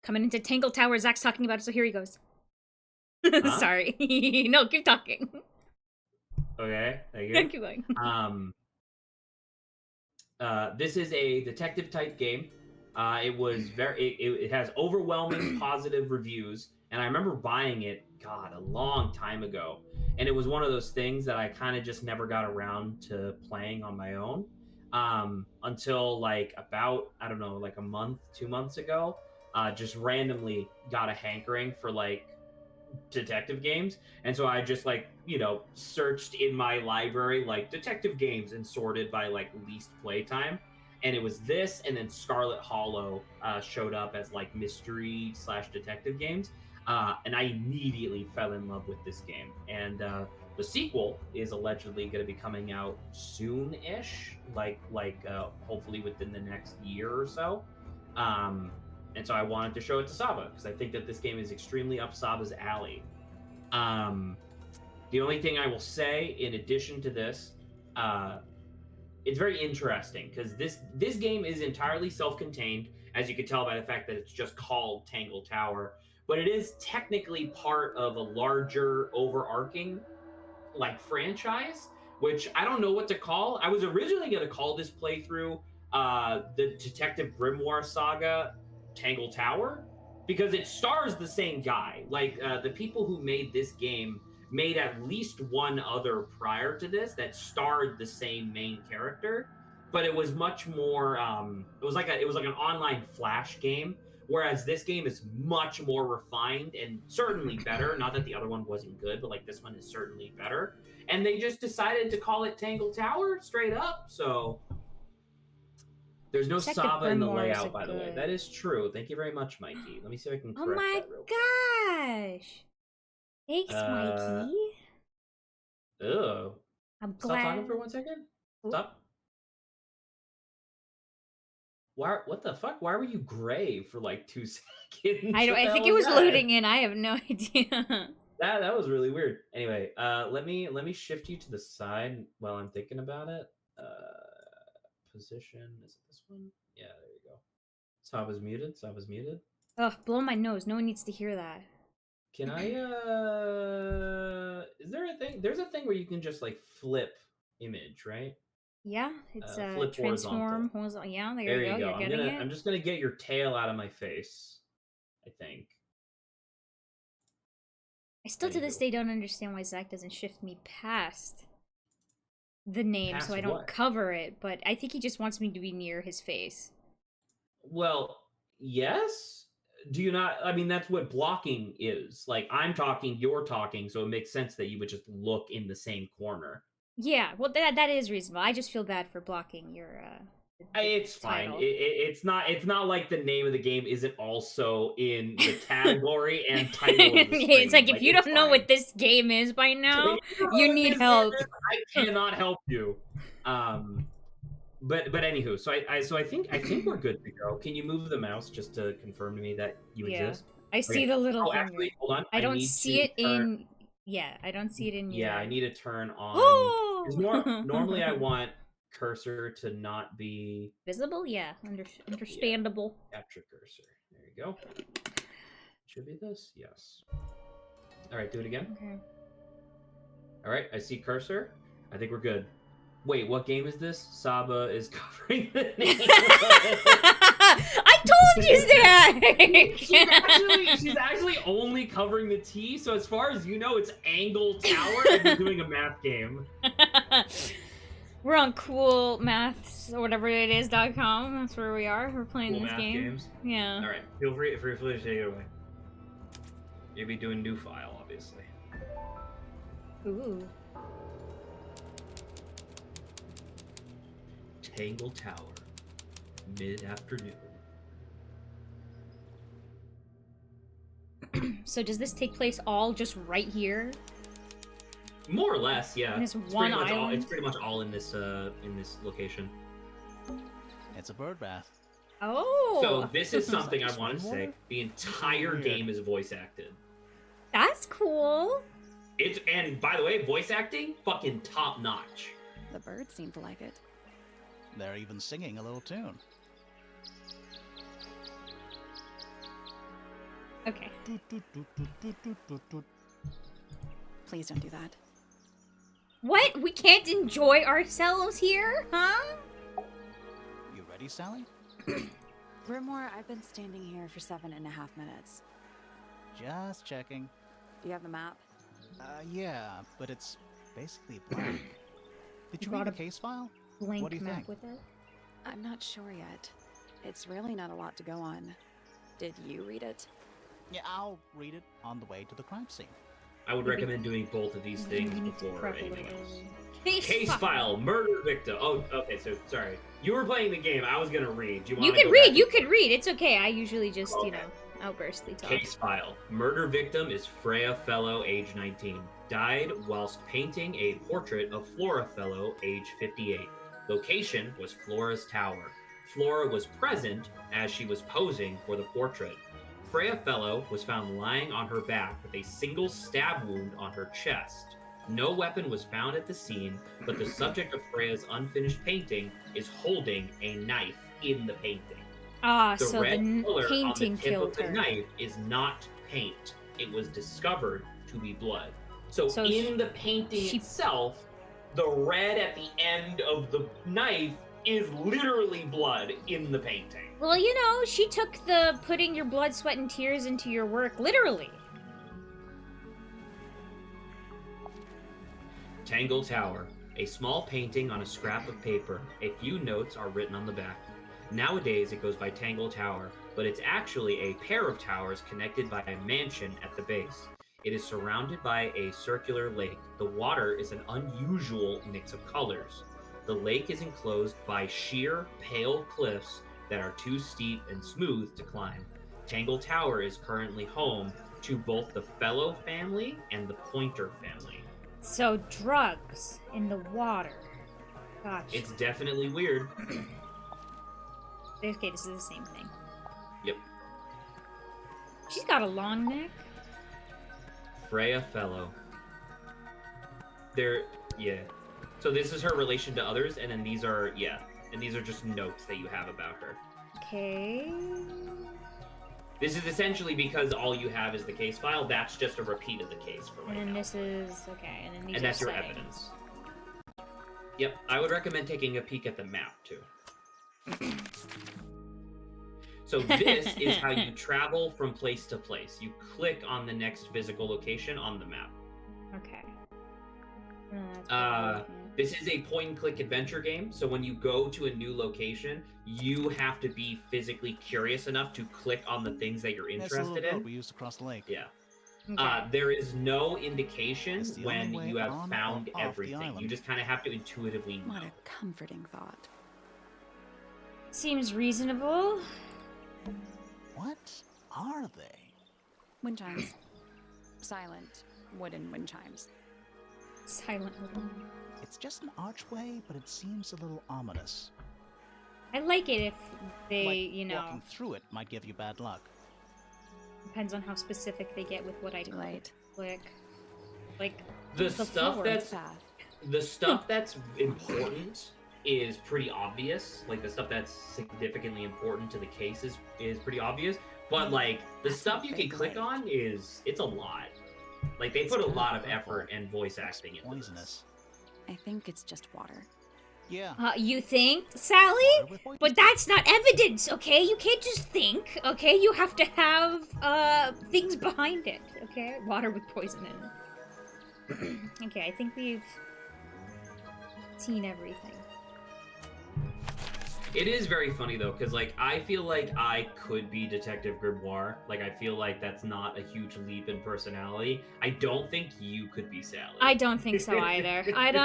Coming into Tangle Tower, Zach's talking about it, so here he goes. Huh? Sorry. No, keep talking. Okay, thank you. Keep going. This is a detective type game. It has overwhelming positive reviews, and I remember buying it, God, a long time ago. And it was one of those things that I kind of just never got around to playing on my own until like about, I don't know, like a month, 2 months ago. Just randomly got a hankering for like detective games, and so I just like searched in my library like detective games and sorted by like least playtime, and it was this, and then Scarlet Hollow showed up as like mystery slash detective games, and I immediately fell in love with this game. And the sequel is allegedly going to be coming out soon-ish, like hopefully within the next year or so. um, and so I wanted to show it to Saba because I think that this game is extremely up Saba's alley. Um, the only thing I will say, in addition to this, uh, it's very interesting because this game is entirely self-contained, as you can tell by the fact that it's just called Tangle Tower, but it is technically part of a larger, overarching like franchise, which I don't know what to call. I was originally going to call this playthrough the Detective Grimoire Saga Tangle Tower, because it stars the same guy. Like the people who made this game made at least one other prior to this that starred the same main character, but it was much more. It was like an online flash game, whereas this game is much more refined and certainly better. Not that the other one wasn't good, but like this one is certainly better. And they just decided to call it Tangle Tower straight up. So there's no Detective Saba in the Grimoire is a layout, by the way. good. That is true. Thank you very much, Mikey. Let me see if I can Oh correct my that real quick. gosh. Thanks, Uh, Mikey. Ugh. I'm Stop talking glad. for 1 second. Oop. Stop. Why? What the fuck? Why were you gray for like 2 seconds? I don't. What I the think hell it was was that? loading in. I have no idea. That was really weird. Anyway, let me shift you to the side while I'm thinking about it. Position, is it this one? Yeah, there you go. Saba's muted. Saba's muted. Ugh, blow my nose. No one needs to hear that. Can I is there a thing? There's a thing where you can just like flip image, right? Yeah, it's Flip transform. horizontal. Yeah, there There you go. you You're go. getting it. I'm just gonna get your tail out of my face, I think. I still to this Anywho. day don't understand why Zach doesn't shift me past the name so Past I don't what? cover it, but I think he just wants me to be near his face. Well, yes. Do you not? I mean, that's what blocking is. Like, I'm talking, you're talking, so it makes sense that you would just look in the same corner. Yeah, well that is reasonable. I just feel bad for blocking your It's the fine. title. It's not like the name of the game isn't also in the category and title of the It's screen. like if Like, you it's don't know fine. what this game is by If now, you don't know you what need this game help. is, I cannot help you. Um, but anywho, so I think we're good to go. Can you move the mouse just to confirm to me that you Yeah. exist? I see Okay. the little Oh, finger. actually, hold on. I I don't need see to it turn. in yeah, I don't see it in Yeah, I your need to turn on because Oh. normally I want cursor to not be Visible? Yeah, yeah, understandable. capture cursor. There you go. Should be this. Yes. All right, do it again. Okay. All right, I see cursor. I think we're good. Wait, what game is this? Saba is covering the name of I told you, she's Zach. actually only covering the T. So as far as you know, it's Angle Tower, and we're doing a math game. We're on cool maths or whatever it is.com. That's where we are. We're playing Cool this math game. games. Yeah. All right, feel free to take it away. You'll be doing new file, obviously. Ooh. Tangle Tower, mid-afternoon. So does this take place all just right here? More or less, yeah. In this It's one pretty much all. island? It's pretty much all in this location. It's a bird bath. Oh. So this is something I Is that want to just say. rainwater? The entire Weird. game is voice acted. That's cool. And by the way, voice acting fucking top notch. The birds seem to like it. They're even singing a little tune. Okay. Please don't do that. What? We can't enjoy ourselves here? Huh? You ready, Sally? Grimwar, I've been standing here for 7.5 minutes. Just checking. Do you have the map? Yeah, but it's basically blank. Did you Brought read the a case file? Blank What do you map think? with it. I'm not sure yet. It's really not a lot to go on. Did you read it? Yeah, I'll read it on the way to the crime scene. I would Maybe- recommend doing both of these We things need to before prep a anything little else. early. Case file, murder victim. Oh, okay. So sorry, you were playing the game. I was gonna read. Do you want? You can read. You can read. It's okay. I usually just, Okay. outburstly talk. Case file. Murder victim is Freya Fellow, age 19. Died whilst painting a portrait of Flora Fellow, age 58. Location was Flora's tower. Flora was present as she was posing for the portrait. Freya Fellow was found lying on her back with a single stab wound on her chest. No weapon was found at the scene, but the subject of Freya's unfinished painting is holding a knife in the painting. Ah, The so red the color on the painting tip killed of the her. knife is not paint. It was discovered to be blood. So, So in the painting she- itself, the red at the end of the knife is literally blood in the painting. Well, she took the putting your blood, sweat, and tears into your work literally. Tangle Tower, a small painting on a scrap of paper. A few notes are written on the back. Nowadays, it goes by Tangle Tower, but it's actually a pair of towers connected by a mansion at the base. It is surrounded by a circular lake. The water is an unusual mix of colors. The lake is enclosed by sheer, pale cliffs that are too steep and smooth to climb. Tangle Tower is currently home to both the Fellow family and the Pointer family. So drugs in the water. Gotcha. It's definitely weird. Okay, this is the same thing. Yep. She's got a long neck. Freya Fellow. Yeah. So this is her relation to others, and then these are, and these are just notes that you have about her. Okay. This is essentially because all you have is the case file. That's just a repeat of the case for right And then now. this is okay. And then these And are that's your settings. evidence. Yep, I would recommend taking a peek at the map too. So this is how you travel from place to place. You click on the next physical location on the map. Okay. That's This is a point-and-click adventure game, so when you go to a new location, you have to be physically curious enough to click on the things that you're That's the little interested boat in. we used to cross the lake. Yeah. okay. There is no indication It's the when only way you have on or found off the everything. You island. just kind of have to intuitively know. What a comforting thought. Seems reasonable. What are they? Wind chimes. Silent wooden wind chimes. Silent little. It's just an archway, but it seems a little ominous. I like it if they, Like walking through it might give you bad luck. depends on how specific they get with what I Too late. click. Like The stuff floor. that's Path. the stuff that's important is pretty obvious. Like the stuff that's significantly important to the case is pretty obvious. But like the That's stuff a you can big click lake. on it's a lot. Like they put a lot of effort and voice Looks acting into poisonous. this. I think it's just water. Yeah. you think, Sally? water with poison. But that's not evidence, okay? You can't just think, okay? You have to have things behind it, okay? Water with poison in it. Okay, I think we've seen everything. It is very funny though, because like I feel like I could be Detective Grimoire. Like I feel like that's not a huge leap in personality. I don't think you could be Sally. I don't think so either. I'm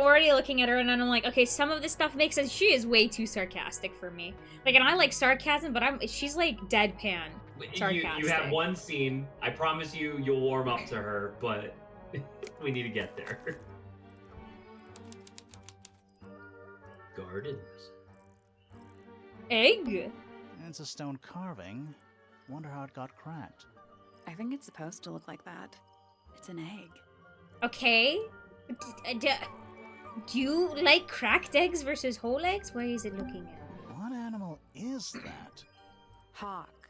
already looking at her and I'm like, okay, some of this stuff makes sense. She is way too sarcastic for me. Like, and I like sarcasm, but she's like deadpan sarcastic. You have one scene. I promise you'll warm up to her, but we need to get there. Gardens. Egg? It's a stone carving. Wonder how it got cracked. I think it's supposed to look like that. It's an egg. Okay. Do you like cracked eggs versus whole eggs? Why is it looking at me? What animal is that? Hawk.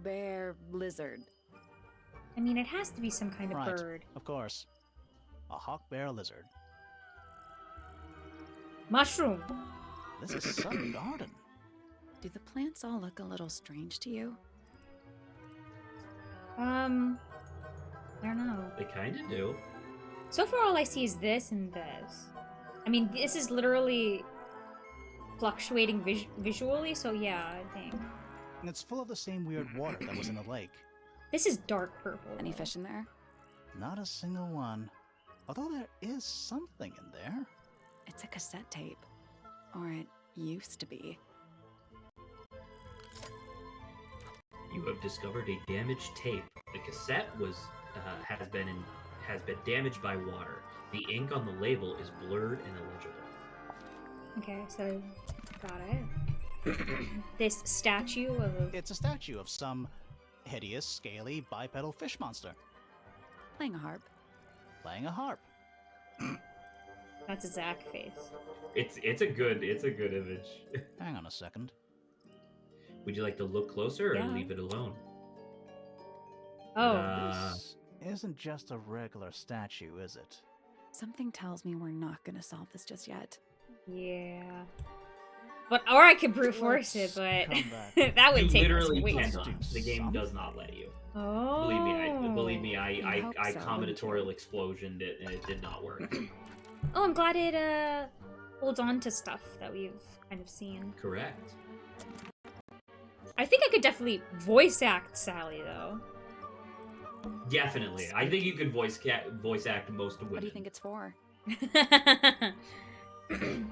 Bear. Lizard. I mean, it has to be some kind of Right. bird. Of course. A hawk bear lizard. Mushroom. This is some garden. Do the plants all look a little strange to you? I don't know. They kind of do. So far, all I see is this and this. I mean, this is literally fluctuating visually, so yeah, I think. And it's full of the same weird water that was in the lake. This is dark purple. Any fish in there? Not a single one. Although there is something in there. It's a cassette tape. Or it used to be. You have discovered a damaged tape. The cassette has been damaged by water. The ink on the label is blurred and illegible. Okay, so got it. This statue of It's a statue of some hideous, scaly, bipedal fish monster Playing a harp. playing a harp. that's a Zach face. It's a good image. Hang on a second. Would you like to look closer or Yeah. leave it alone? Oh, This isn't just a regular statue, is it? Something tells me we're not gonna solve this just yet. yeah. But or I could brute force it, Let's but come back. that would You take us literally way cannot. too long. The game does not let you. Oh. Believe me, I I hope so, combinatorial explosioned it and it did not work. Oh, I'm glad it holds on to stuff that we've kind of seen. Correct. I think I could definitely voice act Sally though. Definitely. I think you could voice act most women. What do you think it's for?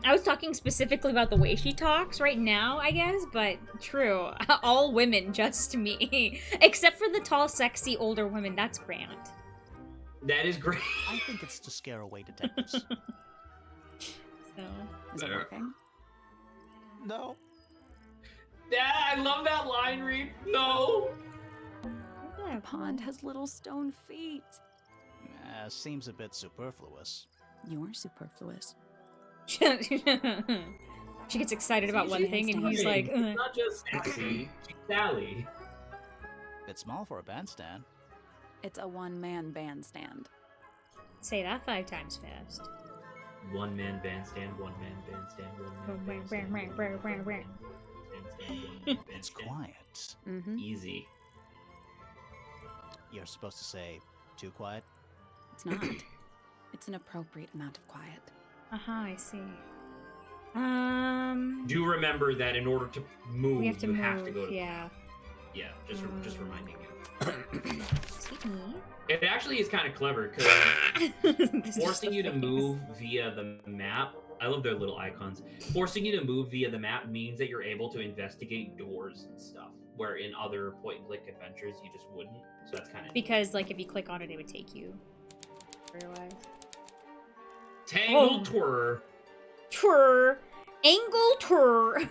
I was talking specifically about the way she talks right now, I guess, but true. All women, just me. Except for the tall, sexy, older women. That's Grant. That is great. I think it's to scare away detectives. So. Is it working? No. Yeah, I love that line, Reed. No. Yeah, The pond has little stone feet. Seems a bit superfluous. You're superfluous. She gets excited about one thing, and he's like, It's not just Sassy, she's Sally. Bit small for a bandstand. It's a one-man bandstand. say that 5 times fast. One man bandstand, one man bandstand, one man bandstand. Bandstand, It's bandstand. quiet. Mm-hmm. Easy. You're supposed to say, too quiet? It's not. It's an appropriate amount of quiet. I see. Do remember that in order to move, we have to you move. have to go to. Yeah. Yeah, just reminding you. Sweet me. It actually is kind of clever because This is forcing the you to face. move via the map. I love their little icons. Forcing you to move via the map means that you're able to investigate doors and stuff, where in other point-and-click adventures you just wouldn't. So that's kind of Because, like, if you click on it, it would take you. Realize. Tangle Oh. Tower. Tour. Angle tour.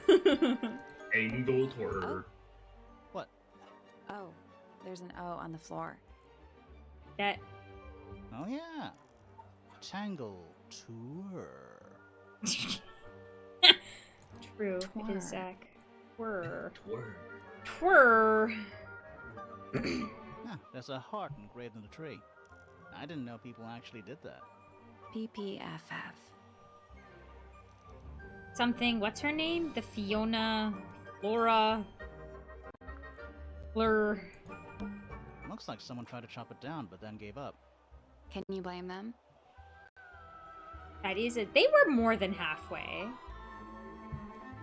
Tangle Tower. What? Oh, there's an O on the floor. That. Oh, yeah. Tangle Tour. True. It Twir. is Zach. Twir. Tour. Twir. Ah, there's a heart engraved in the tree. I didn't know people actually did that. PPFF. Something. What's her name? The Fiona. Laura. Blur. Looks like someone tried to chop it down, but then gave up. Can you blame them? That is it. They were more than halfway.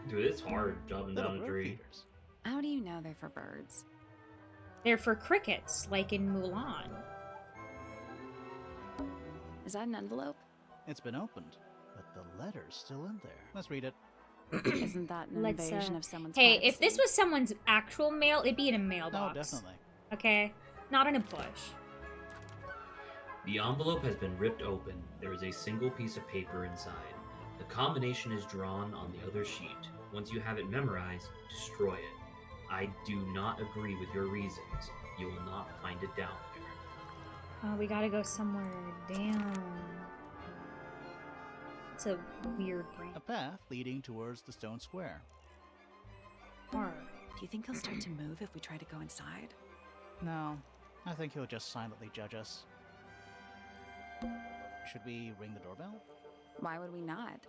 Dude, it's hard jumping Little down a bird tree. feeders. How do you know they're for birds? They're for crickets, like in Mulan. Is that an envelope? It's been opened, but the letter's still in there. Let's read it. Isn't that an Let's, invasion of someone's Hey, if this privacy? was someone's actual mail, it'd be in a No, mailbox. definitely. Okay? Not in a bush. The envelope has been ripped open. There is a single piece of paper inside. The combination is drawn on the other sheet. Once you have it memorized, destroy it. I do not agree with your reasons. You will not find it down there. Oh, we gotta go somewhere down. It's a weird brain. A path leading towards the stone square. Or Do you think he'll start to move if we try to go inside? No, I think he'll just silently judge us. Should we ring the doorbell? Why would we not?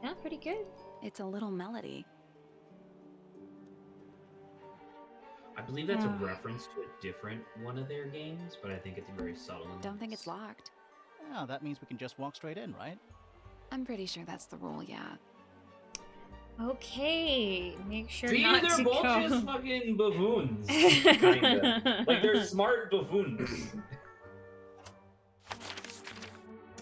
Yeah, pretty good. It's a little melody. I believe that's a reference to a different one of their games, but I think it's very subtle. Don't think it's locked. Oh, that means we can just walk straight in, right? I'm pretty sure that's the rule, yeah. Okay, make sure See, not they're to both go. just fucking buffoons. Kinda. Like, they're smart buffoons.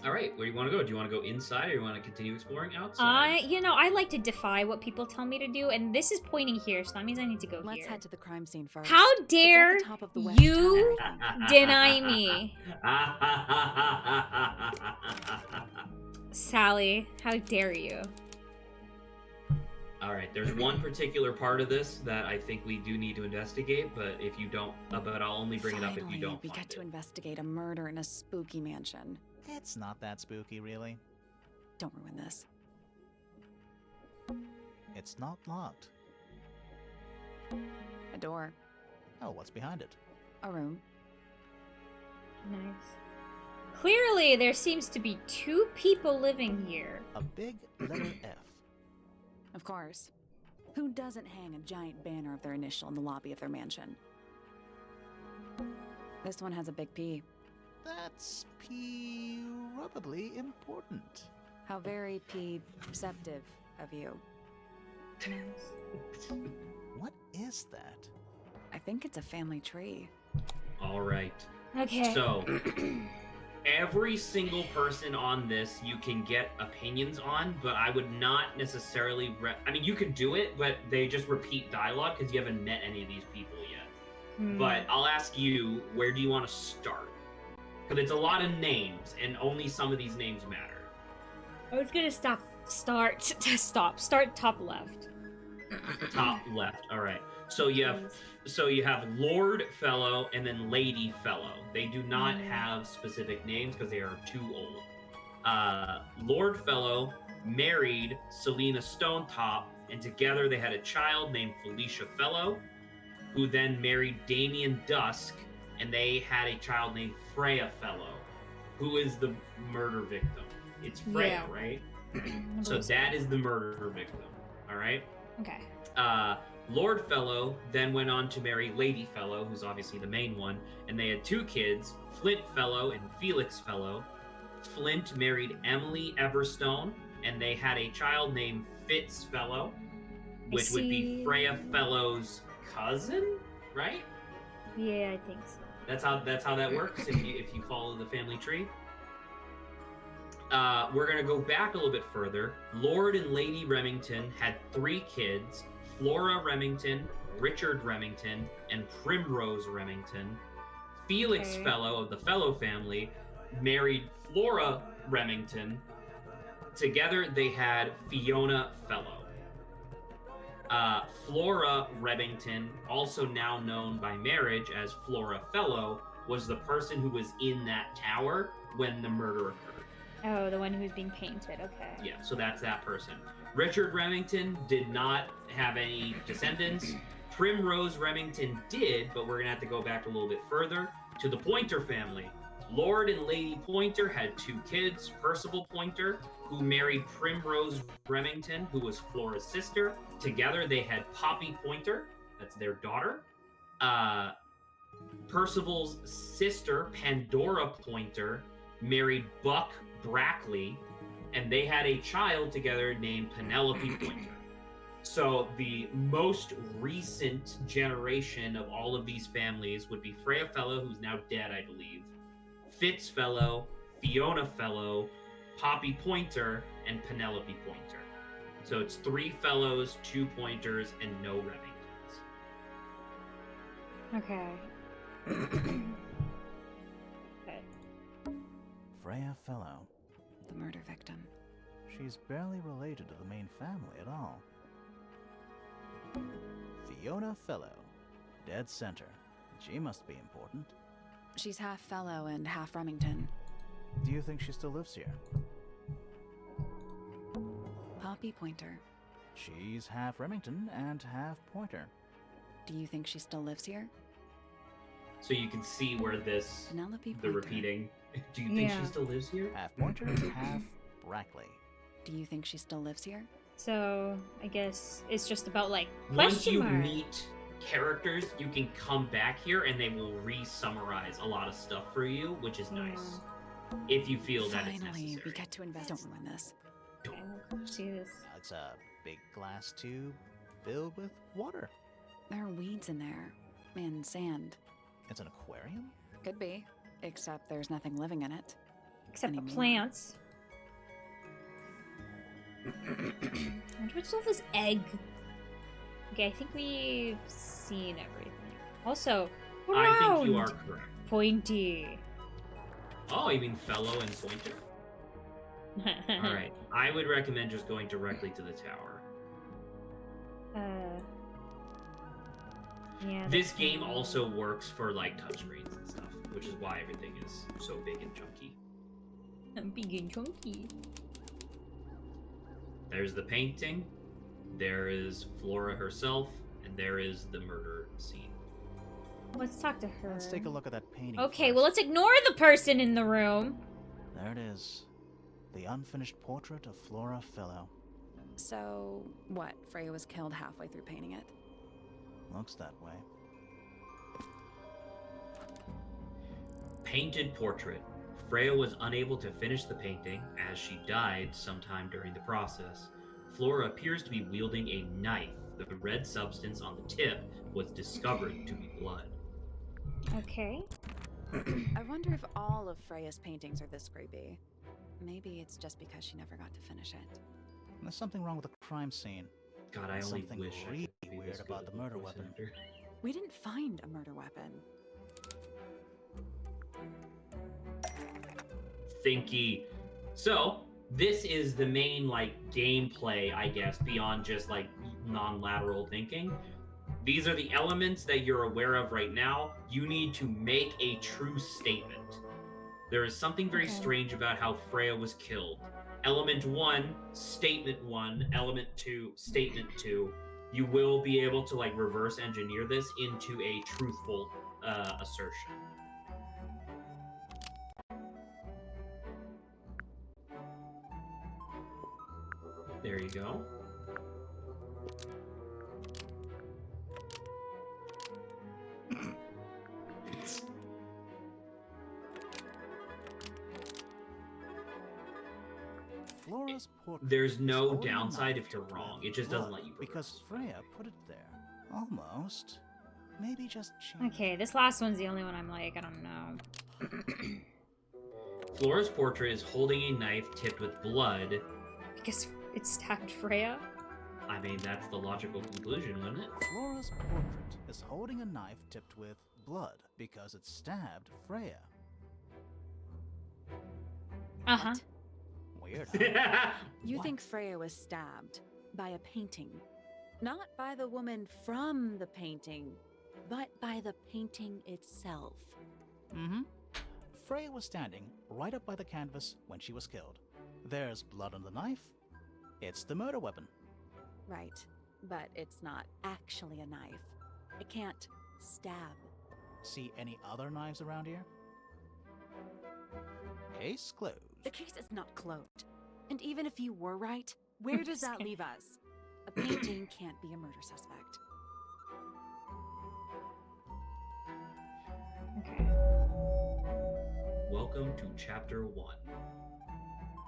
Alright, where do you want to go? Do you want to go inside or do you want to continue exploring outside? I like to defy what people tell me to do, and this is pointing here, so that means I need to go Let's here. head to the crime scene first. How It's at the dare top of the West you Tower. deny me? Sally, how dare you? Alright, there's one particular part of this that I think we do need to investigate, but if you don't, but I'll only bring it up if you Finally, don't we find get to it. investigate a murder in a spooky mansion. It's not that spooky, really. Don't ruin this. It's not locked. A door. Oh, what's behind it? A room. Nice. Clearly, there seems to be 2 people living here. A big letter F. Of course. Who doesn't hang a giant banner of their initial in the lobby of their mansion? This one has a big P. That's probably important. How very perceptive of you. What is that? I think it's a family tree. Alright. Okay. So, every single person on this you can get opinions on, but I would not necessarily... I mean, you can do it, but they just repeat dialogue because you haven't met any of these people yet. But I'll ask you, where do you want to start? Because it's a lot of names, and only some of these names matter. I was gonna start top left. Top left. All right. So you have Lord Fellow and then Lady Fellow. They do not have specific names because they are too old. Lord Fellow married Selena Stonetop, and together they had a child named Felicia Fellow, who then married Damien Dusk, and they had a child named Freya Fellow, who is the murder victim. It's Freya, Yeah. right? So that is the murder victim. All right. Okay. Lord Fellow then went on to marry Lady Fellow, who's obviously the main one, and they had 2 kids, Flint Fellow and Felix Fellow. Flint married Emily Everstone, and they had a child named Fitz Fellow, which would be Freya Fellow's cousin, right? Yeah, I think so. That's how that works if you follow the family tree. We're gonna go back a little bit further. Lord and Lady Remington had 3 kids: Flora Remington, Richard Remington, and Primrose Remington. Felix Fellow of the Fellow family married Flora Remington. Together they had Fiona Fellow. Flora Remington, also now known by marriage as Flora Fellow, was the person who was in that tower when the murder occurred. Oh, the one who's being painted. Okay. Yeah, so that's that person. Richard Remington did not have any descendants. Primrose Remington did, but we're gonna have to go back a little bit further to the Pointer family. Lord and Lady Pointer had 2 kids, Percival Pointer, who married Primrose Remington, who was Flora's sister. Together they had Poppy Pointer, that's their daughter. Percival's sister, Pandora Pointer, married Buck Brackley, and they had a child together named Penelope Pointer. So the most recent generation of all of these families would be Freya Fellow, who's now dead, I believe, Fitz Fellow, Fiona Fellow, Poppy Pointer, and Penelope Pointer. So it's 3 Fellows, 2 Pointers, and no Remingtons. Okay. Okay. Freya Fellow. The murder victim. She's barely related to the main family at all. Fiona Fellow. Dead center. She must be important. She's half Fellow and half Remington. Do you think she still lives here? Poppy Pointer. She's half Remington and half Pointer. Do you think she still lives here? So you can see where this, Penelope the Pointer. repeating. Do you think Yeah. she still lives here? Half Pointer, half Brackley. Do you think she still lives here? So I guess it's just about like Once question you mark. meet characters, you can come back here and they will re-summarize a lot of stuff for you, which is nice. If you feel that it's Finally, necessary. we get to invest. Don't ruin this. Okay, we'll come see this. It's a big glass tube filled with water. There are weeds in there. And sand. It's an aquarium? Could be. Except there's nothing living in it. Except the Anymore. plants. I wonder what's all this egg. Okay, I think we've seen everything. Also, I think you round, are correct. pointy. Oh, you mean fellow and pointer? Alright. I would recommend just going directly to the tower. Yeah. This game also works for like touchscreens and stuff, which is why everything is so big and chunky. Big and chunky. There's the painting, there is Flora herself, and there is the murder scene. Let's talk to her. Let's take a look at that painting. Okay, first. well, let's ignore the person in the room. There it is. The unfinished portrait of Flora Fellow. So, what? Freya was killed halfway through painting it? Looks that way. Painted portrait. Freya was unable to finish the painting as she died sometime during the process. Flora appears to be wielding a knife. The red substance on the tip was discovered to be blood. Okay. I wonder if all of Freya's paintings are this creepy. Maybe it's just because she never got to finish it. There's something wrong with the crime scene. God, I only Something wish I really could be weird this about good the of a murder voice weapon. actor. We didn't find a murder weapon. Thinky. So, this is the main, like, gameplay, I guess, beyond just, like, non-lateral thinking. These are the elements that you're aware of right now. You need to make a true statement. There is something very Okay. strange about how Freya was killed. Element 1, statement 1, element 2, statement 2. You will be able to, like, reverse engineer this into a truthful assertion. There you go. Flora's portrait. There's is no holding a downside knife if you're with wrong. It just doesn't blood let you because reverse. Freya put it there. Almost. Maybe just change. Okay, this last one's the only one I'm like, I don't know. Flora's portrait is holding a knife tipped with blood. Because it stabbed Freya? I mean, that's the logical conclusion, wouldn't it? Flora's portrait is holding a knife tipped with blood because it stabbed Freya. Uh-huh. Weird, huh? You What? think Freya was stabbed by a painting. Not by the woman from the painting, but by the painting itself. Mm-hmm. Freya was standing right up by the canvas when she was killed. There's blood on the knife. It's the murder weapon. Right, but it's not actually a knife. It can't stab. See any other knives around here? Case closed. The case is not closed. And even if you were right, where does that leave us? A painting can't be a murder suspect. Okay. Welcome to Chapter 1.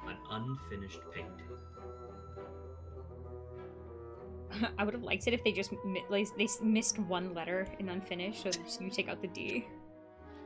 An unfinished painting. I would have liked it if they just missed one letter in unfinished, so just you take out the D.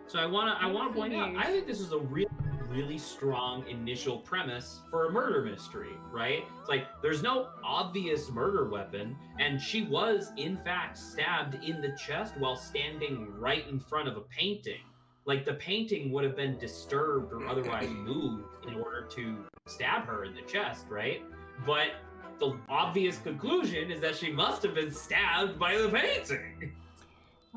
So I wanna point out, I think this is a really strong initial premise for a murder mystery, right? It's like there's no obvious murder weapon, and she was in fact stabbed in the chest while standing right in front of a painting. Like the painting would have been disturbed or otherwise moved in order to stab her in the chest, right? But the obvious conclusion is that she must have been stabbed by the painting.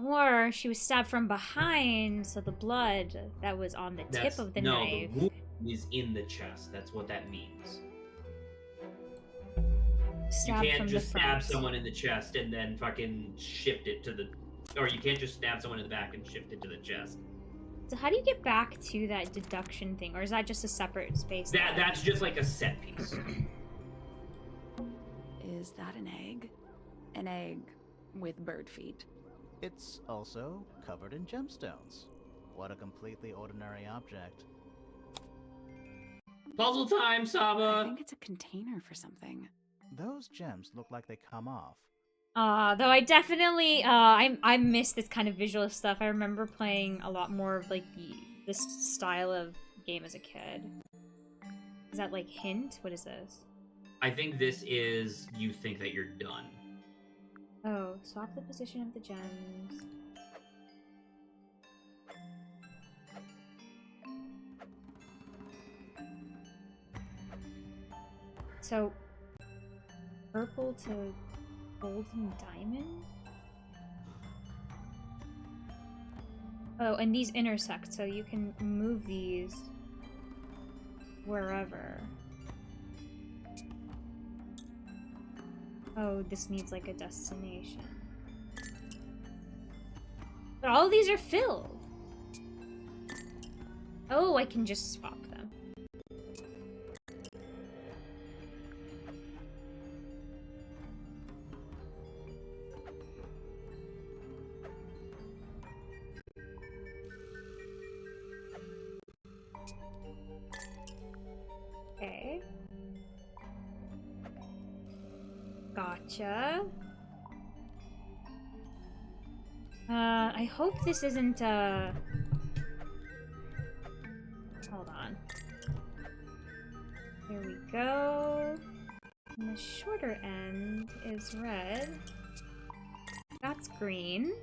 Or she was stabbed from behind, so the blood that was on the tip of the knife. The wound is in the chest. That's what that means. Stab you can't from just the stab front. someone in the chest and then fucking shift it to the, or you can't just stab someone in the back and shift it to the chest. So how do you get back to that deduction thing, or is that just a separate space? That's just like a set piece. Is that an egg? An egg with bird feet. It's also covered in gemstones. What a completely ordinary object. Puzzle time, I Saba. think it's a container for something. Those gems look like they come off. Though I definitely I miss this kind of visual stuff. I remember playing a lot more of like this style of game as a kid. Is that like hint? What is this? I think this is you think that you're done. Oh, swap the position of the gems. So, purple to golden diamond? Oh, and these intersect, so you can move these wherever. Oh, this needs like a destination. But all of these are filled. Oh, I can just swap them. Okay. Gotcha. I hope this isn't, hold on. There we go. And the shorter end is red. That's green.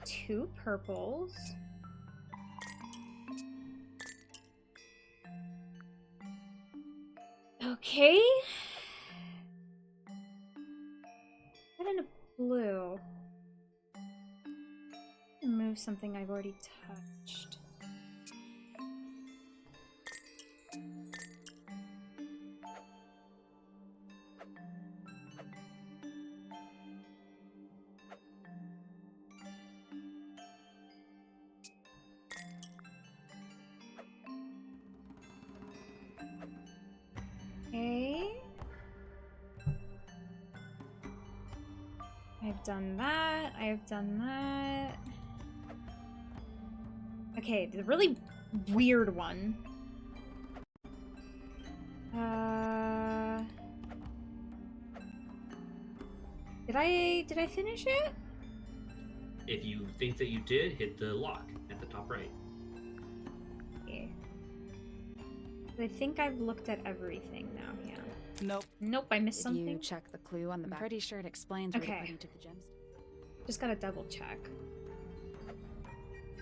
2 purples. Okay. What in a blue? Move something I've already touched. Okay. I've done that. I've done that. Okay, the really weird one. Did I finish it? If you think that you did, hit the lock at the top right. Okay. I think I've looked at everything now, yeah. Nope. Nope, I missed Did something. you check the clue on the back? I'm pretty sure it explains where the Okay. party took the gems. Just gotta double check.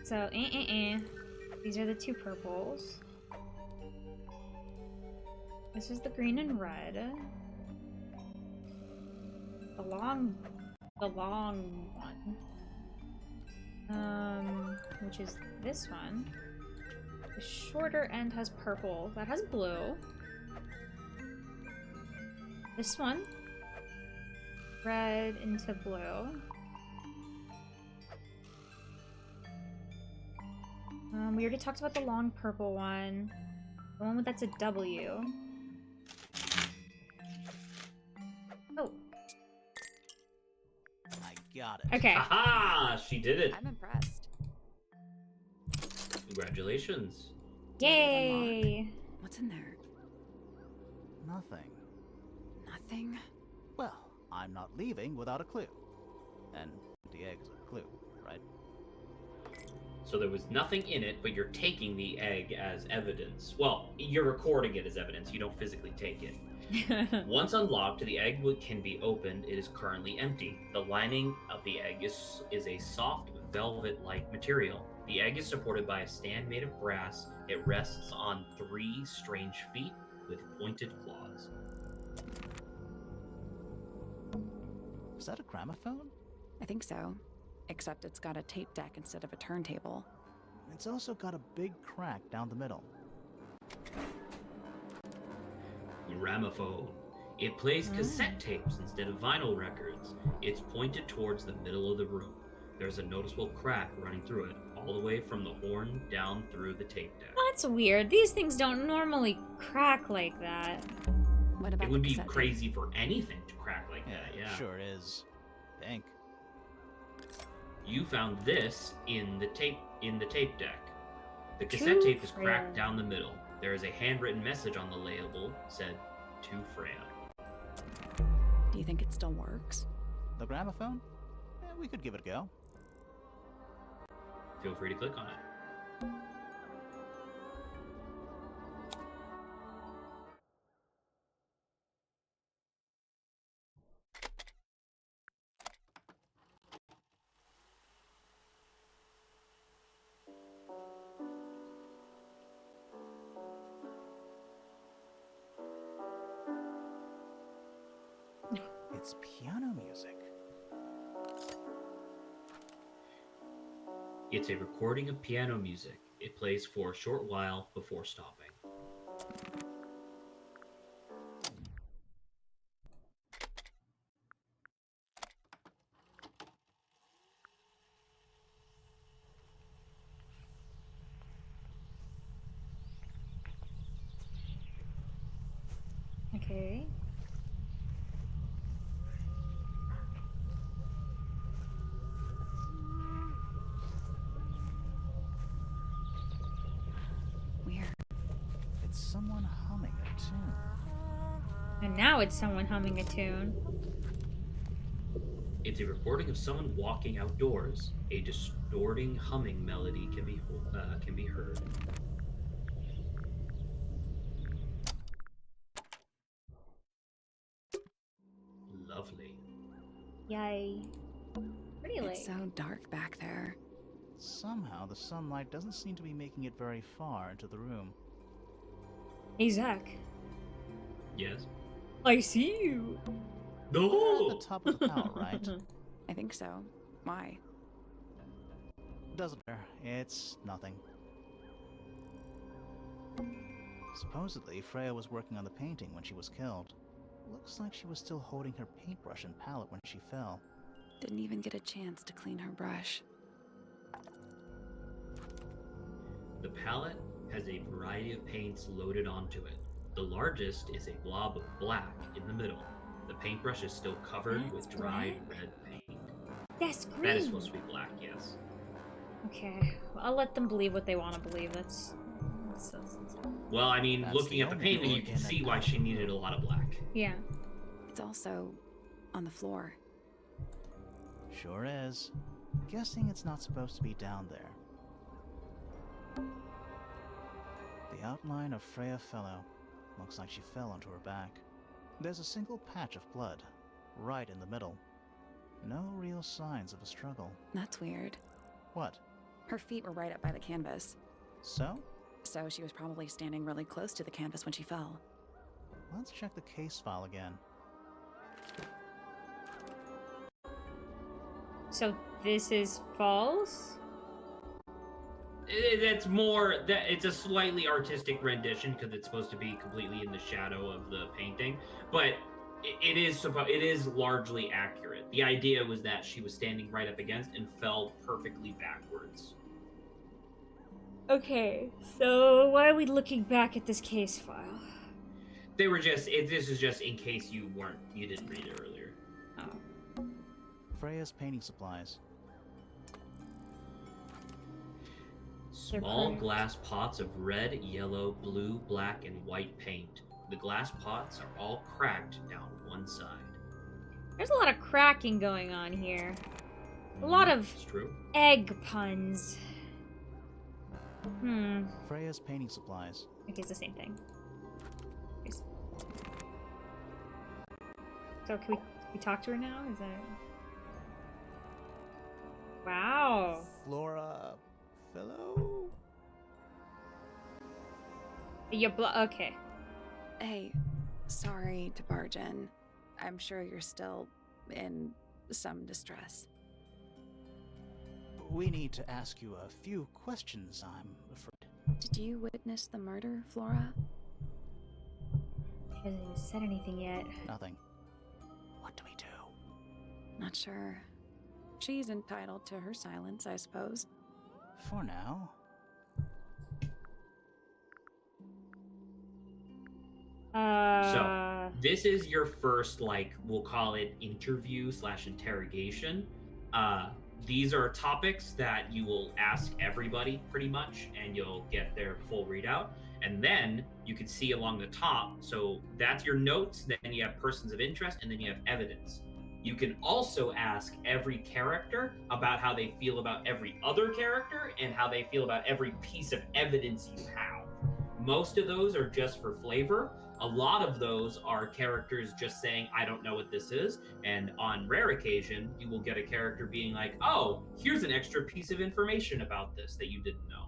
So, These are the 2 purples. This is the green and red. The long one. Which is this one. The shorter end has purple. That has blue. This one. Red into blue. We already talked about the long purple one. The one that's a W. Oh. I got it. Okay. Aha! She did it. I'm impressed. Congratulations. Yay! What's in there? Nothing. Nothing? Well, I'm not leaving without a clue. And the egg's a clue, right? So there was nothing in it, but you're taking the egg as evidence. Well, you're recording it as evidence. You don't physically take it. Once unlocked, the egg can be opened. It is currently empty. The lining of the egg is a soft velvet-like material. The egg is supported by a stand made of brass. It rests on 3 strange feet with pointed claws. Is that a gramophone? I think so. Except it's got a tape deck instead of a turntable. It's also got a big crack down the middle. gramophone. It plays cassette tapes instead of vinyl records. It's pointed towards the middle of the room. There's a noticeable crack running through it, all the way from the horn down through the tape deck. That's weird. These things don't normally crack like that. What about It would the be cassette tape? crazy for anything to crack like that, yeah. Sure is. Think. You found this in the tape deck. The cassette tape is cracked Freya. down the middle. There is a handwritten message on the label said, "To Freya." Do you think it still works? The gramophone? We could give it a go. Feel free to click on it. It's piano music. It's a recording of piano music. It plays for a short while before stopping. Okay. Weird. It's someone humming a tune. And now it's someone humming a tune. It's a recording of someone walking outdoors. A distorting humming melody can be heard. Lovely. Yay. Pretty late. It's so dark back there. Somehow the sunlight doesn't seem to be making it very far into the room. Hey, Zach. Yes. I see you. We're at No. the top of the tower, right? I think so. Why? Doesn't matter. It's nothing. Supposedly, Freya was working on the painting when she was killed. Looks like she was still holding her paintbrush and palette when she fell. Didn't even get a chance to clean her brush. The palette has a variety of paints loaded onto it. The largest is a blob of black in the middle. The paintbrush is still covered That's with dried black? red paint. That's green. That is supposed to be black, yes. Okay. Well, I'll let them believe what they want to believe. That's Well, I mean, That's looking the at the only painting, you door can in that see why she needed a lot of black. yeah. It's also on the floor. Sure is. Guessing it's not supposed to be down there. The outline of Freya Fellow. Looks like she fell onto her back. There's a single patch of blood, right in the middle. No real signs of a struggle. That's weird. What? Her feet were right up by the canvas, So? so she was probably standing really close to the canvas when she fell. Let's check the case file again. So this is false? It's more that it's a slightly artistic rendition because it's supposed to be completely in the shadow of the painting, but it is largely accurate. The idea was that she was standing right up against and fell perfectly backwards. Okay, so why are we looking back at this case file? They were just this is just in case you didn't read it earlier. Oh. Freya's painting supplies. Small cracked. glass pots of red, yellow, blue, black, and white paint. The glass pots are all cracked down one side. There's a lot of cracking going on here. A lot of It's true. egg puns. Freya's painting supplies. Okay, it's the same thing. Yes. So can we talk to her now? Is that... Wow. Flora Fellow? Okay. Hey, sorry to barge in. I'm sure you're still in some distress. We need to ask you a few questions, I'm afraid. Did you witness the murder, Flora? Hasn't even said anything yet. Nothing. What do we do? Not sure. She's entitled to her silence, I suppose. For now. So this is your first, like, we'll call it interview / interrogation. These are topics that you will ask everybody pretty much, and you'll get their full readout. And then you can see along the top, so that's your notes, then you have persons of interest, and then you have evidence. You can also ask every character about how they feel about every other character and how they feel about every piece of evidence you have. Most of those are just for flavor. A lot of those are characters just saying, I don't know what this is. And on rare occasion, you will get a character being like, oh, here's an extra piece of information about this that you didn't know.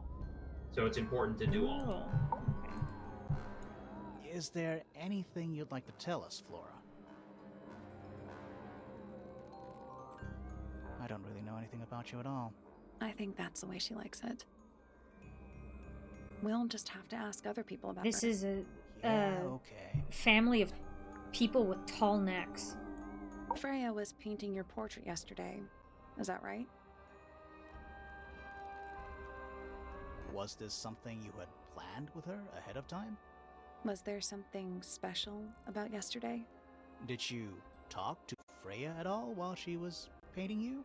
So it's important to do all. Oh, okay. Is there anything you'd like to tell us, Flora? I don't really know anything about you at all. I think that's the way she likes it. We'll just have to ask other people about This her. is a Yeah, okay. family of people with tall necks. Freya was painting your portrait yesterday. Is that right? Was this something you had planned with her ahead of time? Was there something special about yesterday? Did you talk to Freya at all while she was painting you?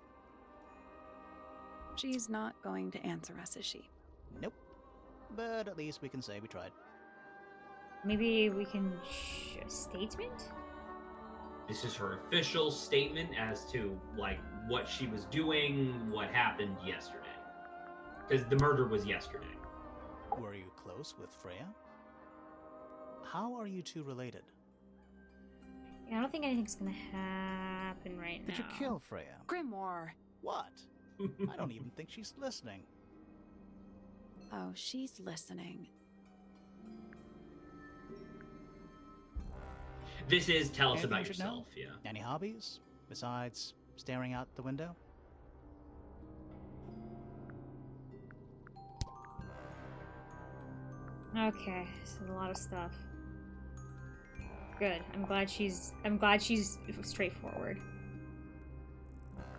She's not going to answer us, is she? Nope. But at least we can say we tried. Maybe we can a statement? This is her official statement as to, like, what she was doing, what happened yesterday. Because the murder was yesterday. Were you close with Freya? How are you two related? Yeah, I don't think anything's gonna happen right Did now. you kill Freya? Grimoire! What? I don't even think she's listening. Oh, she's listening. This is tell us Anything about we should know? yourself, yeah. Any hobbies besides staring out the window? Okay, this is a lot of stuff. Good. I'm glad she's straightforward.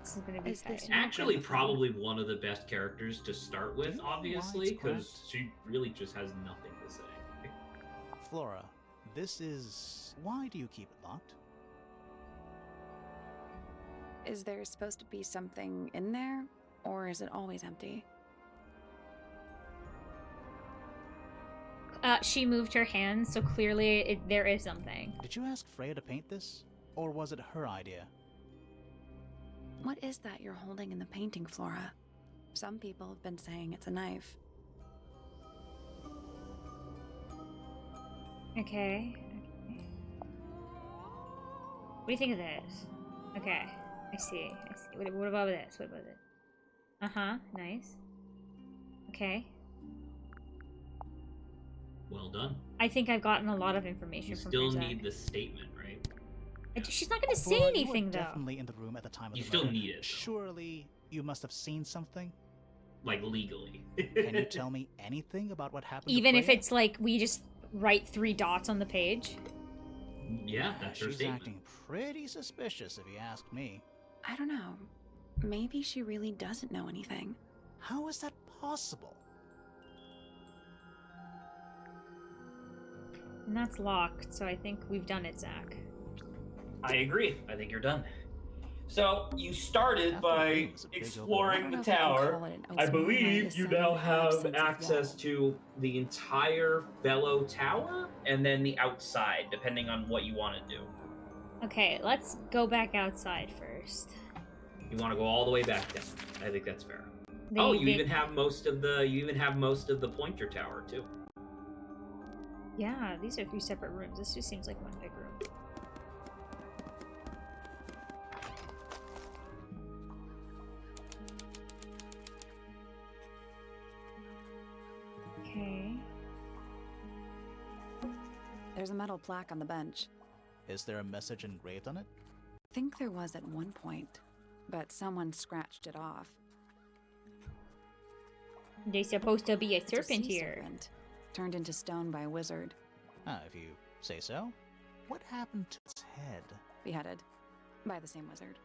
This is gonna be Is this tight. Actually, probably one of the best characters to start Do with, you know why obviously, it's cracked? because she really just has nothing to say. Flora, this is... Why do you keep it locked? Is there supposed to be something in there? Or is it always empty? She moved her hand, so clearly there is something. Did you ask Freya to paint this? Or was it her idea? What is that you're holding in the painting, Flora? Some people have been saying it's a knife. Okay. What do you think of this? Okay. I see. What about this? What about this? Uh-huh. Nice. Okay. Well done. I think I've gotten a lot of information You from still her, need Zach. the statement, right? She's not gonna say Flora, anything, you were though. definitely in the room at the time of You the still murder. need it, though. Surely you must have seen something. Like, legally. Can you tell me anything about what happened? Even to if Freya? it's like we just write 3 dots on the page. Yeah, that's her She's statement. acting pretty suspicious, if you ask me. I don't know. Maybe she really doesn't know anything. How is that possible? And that's locked, so I think we've done it, Zach. I agree. I think you're done. So, you started After by the game was a big I exploring don't the know if you can tower. call it an I opening, believe like you a now sudden have absence of access wall. to the entire fellow tower and then the outside, depending on what you want to do. Okay, let's go back outside first. You want to go all the way back down. I think that's fair. They- You they- even have most of the pointer tower too. Yeah, these are 3 separate rooms. This just seems like one big room. Okay. There's a metal plaque on the bench. Is there a message engraved on it? I think there was at one point, but someone scratched it off. There's supposed to be a It's a serpent sea here. serpent, turned into stone by a wizard. If you say so. What happened to its head? Beheaded by the same wizard.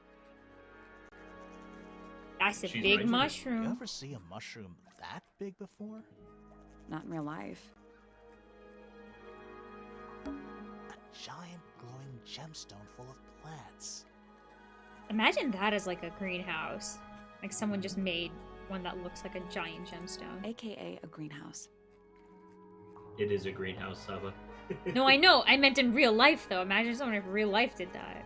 That's a She's big right. You mushroom. ever see a mushroom that big before? Not in real life. A giant glowing gemstone full of plants. Imagine that as like a greenhouse. Like someone just made one that looks like a giant gemstone. AKA a greenhouse. It is a greenhouse, Saba. No, I know. I meant in real life, though. Imagine someone if real life did that.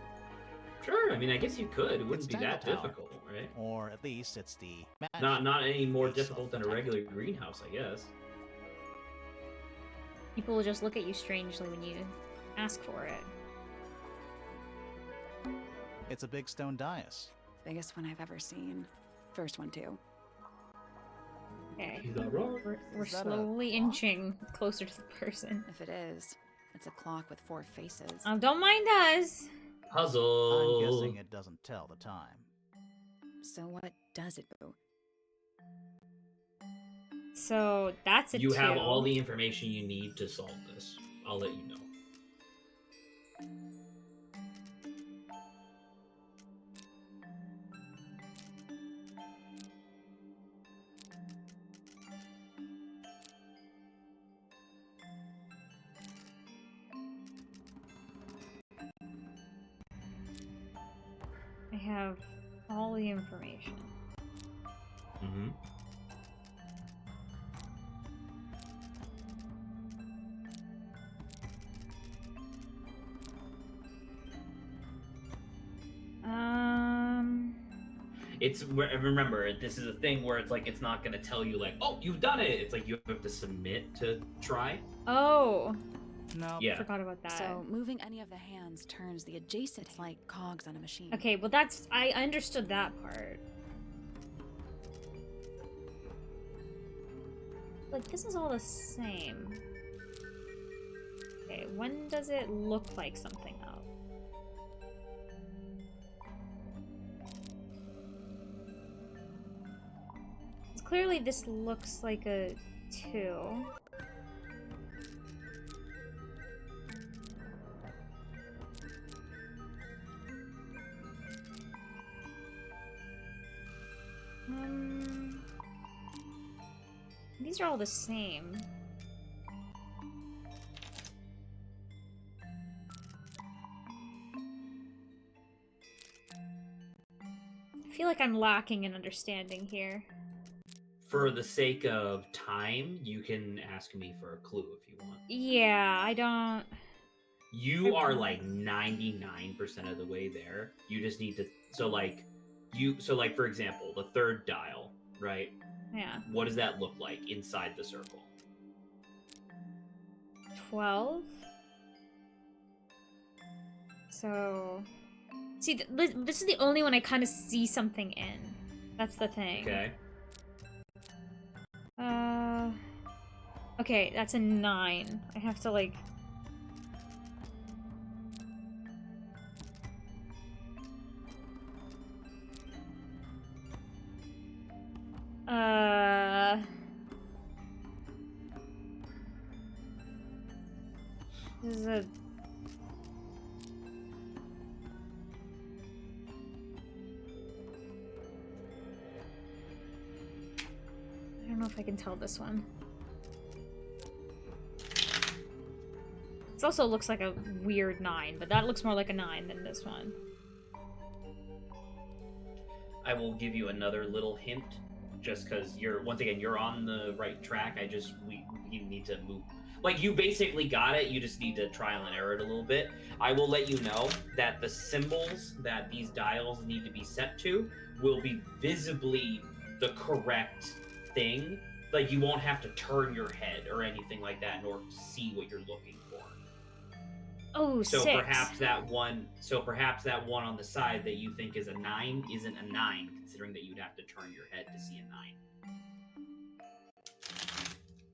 Sure, I mean, I guess you could. It wouldn't It's be that Tangle Tower. difficult, right? Or at least it's the Not any more Based off difficult the than a Tangle regular Tower. greenhouse, I guess. People will just look at you strangely when you ask for it. It's a big stone dais. Biggest one I've ever seen. First one, too. Okay. Is that wrong? We're Is that a slowly clock? inching closer to the person. If it is, it's a clock with 4 faces. Don't mind us. Puzzle. I'm guessing it doesn't tell the time. So what does it do? So that's a You have 2. all the information you need to solve this. I'll let you know. I have all the information. Mm-hmm. Remember, this is a thing where it's like it's not gonna tell you like, oh, you've done it. It's like you have to submit to try. Oh, No. Yeah. forgot about that. So moving any of the hands turns the adjacent like cogs on a machine. Okay, well I understood that part. Like, this is all the same. Okay, when does it look like something else? Clearly this looks like a 2. These are all the same. I feel like I'm lacking in understanding here. For the sake of time, you can ask me for a clue if you want. Yeah, I don't... You are like 99% of the way there. You just need to so like for example, the third dial, right? Yeah. What does that look like inside the circle? 12? So... See, this is the only one I kind of see something in. That's the thing. Okay. Okay, that's a 9. I have to, like... This is a... I don't know if I can tell this one. This also looks like a weird 9, but that looks more like a 9 than this one. I will give you another little hint, just because once again you're on the right track. We need to move. Like, you basically got it. You just need to trial and error it a little bit. I will let you know that the symbols that these dials need to be set to will be visibly the correct thing. Like, you won't have to turn your head or anything like that in order to see what you're looking for. Oh, So 6. perhaps that one on the side that you think is a 9 isn't a 9, considering that you'd have to turn your head to see a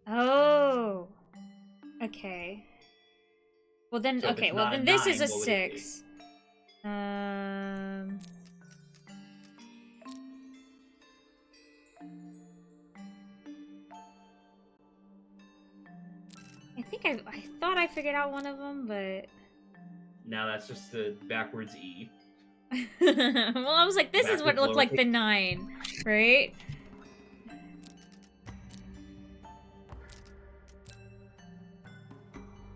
9. Oh. Okay. Well then, So if okay, it's well not a then this 9, is a what would it be? 6. I think I thought I figured out one of them, but Now that's just the backwards E. Well, I was like, this is what Backwards looked like the lowercase. 9, right?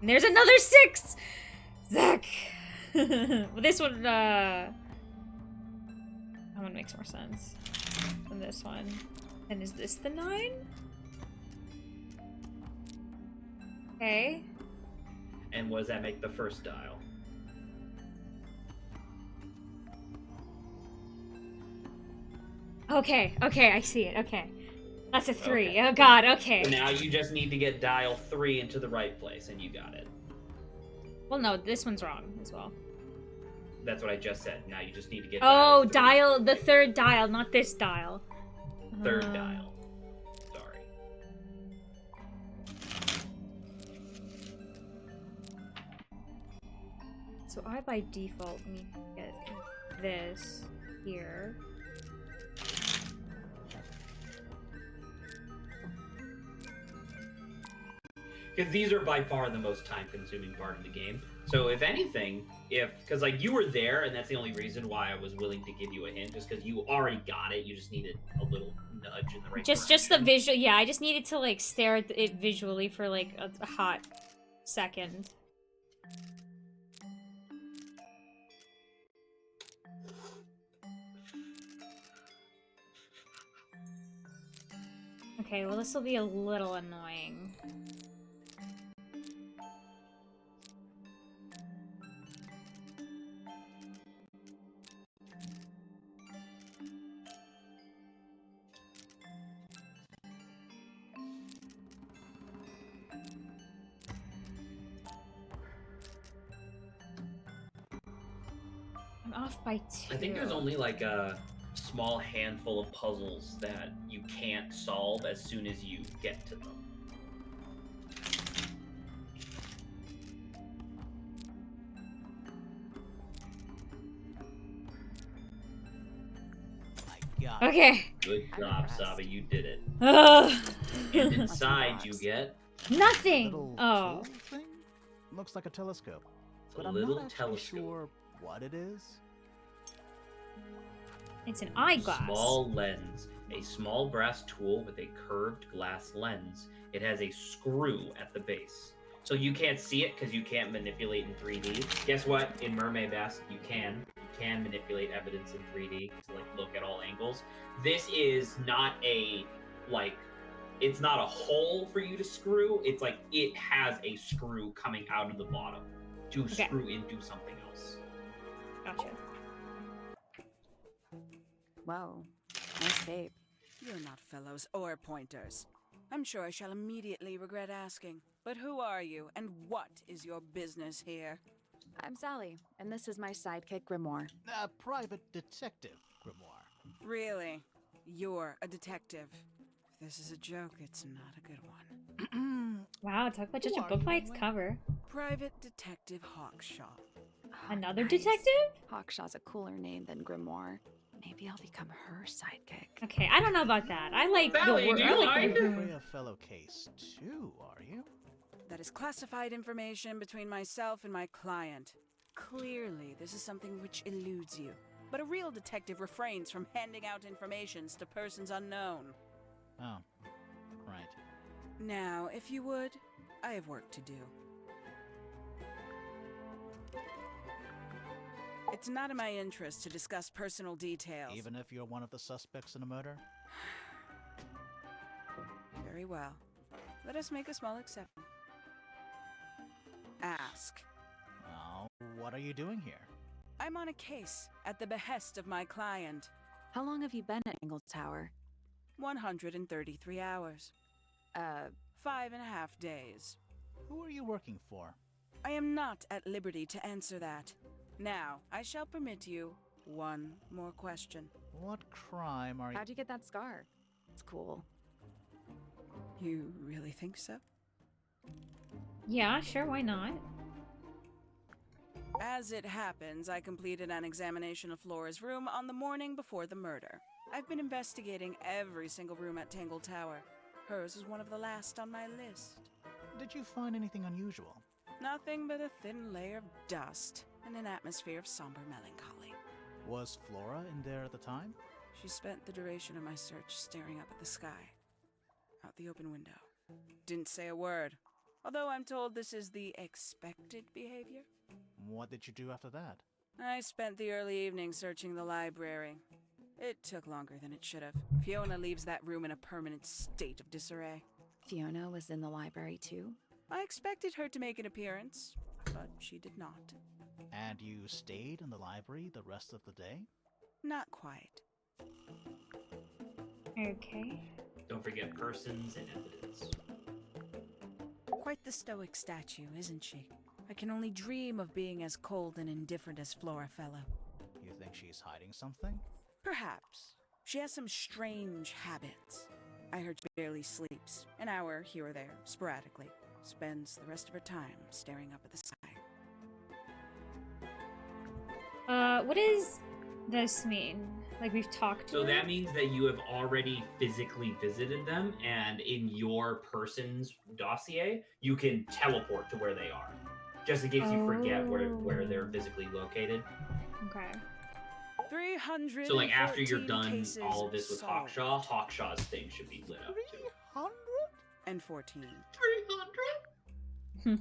And there's another 6! Zach! Well, this one, that one makes more sense than this one. And is this the 9? Okay. And what does that make the first dial? Okay, I see it, okay. That's a 3. Okay. Oh god, okay. So now you just need to get dial 3 into the right place, and you got it. Well, no, this one's wrong as well. That's what I just said. Now you just need to get Oh, dial 3. the third dial, not this dial. Third dial. Sorry. So I by default need to get this here. Because these are by far the most time-consuming part of the game. So if anything, because like you were there, and that's the only reason why I was willing to give you a hint, just because you already got it, you just needed a little nudge in the right Just the direction. visual, yeah, I just needed to like stare at it visually for like a hot second. Okay, well this will be a little annoying. I'm off by 2. I think there's only like a small handful of puzzles that you can't solve as soon as you get to them. My God. Okay. Good I'm job, impressed. Sabi, you did it. Ugh. And inside you get Nothing! Little Oh. tool thing? Looks like a telescope. a But I'm little not actually telescope. sure what it is. It's an eyeglass. Small lens. A small brass tool with a curved glass lens. It has a screw at the base. So you can't see it because you can't manipulate in 3D. Guess what? In Mermaid Bass, you can. You can manipulate evidence in 3D to like look at all angles. This is not a like it's not a hole for you to screw. It's like it has a screw coming out of the bottom to Okay. screw into something else. Gotcha. Whoa, nice babe. You're not fellows or pointers. I'm sure I shall immediately regret asking. But who are you, and what is your business here? I'm Sally, and this is my sidekick Grimoire. A private detective, Grimoire. Really? You're a detective. If this is a joke, it's not a good one. Wow, talk about Who judging are book you by its anyway? cover. Private Detective Hawkshaw. Oh, Another nice. detective? Hawkshaw's a cooler name than Grimoire. Maybe I'll become her sidekick. Okay, I don't know about that. I like Sally, the do word. you I like the mind? word. Freya fellow case too, are you? That is classified information between myself and my client. Clearly, this is something which eludes you. But a real detective refrains from handing out informations to persons unknown. Oh, right. Now, if you would, I have work to do. It's not in my interest to discuss personal details. Even if you're one of the suspects in a murder? Very well. Let us make a small exception. Ask. Oh, what are you doing here? I'm on a case at the behest of my client. How long have you been at Tangle Tower? 133 hours. 5.5 days. Who are you working for? I am not at liberty to answer that. Now, I shall permit you one more question. What crime are you... How'd you get that scar? It's cool. You really think so? Yeah, sure, why not? As it happens, I completed an examination of Flora's room on the morning before the murder. I've been investigating every single room at Tangle Tower. Hers was one of the last on my list. Did you find anything unusual? Nothing but a thin layer of dust. in an atmosphere of somber melancholy. Was Flora in there at the time? She spent the duration of my search staring up at the sky, out the open window. Didn't say a word, although I'm told this is the expected behavior. What did you do after that? I spent the early evening searching the library. It took longer than it should have. Fiona leaves that room in a permanent state of disarray. Fiona was in the library too? I expected her to make an appearance, but she did not. And you stayed in the library the rest of the day? Not quite. Okay. Don't forget persons and evidence. Quite the stoic statue, isn't she? I can only dream of being as cold and indifferent as Flora Fellow. You think she's hiding something? Perhaps. She has some strange habits. I heard she barely sleeps, an hour here or there, sporadically. Spends the rest of her time staring up at the sky. What does this mean? Like, we've talked to So her? that means that you have already physically visited them, and in your person's dossier, you can teleport to where they are. Just in case you forget where they're physically located. Okay. 300. So, like, after you're done all of this with Hawkshaw, Hawkshaw's thing should be lit up too. 314. 300?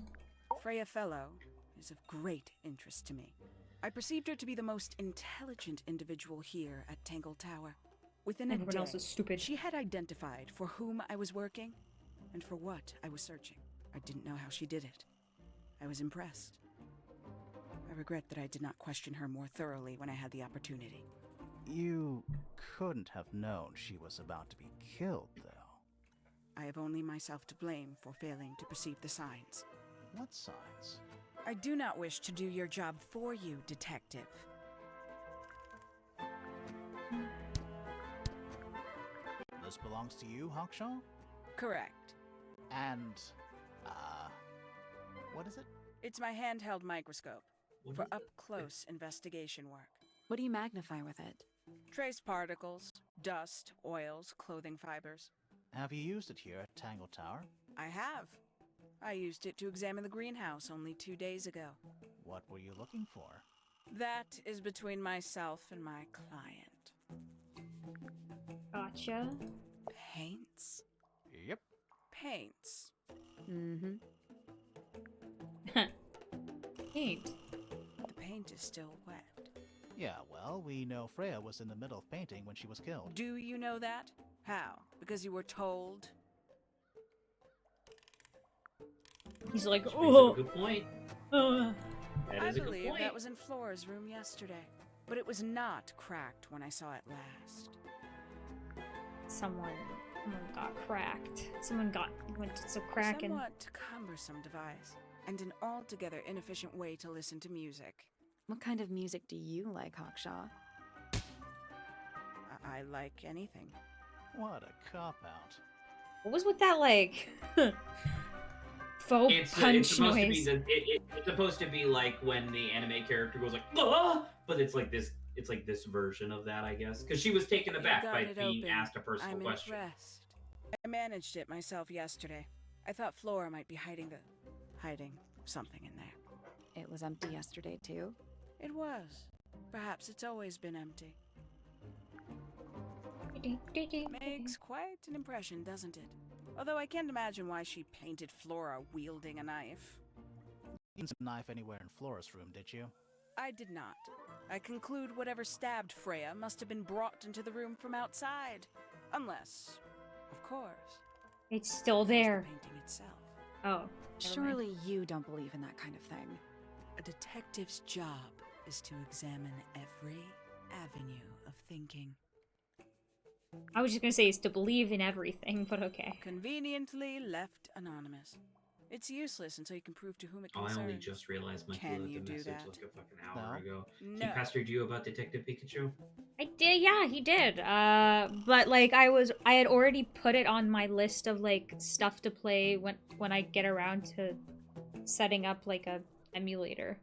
Freya Fellow is of great interest to me. I perceived her to be the most intelligent individual here at Tangle Tower. Within a Everyone day, else is stupid. she had identified for whom I was working and for what I was searching. I didn't know how she did it. I was impressed. I regret that I did not question her more thoroughly when I had the opportunity. You couldn't have known she was about to be killed, though. I have only myself to blame for failing to perceive the signs. What signs? I do not wish to do your job for you, Detective. This belongs to you, Hawkshaw? Correct. And, what is it? It's my handheld microscope What for is it? up-close investigation work. What do you magnify with it? Trace particles, dust, oils, clothing fibers. Have you used it here at Tangle Tower? I have. I used it to examine the greenhouse only 2 days ago. What were you looking for? That is between myself and my client. Gotcha. Paints? Yep. Paints. Mm-hmm. Paint. The paint is still wet. Yeah, well, we know Freya was in the middle of painting when she was killed. Do you know that? How? Because you were told? He's like, Which brings up oh. a good point. Uh. That I is a good believe point. that was in Flora's room yesterday. But it was not cracked when I saw it last. Someone got cracked. Someone went to some cracking. Somewhat cumbersome device, and an altogether inefficient way to listen to music. What kind of music do you like, Hawkshaw? I like anything. What a cop-out. What was with that, like, faux It's punch supposed noise? to be it's supposed to be like when the anime character goes like, ah! But it's like this version of that, I guess, because she was taken You aback got by it being open. asked a personal I'm question. impressed. I managed it myself yesterday. I thought Flora might be hiding something in there. It was empty yesterday too. It was. Perhaps it's always been empty. Makes quite an impression, doesn't it? Although I can't imagine why she painted Flora wielding a knife. You didn't see a knife anywhere in Flora's room, did you? I did not. I conclude whatever stabbed Freya must have been brought into the room from outside. Unless, of course, It's still it was the there. painting itself. Oh. never mind. Surely you don't believe in that kind of thing. A detective's job is to examine every avenue of thinking. I was just gonna say it's to believe in everything, but okay. Conveniently left anonymous. It's useless until you can prove to whom it Oh, I concerns. only just realized my Can you the do message that? like a fucking hour No. ago. No. He pestered you about Detective Pikachu? I did, yeah, he did. But like I had already put it on my list of like stuff to play when I get around to setting up like a emulator.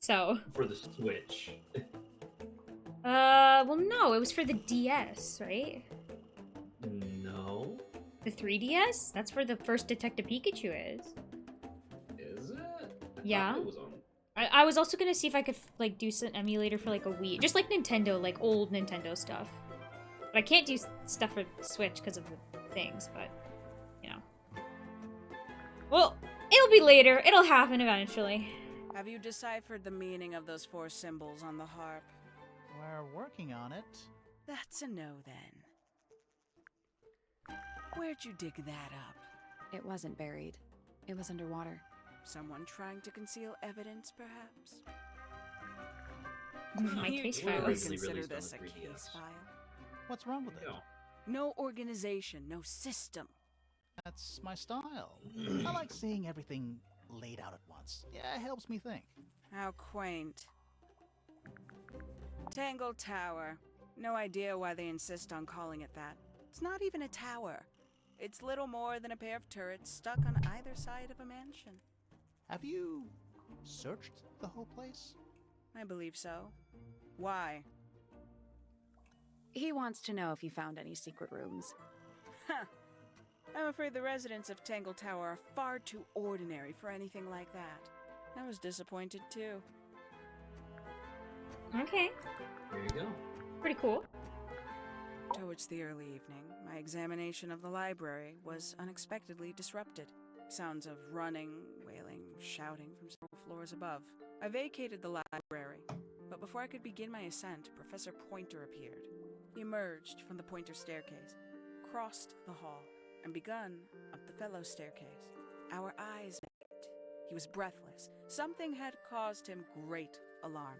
So, For the Switch. well no, it was for the DS, right? No. The 3DS? That's where the first Detective Pikachu is. Is it? I Yeah. thought it was on I was also gonna see if I could like do some emulator for like a Wii, just like Nintendo, like old Nintendo stuff. But I can't do stuff for Switch because of the things. But you know, well, it'll be later. It'll happen eventually. Have you deciphered the meaning of those 4 symbols on the harp? We're working on it. That's a no, then. Where'd you dig that up? It wasn't buried. It was underwater. Someone trying to conceal evidence, perhaps? My You case do file. Really consider released on this the a 3DS. case file? What's wrong with it? No. No organization, no system. That's my style. I like seeing everything laid out at once. Yeah, it helps me think. How quaint. Tangle Tower. No idea why they insist on calling it that. It's not even a tower. It's little more than a pair of turrets stuck on either side of a mansion. Have you searched the whole place? I believe so. Why? He wants to know if you found any secret rooms. Huh. I'm afraid the residents of Tangle Tower are far too ordinary for anything like that. I was disappointed too. Okay, There you go. pretty cool. Towards the early evening, my examination of the library was unexpectedly disrupted. Sounds of running, wailing, shouting from several floors above. I vacated the library, but before I could begin my ascent, Professor Pointer appeared. He emerged from the Pointer staircase, crossed the hall, and begun up the fellow staircase. Our eyes met. He was breathless. Something had caused him great alarm.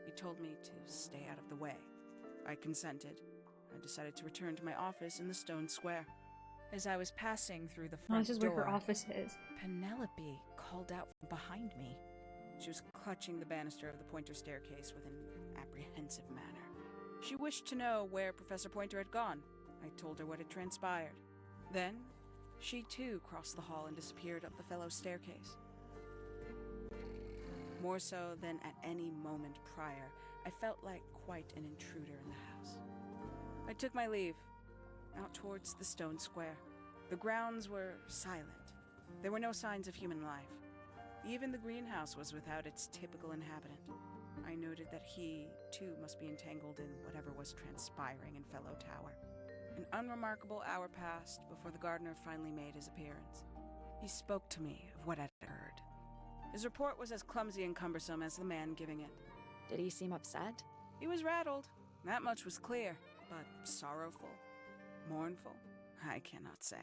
He told me to stay out of the way. I consented. I decided to return to my office in the stone square. As I was passing through the Oh, front this is where door, her office is. Penelope called out from behind me. She was clutching the banister of the Pointer staircase with an apprehensive manner. She wished to know where Professor Pointer had gone. I told her what had transpired. Then, she too crossed the hall and disappeared up the fellow staircase. More so than at any moment prior, I felt like quite an intruder in the house. I took my leave, out towards the stone square. The grounds were silent. There were no signs of human life. Even the greenhouse was without its typical inhabitant. I noted that he, too, must be entangled in whatever was transpiring in Fellow Tower. An unremarkable hour passed before the gardener finally made his appearance. He spoke to me of what had occurred. His report was as clumsy and cumbersome as the man giving it. Did he seem upset? He was rattled. That much was clear, but sorrowful, mournful, I cannot say.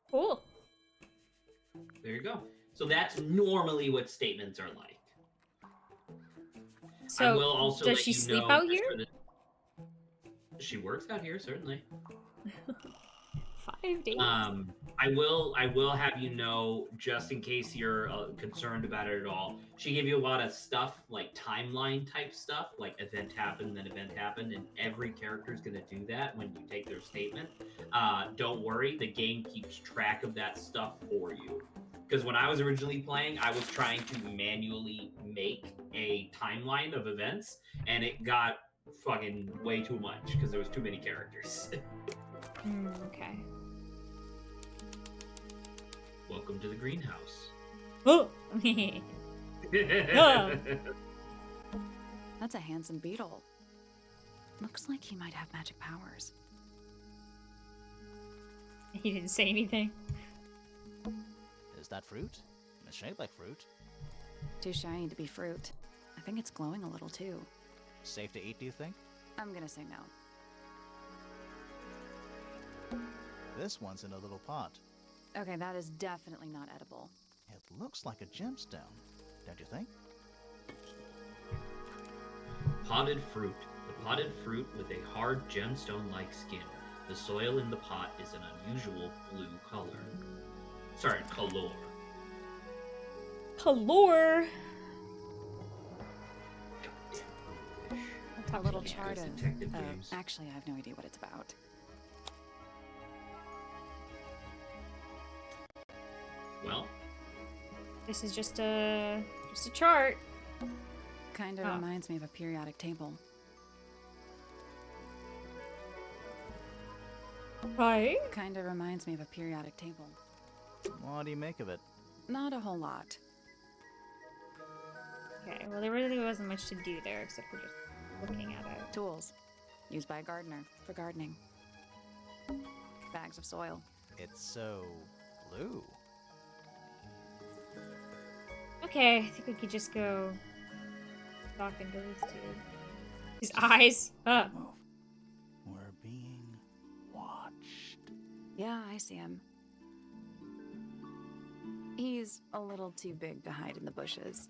Cool. There you go. So that's normally what statements are like. I So, will also does let she you sleep know out just here? for the- She works out here, certainly. 5 days. I will have you know, just in case you're concerned about it at all. She gave you a lot of stuff, like timeline type stuff, like event happened, then event happened, and every character is going to do that when you take their statement. Don't worry, the game keeps track of that stuff for you. Because when I was originally playing, I was trying to manually make a timeline of events, and it got fucking way too much because there was too many characters. Okay. Welcome to the greenhouse. Oh! That's a handsome beetle. Looks like he might have magic powers. He didn't say anything. Is that fruit? It's shaped like fruit. Too shiny to be fruit. I think it's glowing a little too. Safe to eat, do you think? I'm gonna say no. This one's in a little pot. Okay, that is definitely not edible. It looks like a gemstone, don't you think? Potted fruit. The potted fruit with a hard gemstone-like skin. The soil in the pot is an unusual blue color. Sorry, color. Color. A little Yeah, chart those of... detective games. Actually, I have no idea what it's about. Well, This is just a chart. Kinda Oh. reminds me of a periodic table. Right? Kinda reminds me of a periodic table. What do you make of it? Not a whole lot. Okay, well there really wasn't much to do there except for just looking at it. Tools. Used by a gardener for gardening. Bags of soil. It's so blue. Okay, I think we could just go talk into these two. His eyes up. Move. We're being watched. Yeah, I see him. He's a little too big to hide in the bushes.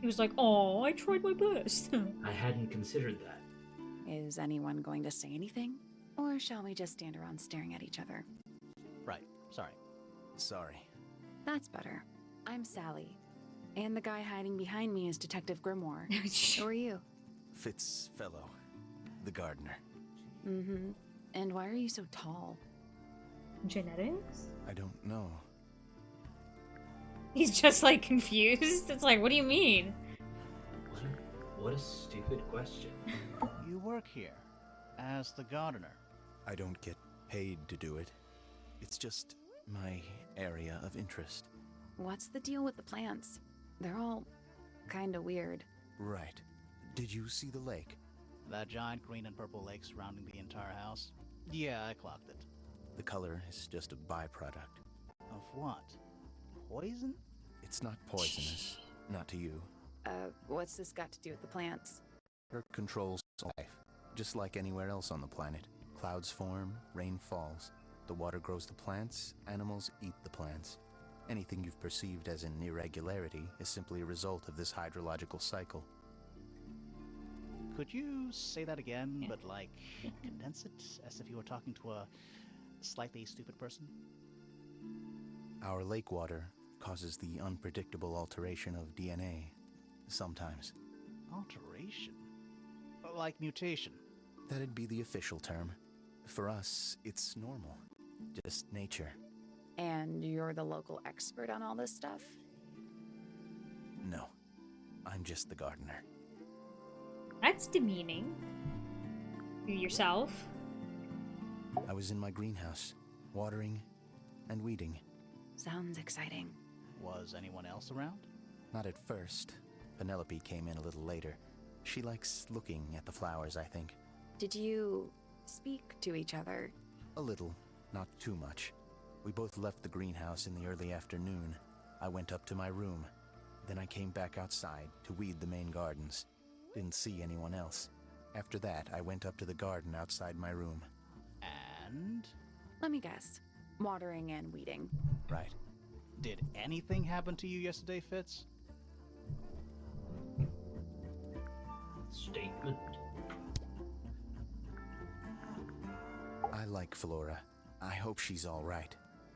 He was like, "Oh, I tried my best." I hadn't considered that. Is anyone going to say anything? Or shall we just stand around staring at each other? Right. Sorry. Sorry. That's better. I'm Sally. And the guy hiding behind me is Detective Grimoire. Who are you? Fitzfellow, the gardener. Mm-hmm. And why are you so tall? Genetics? I don't know. He's just like confused. It's like, what do you mean? What a stupid question. You work here as the gardener. I don't get paid to do it. It's just my area of interest. What's the deal with the plants? They're all kinda weird. Right. Did you see the lake? That giant green and purple lake surrounding the entire house? Yeah, I clocked it. The color is just a byproduct. Of what? Poison? It's not poisonous. Not to you. What's this got to do with the plants? Earth controls life, just like anywhere else on the planet. Clouds form, rain falls. The water grows the plants, animals eat the plants. Anything you've perceived as an irregularity is simply a result of this hydrological cycle. Could you say that again, but like condense it as if you were talking to a slightly stupid person? Our lake water causes the unpredictable alteration of DNA, sometimes. Alteration? Like mutation? That'd be the official term. For us, it's normal. Just nature. And you're the local expert on all this stuff? No. I'm just the gardener. That's demeaning. You yourself. I was in my greenhouse, watering and weeding. Sounds exciting. Was anyone else around? Not at first. Penelope came in a little later. She likes looking at the flowers, I think. Did you speak to each other? A little, not too much. We both left the greenhouse in the early afternoon. I went up to my room. Then I came back outside to weed the main gardens. Didn't see anyone else. After that, I went up to the garden outside my room. And? Let me guess. Watering and weeding. Right. Did anything happen to you yesterday, Fitz? Statement. I like Flora. I hope she's all right.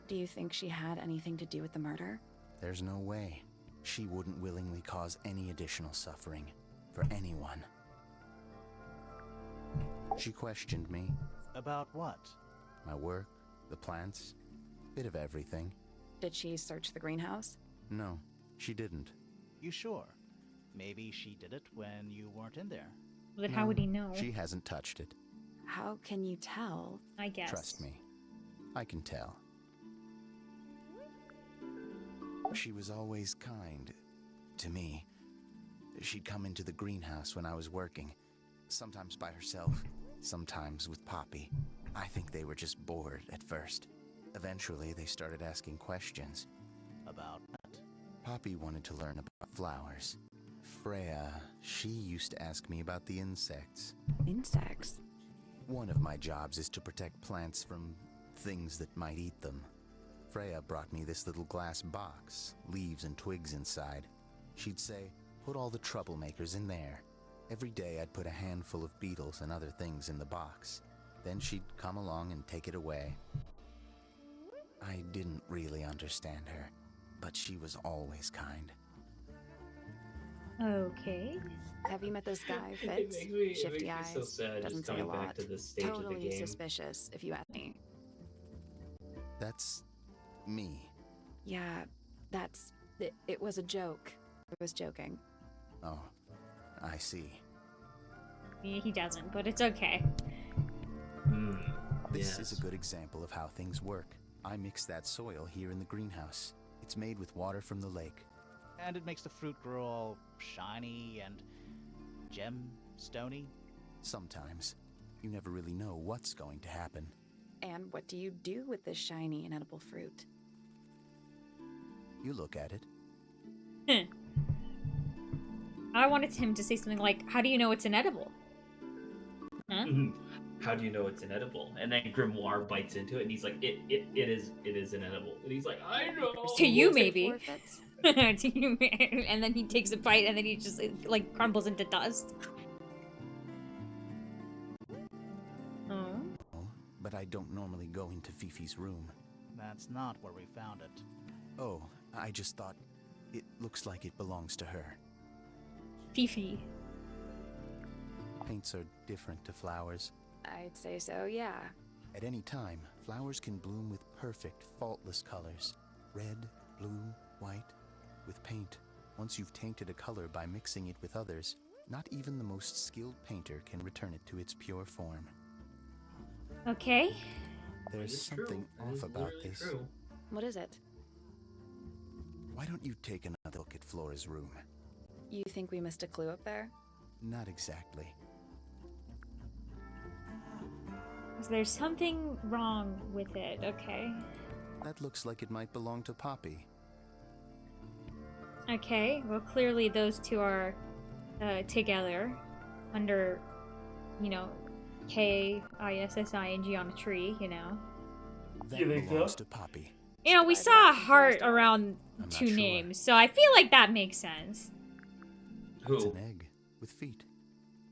Do you think she had anything to do with the murder? There's no way. She wouldn't willingly cause any additional suffering for anyone. She questioned me. About what? My work, the plants, bit of everything. Did she search the greenhouse? No, she didn't. You sure? Maybe she did it when you weren't in there. Well, then how would he know? She hasn't touched it. How can you tell? I guess. Trust me. I can tell. She was always kind to me. She'd come into the greenhouse when I was working, sometimes by herself, sometimes with Poppy. I think they were just bored at first. Eventually, they started asking questions. About what? Poppy wanted to learn about flowers. Freya, she used to ask me about the insects. Insects? One of my jobs is to protect plants from things that might eat them. Freya brought me this little glass box, leaves and twigs inside. She'd say, put all the troublemakers in there. Every day I'd put a handful of beetles and other things in the box. Then she'd come along and take it away. I didn't really understand her, but she was always kind. Okay. Have you met this guy, It Fitz? makes me Shifty eyes. so sad Doesn't just say a coming back lot. to this stage of the Totally game. suspicious, if you ask me. That's me. Yeah, that's... It was a joke. I was joking. Oh, I see. He doesn't, but it's okay. This is a good example of how things work. I mix that soil here in the greenhouse. It's made with water from the lake. And it makes the fruit grow all shiny and gem-stony. Sometimes. You never really know what's going to happen. And what do you do with this shiny and edible fruit? You look at it. I wanted him to say something like, "How do you know it's inedible?" Huh? How do you know it's inedible? And then Grimoire bites into it, and he's like, "It is inedible." And he's like, "I know." To you, What's it maybe. forfeits? To you, and then he takes a bite, and then he just like crumbles into dust. Oh. Oh, but I don't normally go into Fifi's room. That's not where we found it. Oh, I just thought it looks like it belongs to her. Fifi. Paints are different to flowers. I'd say so, yeah. At any time, flowers can bloom with perfect, faultless colors. Red, blue, white. With paint, once you've tainted a color by mixing it with others, not even the most skilled painter can return it to its pure form. Okay. There's It's something true. That off is about literally this. true. What is it? Why don't you take another look at Flora's room? You think we missed a clue up there? Not exactly. There's something wrong with it. Okay. That looks like it might belong to Poppy. Okay. Well, clearly those two are together under, you know, K-I-S-S-I-N-G on a tree, you know. That You think belongs so? to Poppy. You know, we Why saw a that heart confused, around I'm not two sure. names, so I feel like that makes sense. It's Who? an egg with feet.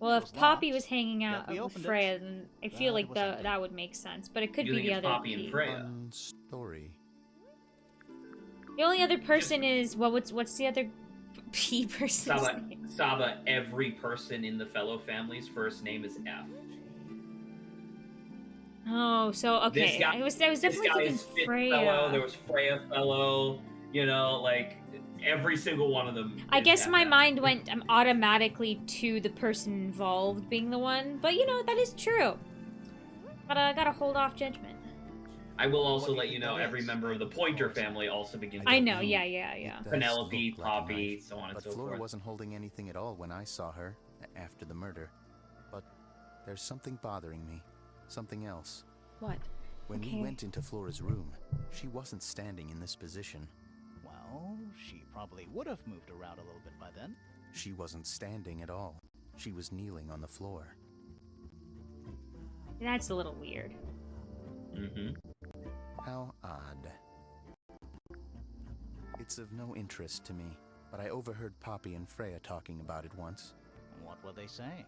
Well, It if was Poppy locked, was hanging yet out we with opened it, Freya, then I feel but like it was empty. that would make sense. But it could You be think the it's other Poppy and P. Freya? Fun story. The only other person is what's the other P person's Saba, name? Saba, every person in the Fellow family's first name is F. Oh, so okay. This guy- I was This definitely guy thinking is Fit Freya. Fellow, there was Freya Fellow, you know, like, every single one of them. I is guess my FF. mind went automatically to the person involved being the one, but you know that is true. Gotta hold off judgment. I will What also do you let you think know that every is? member of the Pointer family also begins I with know, V. yeah. It does Penelope, look like a Poppy, knife, so on and but so Flora forth. wasn't holding anything at all when I saw her after the murder. But there's something bothering me. Something else. What? When Okay. we went into Flora's room, she wasn't standing in this position. Well, she probably would have moved around a little bit by then. She wasn't standing at all. She was kneeling on the floor. That's a little weird. Mm-hmm. How odd. It's of no interest to me, but I overheard Poppy and Freya talking about it once. What were they saying?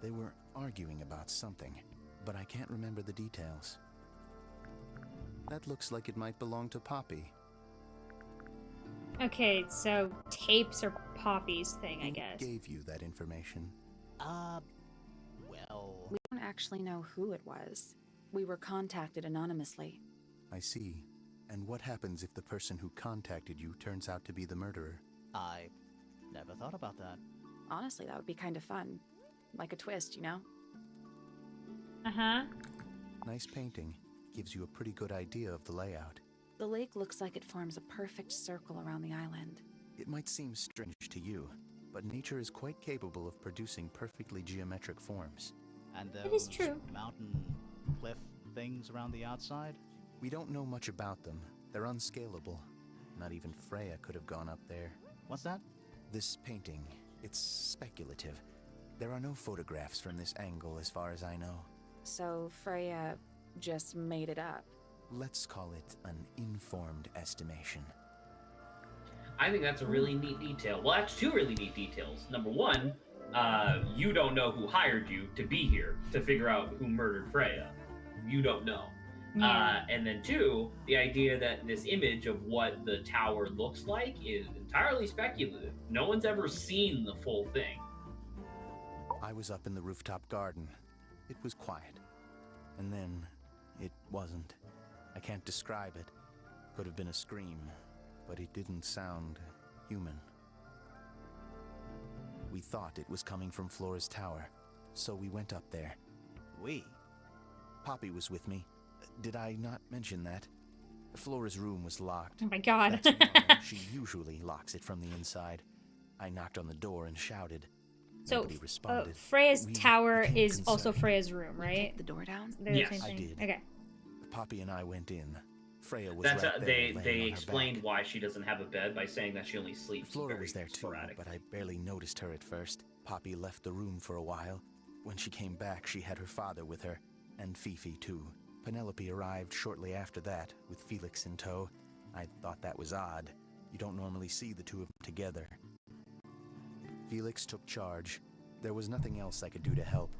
They were arguing about something, but I can't remember the details. That looks like it might belong to Poppy. Okay, so tapes are Poppy's thing, I Who guess. gave you that information? Well... We don't actually know who it was. We were contacted anonymously. I see. And what happens if the person who contacted you turns out to be the murderer? I never thought about that. Honestly, that would be kind of fun. Like a twist, you know? Uh-huh. Nice painting. Gives you a pretty good idea of the layout. The lake looks like it forms a perfect circle around the island. It might seem strange to you, but nature is quite capable of producing perfectly geometric forms. And those It is true. mountain cliff things around the outside? We don't know much about them. They're unscalable. Not even Freya could have gone up there. What's that? This painting, it's speculative. There are no photographs from this angle as far as I know. So Freya just made it up. Let's call it an informed estimation. I think that's a really neat detail. Well, that's two really neat details. Number one, you don't know who hired you to be here to figure out who murdered Freya. You don't know. Yeah. And then two, the idea that this image of what the tower looks like is entirely speculative. No one's ever seen the full thing. I was up in the rooftop garden. It was quiet. And then, it wasn't. I can't describe it. Could have been a scream, but it didn't sound human. We thought it was coming from Flora's tower, so we went up there. We? Poppy was with me. Did I not mention that? Flora's room was locked. Oh my god. That's normal. She usually locks it from the inside. I knocked on the door and shouted. So, Nobody responded. Freya's We tower became is also concerned. Freya's room, You right? kicked the door down? They're the Yes. same I thing? did. Okay. Poppy and I went in. Freya was That's right there, they laying they on her explained back. why she doesn't have a bed by saying that she only sleeps. Flora very was there too, sporadic. but I barely noticed her at first. Poppy left the room for a while. When she came back, she had her father with her, and Fifi too. Penelope arrived shortly after that, with Felix in tow. I thought that was odd. You don't normally see the two of them together. Felix took charge. There was nothing else I could do to help.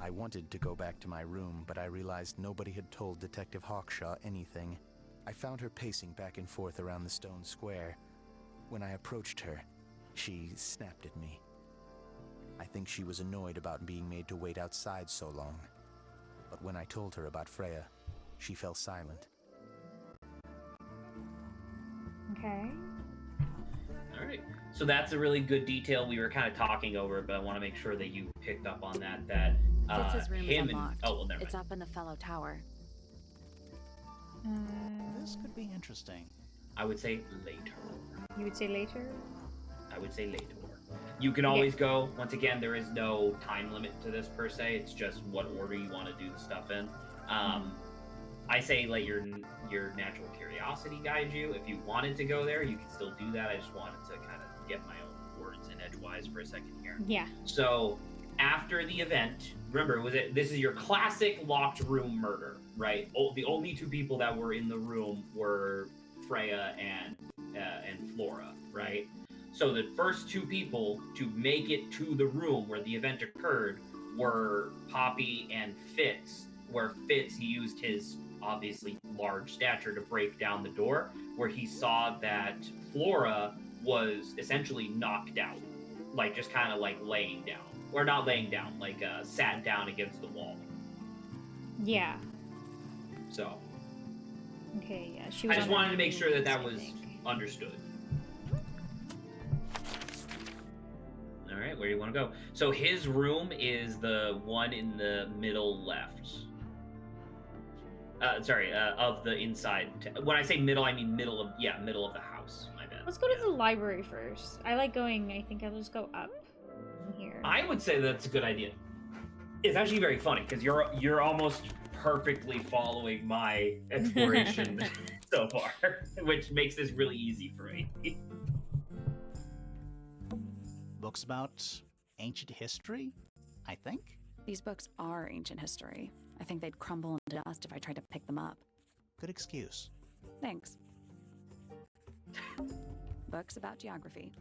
I wanted to go back to my room, but I realized nobody had told Detective Hawkshaw anything. I found her pacing back and forth around the stone square. When I approached her, she snapped at me. I think she was annoyed about being made to wait outside so long. But when I told her about Freya, she fell silent. Okay. All right. So that's a really good detail. We were kind of talking over it, but I want to make sure that you picked up on that. That Fitz's room is him and unlocked. oh well, never It's mind. up in the fellow tower. This could be interesting. I would say later. You would say later? I would say later. You can always go. Once again, there is no time limit to this per se. It's just what order you want to do the stuff in. I say let your natural curiosity guide you. If you wanted to go there, you can still do that. I just wanted to kind of get my own words in edgewise for a second here. Yeah. So after the event, remember, this is your classic locked room murder, right? The only two people that were in the room were Freya and Flora, right? So the first two people to make it to the room where the event occurred were Poppy and Fitz, where Fitz, he used his obviously large stature to break down the door, where he saw that Flora was essentially knocked out, like just kind of like laying down, or not laying down, like sat down against the wall. Yeah. So Okay, yeah. She was I just on her wanted to make sure that knees, that I was think. understood. All right, where do you want to go? So his room is the one in the middle left. Of the inside. When I say middle, I mean middle of the house. My bad. Let's go to the library first. I like going, I think I'll just go up here. I would say that's a good idea. It's actually very funny because you're almost perfectly following my exploration so far, which makes this really easy for me. Books about ancient history, I think. These books are ancient history. I think they'd crumble into dust if I tried to pick them up. Good excuse. Thanks. Books about geography.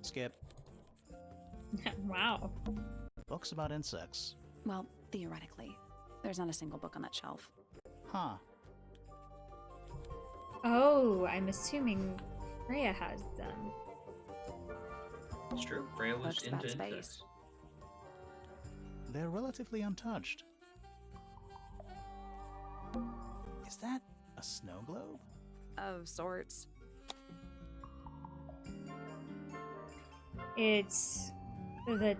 Skip. Wow. Books about insects. Well, theoretically. There's not a single book on that shelf. Huh. Oh, I'm assuming Freya has them. It's true. Freya was Books about into space. insects. They're relatively untouched. Is that a snow globe? Of sorts. It's the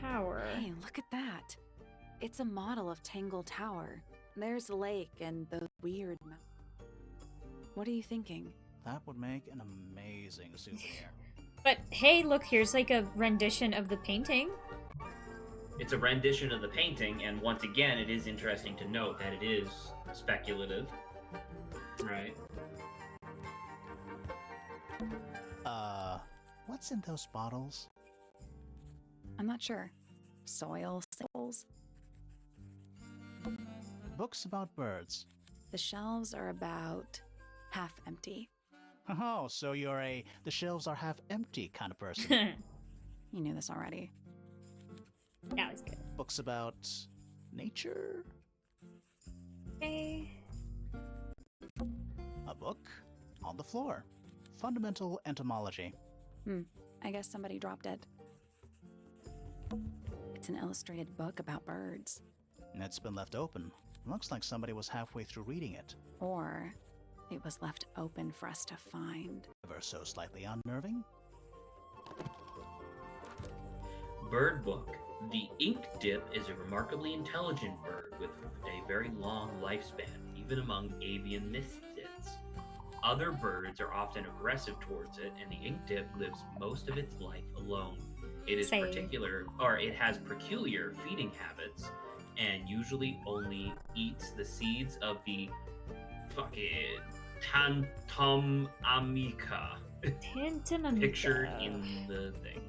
tower. Hey, look at that. It's a model of Tangle Tower. There's the lake and the weird mountain. What are you thinking? That would make an amazing souvenir. But hey, look, here's like a rendition of the painting. It's a rendition of the painting, and once again, it is interesting to note that it is speculative. Right. What's in those bottles? I'm not sure. Soil samples? Books about birds. The shelves are about half empty. Oh, so you're a the shelves are half empty kind of person. You knew this already. That was good. Books about nature? Okay. A book on the floor. Fundamental entomology. I guess somebody dropped it. It's an illustrated book about birds. It's been left open. Looks like somebody was halfway through reading it. Or it was left open for us to find. Ever so slightly unnerving? Bird book. The ink dip is a remarkably intelligent bird with a very long lifespan, even among avian misfits. Other birds are often aggressive towards it, and the inkdip lives most of its life alone. It is Same. it has peculiar feeding habits, and usually only eats the seeds of the fucking Tantum amica Tantanamica. pictured in the thing.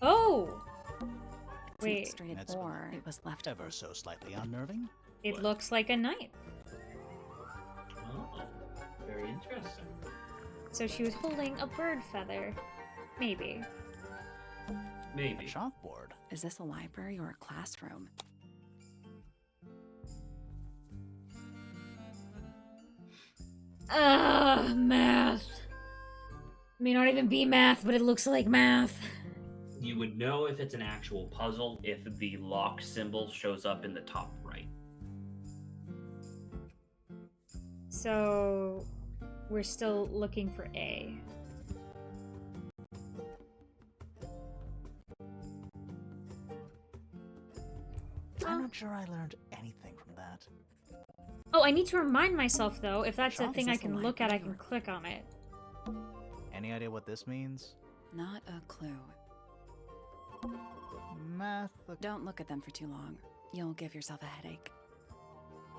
Oh! It's Wait. illustrated That's or it was left Ever so slightly unnerving. It What? looks like a knife. Oh, very interesting. So she was holding a bird feather. Maybe. Maybe. Chalkboard. Is this a library or a classroom? Math. May not even be math, but it looks like math. You would know if it's an actual puzzle if the lock symbol shows up in the top right. So we're still looking for A. I'm not sure I learned anything from that. Oh, I need to remind myself though, if that's a Sure. thing Is I this a can look at, I library can or- click on it. Any idea what this means? Not a clue. Math. Don't look at them for too long. You'll give yourself a headache.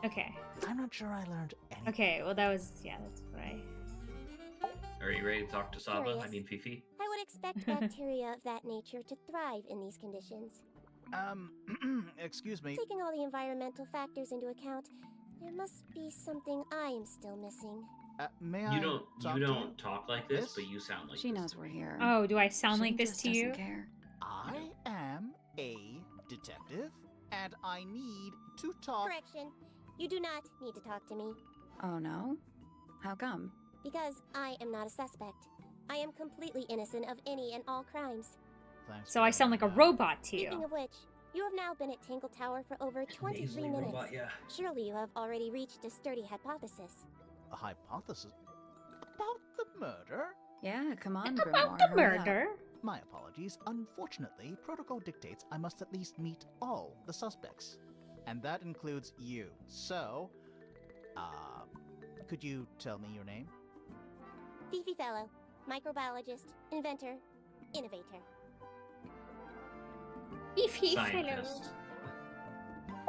Okay. I'm not sure I learned anything. Okay, well that was, yeah, that's what I... Are you ready to talk to Saba? Curious. I mean Fifi? I would expect bacteria of that nature to thrive in these conditions. Excuse me. Taking all the environmental factors into account, there must be something I am still missing. May I You don't talk you to don't talk like this, This? but you sound like She this knows to we're me. here. Oh, do I sound She like this just to you? doesn't care. I am a detective, and I need to talk. Correction, you do not need to talk to me, Oh no? How come? because I am not a suspect. I am completely innocent of any and all crimes. Thanks So for I sound like a letting me know. robot to Speaking you. of which, you have now been at Tangle Tower for over 23 Nasally minutes. robot, yeah. Surely you have already reached a sturdy hypothesis. A hypothesis about the murder? Yeah, come on, About Grimoire. the hurry up. murder. My apologies. Unfortunately, protocol dictates I must at least meet all the suspects. And that includes you. So, could you tell me your name? Fifi Fellow, microbiologist, inventor, innovator. Beefy fellow. Scientist.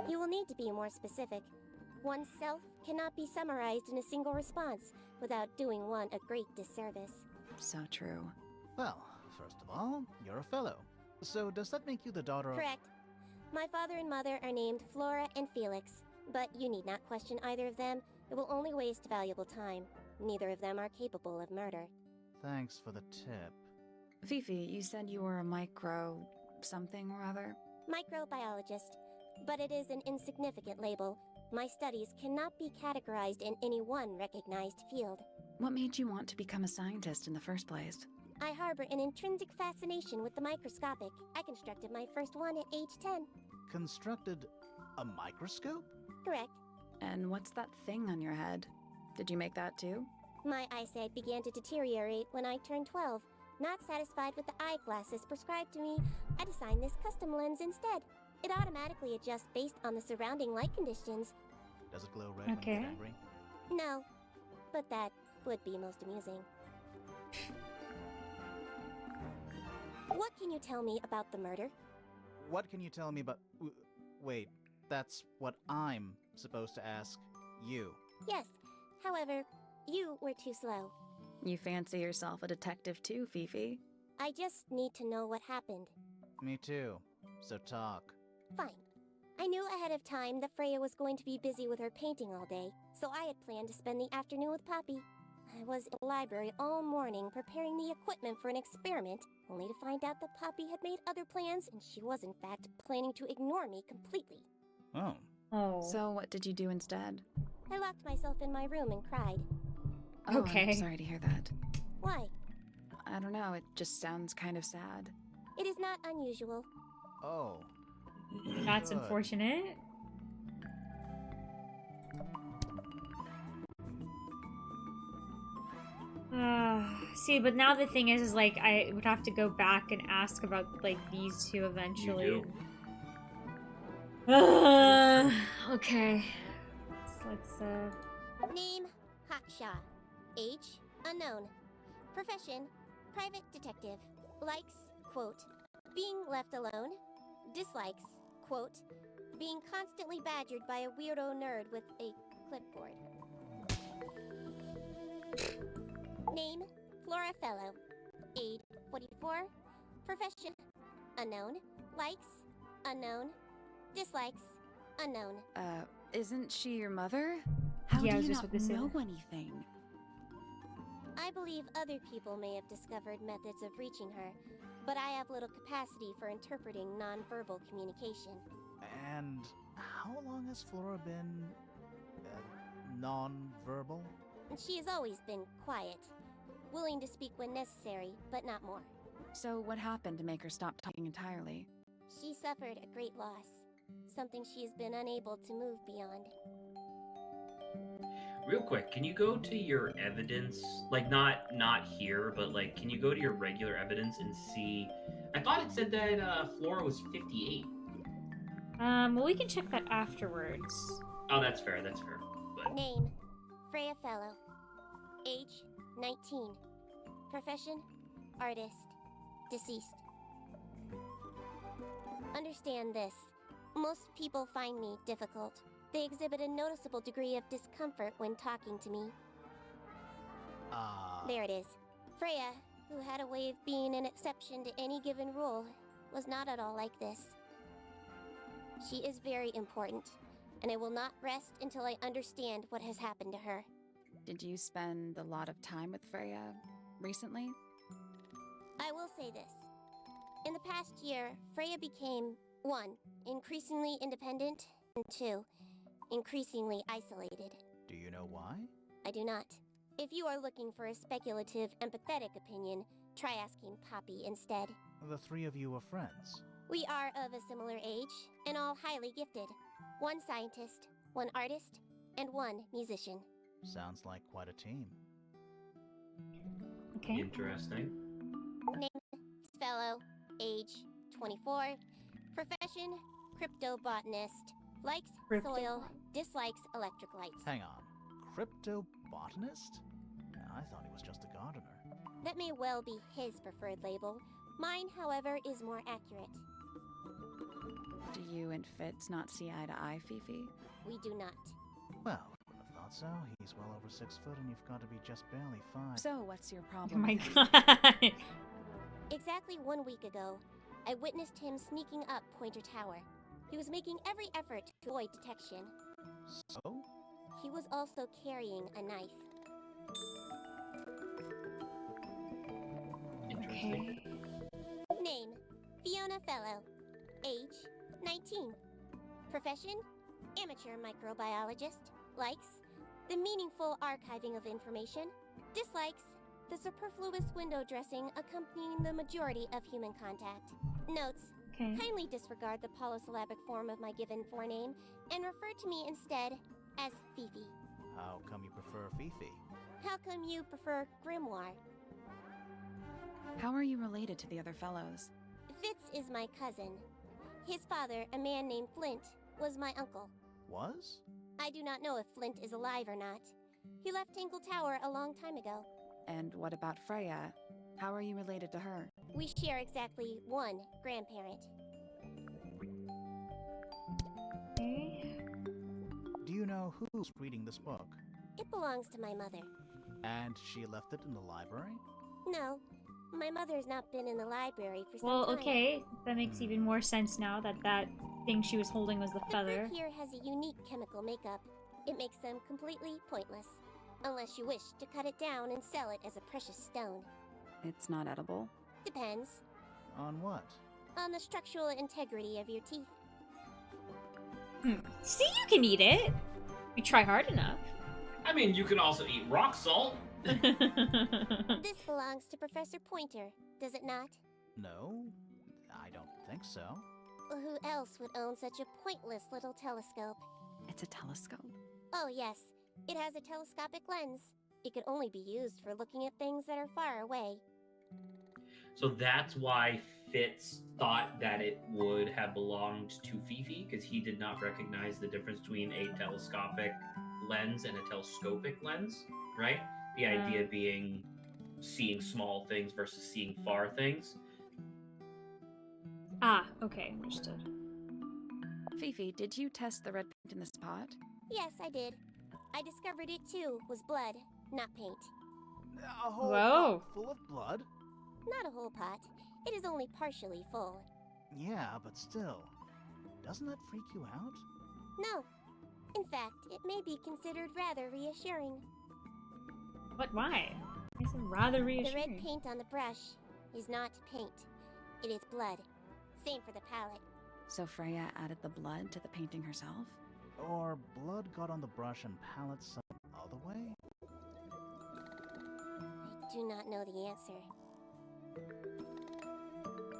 You will need to be more specific. Oneself cannot be summarized in a single response without doing one a great disservice. So true. Well, first of all, you're a fellow. So does that make you the daughter of... Correct. My father and mother are named Flora and Felix, but you need not question either of them. It will only waste valuable time. Neither of them are capable of murder. Thanks for the tip. Fifi, you said you were a micro... something or other? Microbiologist, but it is an insignificant label. My studies cannot be categorized in any one recognized field. What made you want to become a scientist in the first place? I harbor an intrinsic fascination with the microscopic. I constructed my first one at age 10. Constructed a microscope? Correct. And what's that thing on your head? Did you make that too? My eyesight began to deteriorate when I turned 12. Not satisfied with the eyeglasses prescribed to me, I designed this custom lens instead. It automatically adjusts based on the surrounding light conditions. Does it glow red when you Okay. get angry? No, but that would be most amusing. What can you tell me about the murder? What can you tell me about... Wait, that's what I'm supposed to ask you. Yes, however, you were too slow. You fancy yourself a detective too, Fifi? I just need to know what happened. Me too. So talk. Fine. I knew ahead of time that Freya was going to be busy with her painting all day, so I had planned to spend the afternoon with Poppy. I was in the library all morning preparing the equipment for an experiment, only to find out that Poppy had made other plans and she was in fact planning to ignore me completely. Oh. Oh. So what did you do instead? I locked myself in my room and cried. Oh, Okay. I'm sorry to hear that. Why? I don't know, it just sounds kind of sad. It is not unusual. Oh. That's Good. unfortunate. See, but now the thing is like, I would have to go back and ask about, like, these two eventually. You Okay. So let's, Name, Hawkshaw. Age, unknown. Profession, private detective. Likes, quote, being left alone. Dislikes, quote, being constantly badgered by a weirdo nerd with a clipboard. Name, Flora Fellow. Age, 44. Profession, unknown. Likes, unknown. Dislikes, unknown. Isn't she your mother? How Yeah, I do was you just not about to say know that. anything? I believe other people may have discovered methods of reaching her, but I have little capacity for interpreting nonverbal communication. And how long has Flora been non-verbal? She has always been quiet, willing to speak when necessary, but not more. So what happened to make her stop talking entirely? She suffered a great loss, something she has been unable to move beyond. Real quick, can you go to your evidence? Like not here, but like, can you go to your regular evidence and see? I thought it said that Flora was 58. Well, we can check that afterwards. Oh, that's fair. That's fair. But Name, Freya Fellow. Age, 19. Profession, artist. Deceased. Understand this. Most people find me difficult. They exhibit a noticeable degree of discomfort when talking to me. There it is. Freya, who had a way of being an exception to any given rule, was not at all like this. She is very important, and I will not rest until I understand what has happened to her. Did you spend a lot of time with Freya recently? I will say this. In the past year, Freya became, 1, increasingly independent, and 2, increasingly isolated. Do you know why? I do not. If you are looking for a speculative, empathetic opinion, try asking Poppy instead. The three of you are friends. We are of a similar age, and all highly gifted. 1 scientist, 1 artist, and 1 musician. Sounds like quite a team. Okay. interesting. Name, fellow, age, 24. Profession, cryptobotanist. Likes soil, dislikes electric lights. Hang on. Cryptobotanist? I thought he was just a gardener. That may well be his preferred label. Mine, however, is more accurate. Do you and Fitz not see eye to eye, Fifi? We do not. Well, I would have thought so. He's well over 6 foot and you've got to be just barely 5. So what's your Oh problem? my with him? god. Exactly 1 week ago, I witnessed him sneaking up Pointer Tower. He was making every effort to avoid detection. So? He was also carrying a knife. Interesting. Okay. Name, Fiona Fellow. Age, 19. Profession, amateur microbiologist. Likes, the meaningful archiving of information. Dislikes, the superfluous window dressing accompanying the majority of human contact. Notes, Okay. kindly disregard the polysyllabic form of my given forename and refer to me instead as Fifi. How come you prefer Fifi? How come you prefer Grimoire? How are you related to the other fellows? Fitz is my cousin. His father, a man named Flint, was my uncle. Was? I do not know if Flint is alive or not. He left Tangle Tower a long time ago. And what about Freya? How are you related to her? We share exactly 1 grandparent. Okay. Do you know who's reading this book? It belongs to my mother. And she left it in the library? No, my mother's not been in the library for some Well, time. okay. That makes even more sense now that that thing she was holding was the The feather. fruit here has a unique chemical makeup. It makes them completely pointless. Unless you wish to cut it down and sell it as a precious stone. It's not edible. Depends On what? on the structural integrity of your teeth. See, you can eat it. You try hard enough. I mean, you can also eat rock salt. This belongs to Professor Pointer, does it not? No, I don't think so. Who else would own such a pointless little telescope? It's a telescope. Oh yes, it has a telescopic lens. It could only be used for looking at things that are far away. So that's why Fitz thought that it would have belonged to Fifi, because he did not recognize the difference between a telescopic lens and a telescopic lens, right? The idea being seeing small things versus seeing far things. Ah, okay, understood. Fifi, did you test the red paint in the spot? Yes, I did. I discovered it too was blood, not paint. A whole Whoa. pot full of blood? Not a whole pot. It is only partially full. Yeah, but still. Doesn't that freak you out? No. In fact, it may be considered rather reassuring. But why? It's rather The reassuring. red paint on the brush is not paint. It is blood. Same for the palette. So Freya added the blood to the painting herself? Or blood got on the brush and palette some other way? I do not know the answer.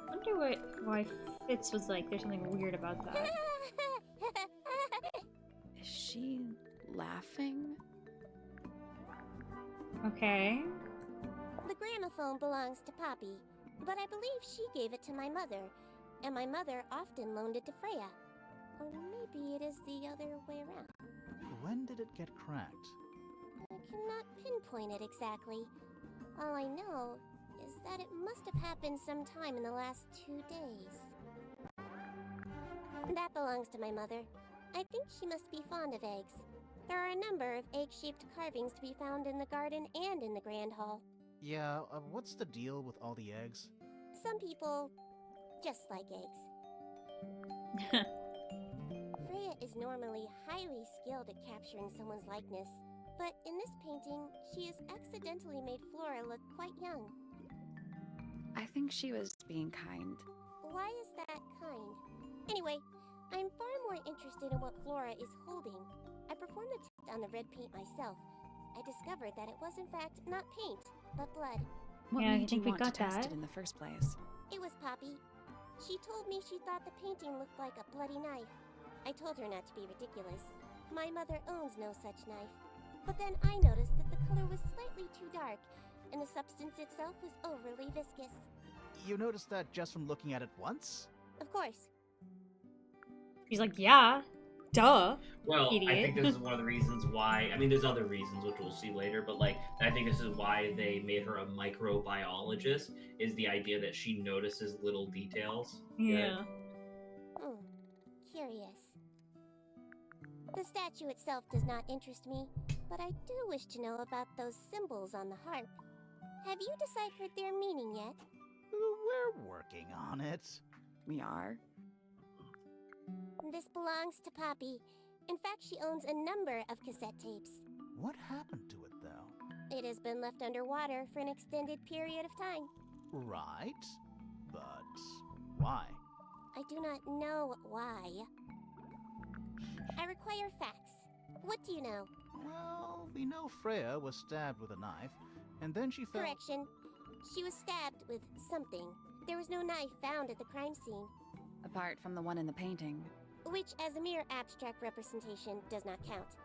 I wonder why Fitz was like, there's something weird about that. Is she laughing? Okay. The gramophone belongs to Poppy, but I believe she gave it to my mother, and my mother often loaned it to Freya. Or maybe it is the other way around. When did it get cracked? I cannot pinpoint it exactly. All I know is that it must have happened sometime in the last 2 days. That belongs to my mother. I think she must be fond of eggs. There are a number of egg-shaped carvings to be found in the garden and in the Grand Hall. Yeah, what's the deal with all the eggs? Some people just like eggs. Freya is normally highly skilled at capturing someone's likeness, but in this painting, she has accidentally made Flora look quite young. I think she was being kind. Why is that kind? Anyway, I'm far more interested in what Flora is holding. I performed the test on the red paint myself. I discovered that it was in fact not paint, but blood. What Yeah, I made you think we want to got test that. it in the first place? It was Poppy. She told me she thought the painting looked like a bloody knife. I told her not to be ridiculous. My mother owns no such knife. But then I noticed that the color was slightly too dark, and the substance itself was overly viscous. You noticed that just from looking at it once? Of course. He's like, yeah, duh. Well, Idiot. I think this is one of the reasons why. I mean, there's other reasons which we'll see later, but like, I think this is why they made her a microbiologist. Is the idea that she notices little details. Yeah. Curious. The statue itself does not interest me, but I do wish to know about those symbols on the harp. Have you deciphered their meaning yet? We're working on it. We are? This belongs to Poppy. In fact, she owns a number of cassette tapes. What happened to it, though? It has been left underwater for an extended period of time. Right, but why? I do not know why. I require facts. What do you know? Well, we know Freya was stabbed with a knife, and then she fell. Correction. She was stabbed with something. There was no knife found at the crime scene, Apart from the one in the painting. which as a mere abstract representation does not count.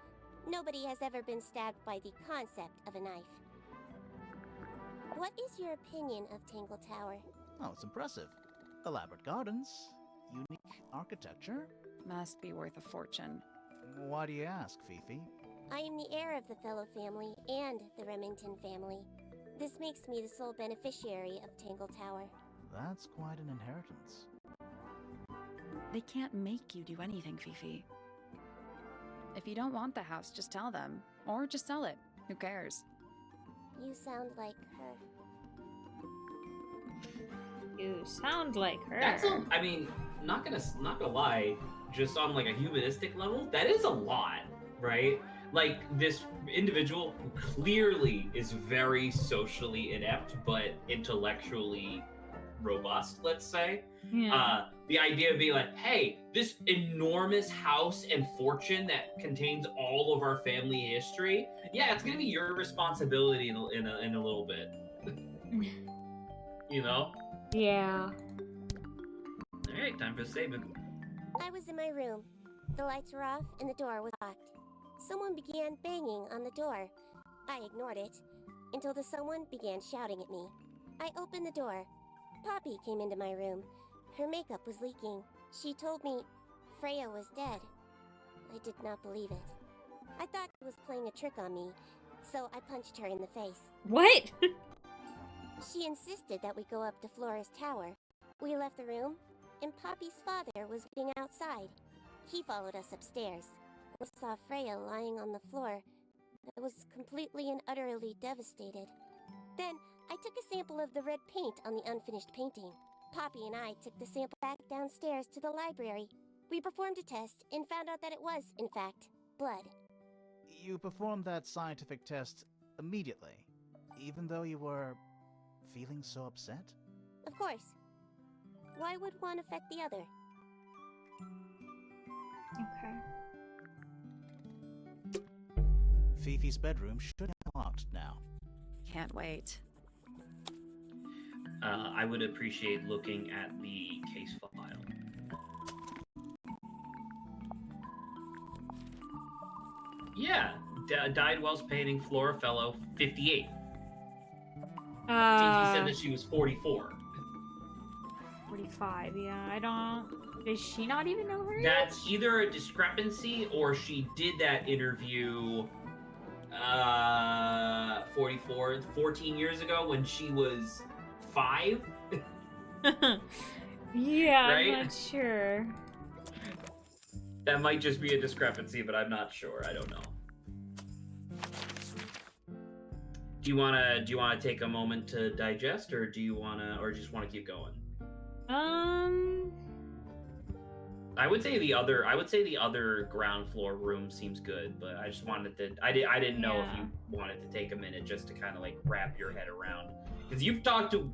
Nobody has ever been stabbed by the concept of a knife. What is your opinion of Tangle Tower? Oh, it's impressive. Elaborate gardens, unique architecture. Must be worth a fortune. Why do you ask, Fifi? I am the heir of the Fellow family and the Remington family. This makes me the sole beneficiary of Tangle Tower. That's quite an inheritance. They can't make you do anything, Fifi. If you don't want the house, just tell them. Or just sell it. Who cares? You sound like her. You sound like her. That's I mean, not gonna lie. Just on like a humanistic level, that is a lot, right? Like this individual who clearly is very socially inept, but intellectually robust. Let's say. Yeah. The idea of being like, hey, this enormous house and fortune that contains all of our family history, yeah, it's gonna be your responsibility in a little bit. You know? Yeah. All right, time for the statement. I was in my room. The lights were off and the door was locked. Someone began banging on the door. I ignored it until the someone began shouting at me. I opened the door. Poppy came into my room. Her makeup was leaking. She told me Freya was dead. I did not believe it. I thought she was playing a trick on me, so I punched her in the face. What? She insisted that we go up to Flora's tower. We left the room, and Poppy's father was waiting outside. He followed us upstairs. We saw Freya lying on the floor. I was completely and utterly devastated. Then, I took a sample of the red paint on the unfinished painting. Poppy and I took the sample back downstairs to the library. We performed a test and found out that it was, in fact, blood. You performed that scientific test immediately, even though you were feeling so upset? Of course. Why would one affect the other? Okay. Fifi's bedroom should be locked now. Can't wait. I would appreciate looking at the case file. Yeah, died whilst painting Flora Fellow, 58. Fifi said that she was 44. 45, yeah, I don't... Does she not even know her age? That's either a discrepancy or she did that interview 14 years ago when she was 5. Yeah, Right? I'm not sure. That might just be a discrepancy, but I'm not sure. I don't know. Do you wanna take a moment to digest, or do you just wanna keep going? I would say the other ground floor room seems good, but I just wanted to. I didn't know if you wanted to take a minute just to kind of like wrap your head around, because you've talked to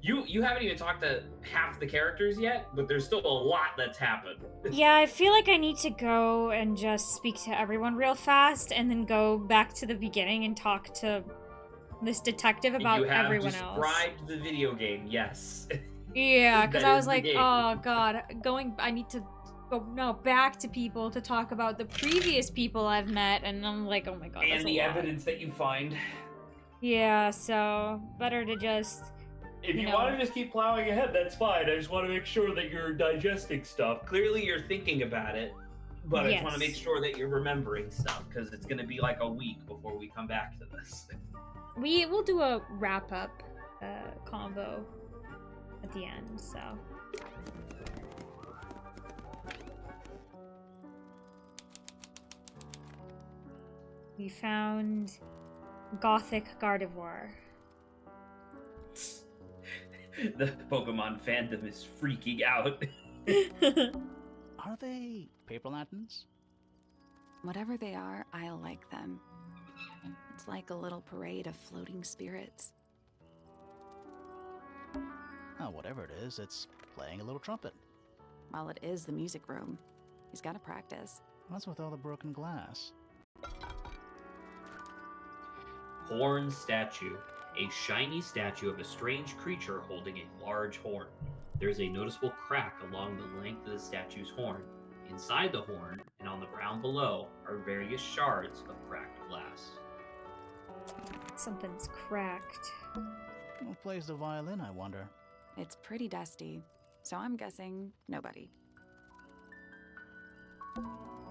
you haven't even talked to half the characters yet, but there's still a lot that's happened. Yeah, I feel like I need to go and just speak to everyone real fast, and then go back to the beginning and talk to this detective about everyone else. You have described the video game, yes. Yeah, because That I is was the like, game. oh god, I need to go back to people to talk about the previous people I've met, and I'm like, oh my god, that's And the a lot. evidence that you find. Yeah, so better to just. If you know. want to just keep plowing ahead, that's fine. I just want to make sure that you're digesting stuff. Clearly, you're thinking about it, but I just want to make sure that you're remembering stuff, because it's going to be like a week before we come back to this. We'll do a wrap up combo at the end, so. We found Gothic Gardevoir. The Pokemon fandom is freaking out. Are they paper lanterns? Whatever they are, I like them. It's like a little parade of floating spirits. Oh, whatever it is, it's playing a little trumpet. Well, it is the music room. He's got to practice. What's with all the broken glass? Horn statue. A shiny statue of a strange creature holding a large horn. There's a noticeable crack along the length of the statue's horn. Inside the horn, and on the ground below, are various shards of cracked glass. Something's cracked. Who plays the violin, I wonder? It's pretty dusty, so I'm guessing nobody.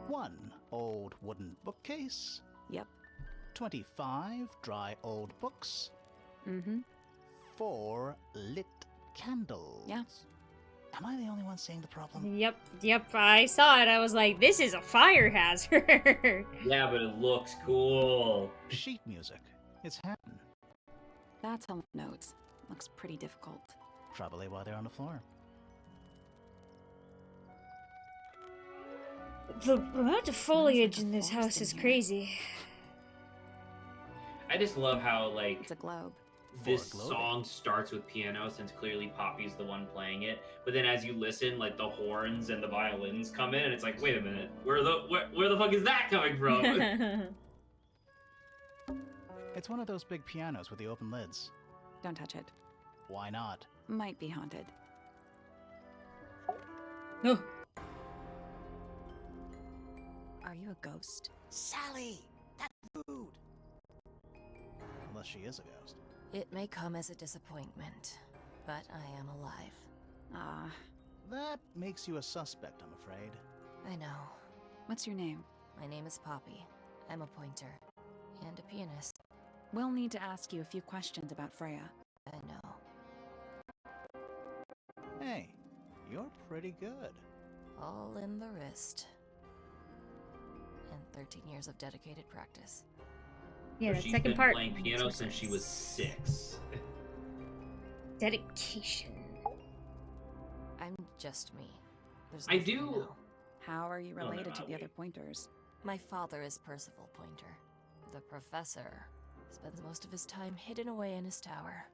1 old wooden bookcase. Yep. 25 dry old books. Mm-hmm. 4 lit candles. Yeah. Am I the only one seeing the problem? Yep, I saw it. I was like, this is a fire hazard. Yeah, but it looks cool. Sheet music. It's happened. That's how notes. Looks pretty difficult. Probably why they're on the floor. The amount of foliage in this house is crazy. I just love how, like, It's a globe. this For a globe. song starts with piano, since clearly Poppy's the one playing it. But then as you listen, like, the horns and the violins come in, and it's like, wait a minute, where the fuck is that coming from? It's one of those big pianos with the open lids. Don't touch it. Why not? Might be haunted. Oh. Are you a ghost? Sally! That's rude! Unless she is a ghost. It may come as a disappointment, but I am alive. Ah, That makes you a suspect, I'm afraid. I know. what's your name? My name is Poppy. I'm a pointer. And a pianist. We'll need to ask you a few questions about Freya. I know. Hey, you're pretty good. All in the wrist. And 13 years of dedicated practice. Yeah, So that she's second been part. playing piano makes since she sense. was 6. Dedication. I'm just me. There's I nothing do- know. How are you Oh, no, related to not the other we. pointers? My father is Percival Pointer. The professor spends most of his time hidden away in his tower.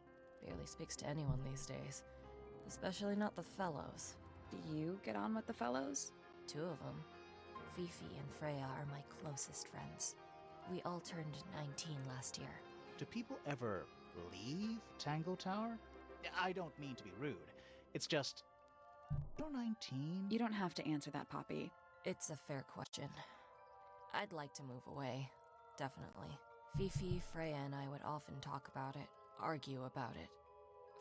Barely speaks to anyone these days. Especially not the fellows. Do you get on with the fellows? 2 of them. Fifi and Freya are my closest friends. We all turned 19 last year. Do people ever leave Tangle Tower? I don't mean to be rude. It's just... You're 19? You don't have to answer that, Poppy. It's a fair question. I'd like to move away. Definitely. Fifi, Freya, and I would often talk about it, argue about it.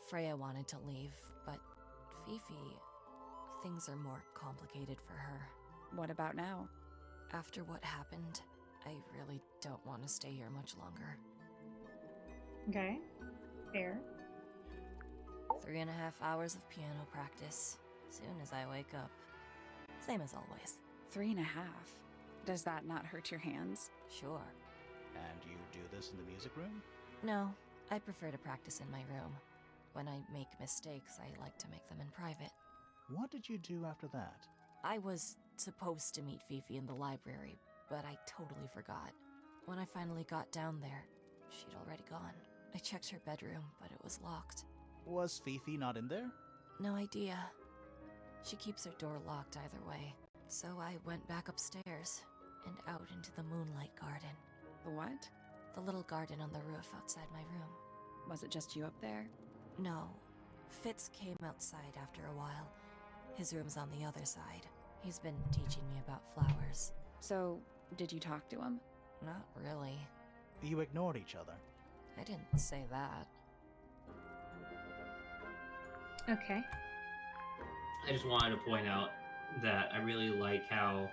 Freya wanted to leave, but Fifi... Things are more complicated for her. What about now? After what happened, I really don't want to stay here much longer. Okay. Fair. 3.5 hours of piano practice. Soon as I wake up. Same as always. 3.5. Does that not hurt your hands? Sure. And you do this in the music room? No, I prefer to practice in my room. When I make mistakes, I like to make them in private. What did you do after that? I was supposed to meet Fifi in the library, but I totally forgot. When I finally got down there, she'd already gone. I checked her bedroom, but it was locked. Was Fifi not in there? No idea. She keeps her door locked either way. So I went back upstairs and out into the moonlight garden. The what? The little garden on the roof outside my room. Was it just you up there? No. Fitz came outside after a while. His room's on the other side. He's been teaching me about flowers. So, did you talk to him? Not really. You ignored each other. I didn't say that. Okay. I just wanted to point out that I really like how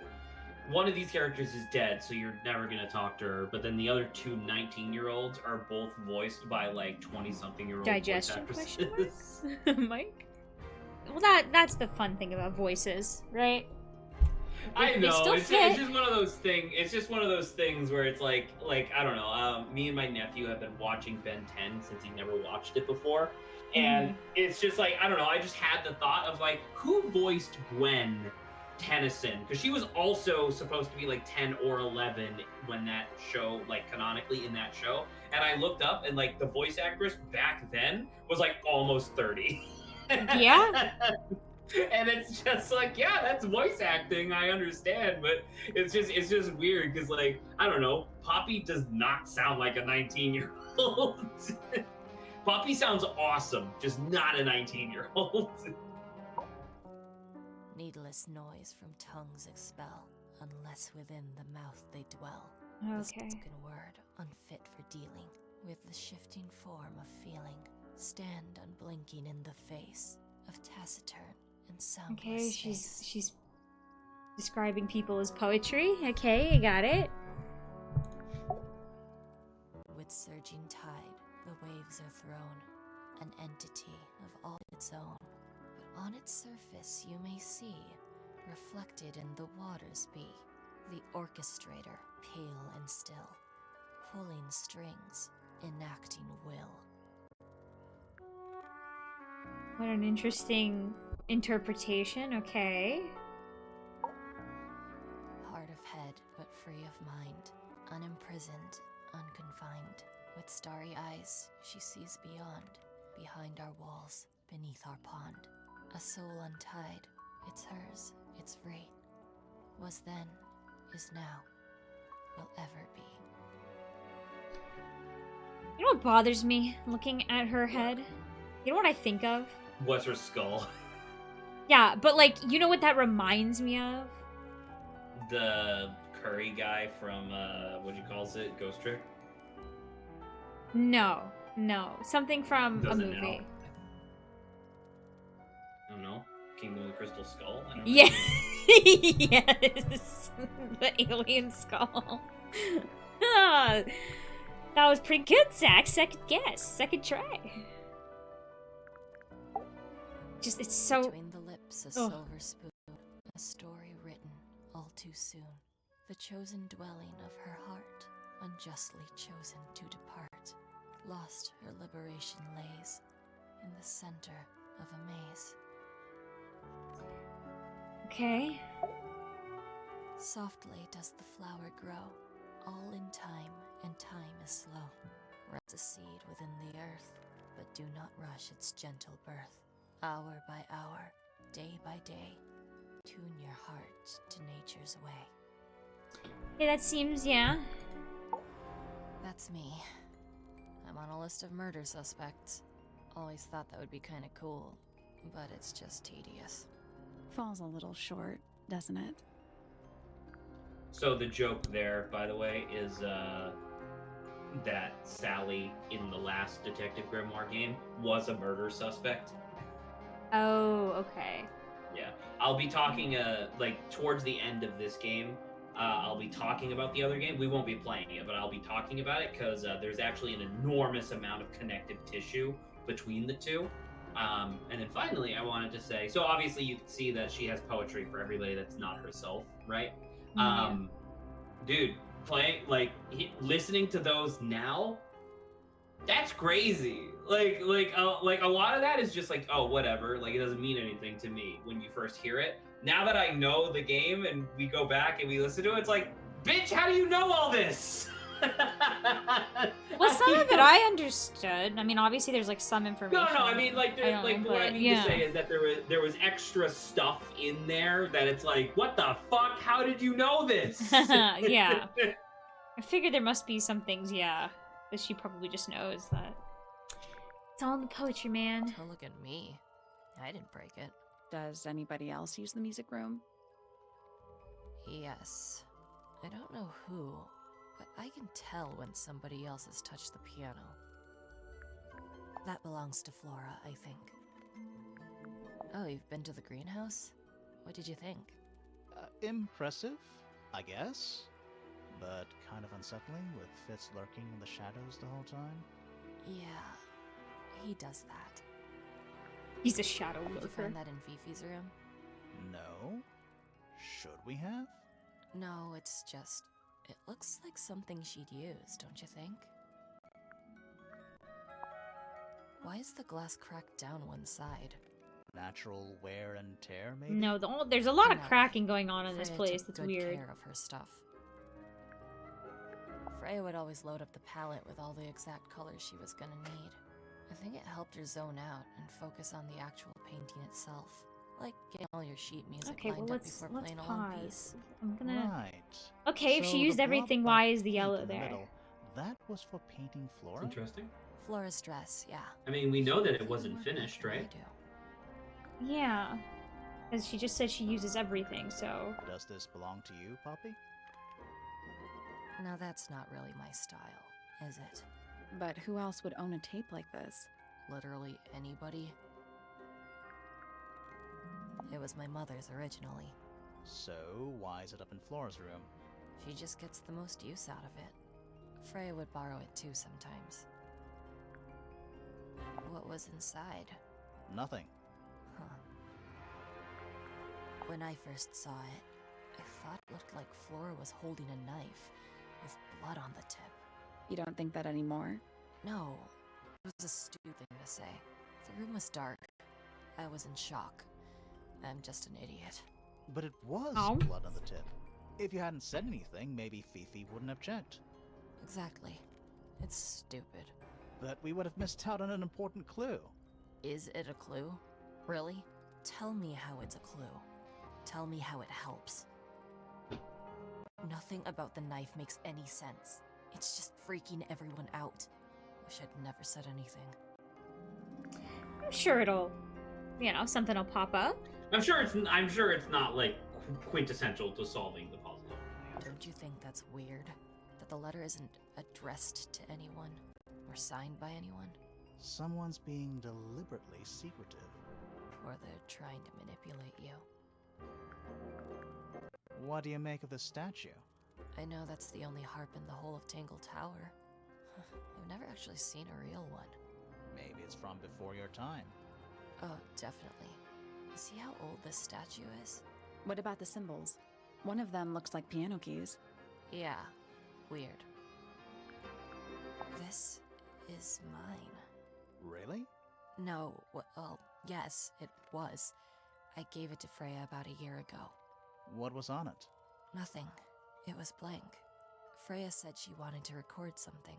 one of these characters is dead, so you're never going to talk to her, but then the other 2 19-year-olds are both voiced by like 20-something-year-old Digestion voice question actresses. marks? Mike? Well, that's the fun thing about voices, right? I They know still it's fit. just one of those things. It's just one of those things where it's like I don't know. Me and my nephew have been watching Ben 10 since he never watched it before, and it's just like I don't know. I just had the thought of like who voiced Gwen Tennyson, because she was also supposed to be like 10 or 11 when that show, like canonically in that show, and I looked up and like the voice actress back then was like almost 30. Yeah. And it's just like, yeah, that's voice acting. I understand, but it's just weird because, like, I don't know, Poppy does not sound like a 19-year-old. Poppy sounds awesome, just not a 19-year-old. Needless noise from tongues expel, unless within the mouth they dwell. The Okay. spoken word, unfit for dealing with the shifting form of feeling. Stand unblinking in the face of taciturn and soundless Okay, space. she's describing people as poetry. Okay, I got it. With surging tide, the waves are thrown, an entity of all its own. But on its surface you may see, reflected in the waters be, the orchestrator, pale and still, pulling strings, enacting will. What an interesting interpretation. Okay. Hard of head, but free of mind, unimprisoned, unconfined. With starry eyes, she sees beyond, behind our walls, beneath our pond. A soul untied, it's hers, it's free. Was then, is now, will ever be. You know what bothers me looking at her head? You know what I think of? What's her skull? Yeah, but like, you know what that reminds me of? The curry guy from what do you call it? Ghost Trick? No. Something from Doesn't a movie. know. I don't know. Kingdom of the Crystal Skull? I don't know. Yeah. Yes. The alien skull. Ah, that was pretty good, Zach. Second guess. Second try. Just, it's so... Between the lips, a Oh. silver spoon, a story written all too soon. The chosen dwelling of her heart, unjustly chosen to depart. Lost her liberation lays in the center of a maze. Okay. Softly does the flower grow, all in time, and time is slow. Rest a seed within the earth, but do not rush its gentle birth. Hour by hour, day by day, tune your heart to nature's way. Yeah, that seems, yeah. That's me. I'm on a list of murder suspects. Always thought that would be kinda cool, but it's just tedious. Falls a little short, doesn't it? So the joke there, by the way, is that Sally in the last Detective Grimoire game was a murder suspect. Oh, okay. Yeah, I'll be talking like towards the end of this game. I'll be talking about the other game. We won't be playing it, but I'll be talking about it because there's actually an enormous amount of connective tissue between the two. And then finally, I wanted to say, so obviously you can see that she has poetry for everybody that's not herself, right? Yeah. Dude, listening to those now, that's crazy. Like a lot of that is just like, oh, whatever. Like, it doesn't mean anything to me when you first hear it. Now that I know the game and we go back and we listen to it, it's like, bitch, how do you know all this? Well, some of it I understood. I mean, obviously there's like some information. No, I mean, like, I don't like know, what I but mean yeah. to say is that there was extra stuff in there that it's like, what the fuck? How did you know this? Yeah. I figured there must be some things, yeah, that she probably just knows that. It's all in the poetry, man. Don't look at me. I didn't break it. Does anybody else use the music room? Yes. I don't know who, but I can tell when somebody else has touched the piano. That belongs to Flora, I think. Oh, you've been to the greenhouse? What did you think? Impressive, I guess. But kind of unsettling with Fitz lurking in the shadows the whole time. Yeah, he does that. He's a shadow Did you lurker. find that in Fifi's room? No? Should we have? No, it's just... It looks like something she'd use, don't you think? Why is the glass cracked down one side? Natural wear and tear, maybe? No, there's a lot of No. cracking going on in this Freya place. took That's good weird. care of her stuff. Freya would always load up the palette with all the exact colors she was gonna need. I think it helped her zone out and focus on the actual painting itself. Like getting all your sheet music Okay, well lined up let's before playing a long piece. pause. I'm gonna. Right. Okay, if So she used the everything, blob why is the pink yellow in the there? middle, that was for painting It's Flora? interesting. Flora's dress, yeah. I mean, we know that it Even wasn't more finished, than I right? do. Yeah, because she just said she uses everything. So Does this belong to you, Poppy? Now that's not really my style, is it? But who else would own a tape like this? Literally anybody? It was my mother's originally. So, why is it up in Flora's room? She just gets the most use out of it. Freya would borrow it too sometimes. What was inside? Nothing. Huh. When I first saw it, I thought it looked like Flora was holding a knife, with blood on the tip. You don't think that anymore? No, it was a stupid thing to say. The room was dark. I was in shock. I'm just an idiot. But it was Oh. blood on the tip. If you hadn't said anything, maybe Fifi wouldn't have checked. Exactly. It's stupid. But we would have missed out on an important clue. Is it a clue? Really? Tell me how it's a clue. Tell me how it helps. Nothing about the knife makes any sense. It's just freaking everyone out. Wish I'd never said anything. I'm sure it'll, something will pop up. I'm sure it's not like quintessential to solving the puzzle. Don't you think that's weird? That the letter isn't addressed to anyone? Or signed by anyone? Someone's being deliberately secretive. Or they're trying to manipulate you? What do you make of the statue? I know that's the only harp in the whole of Tangle Tower. I've never actually seen a real one. Maybe it's from before your time. Oh, definitely. See how old this statue is? What about the symbols? One of them looks like piano keys. Yeah, weird. This is mine. Really? No, well, yes, it was. I gave it to Freya about a year ago. What was on it? Nothing. It was blank. Freya said she wanted to record something.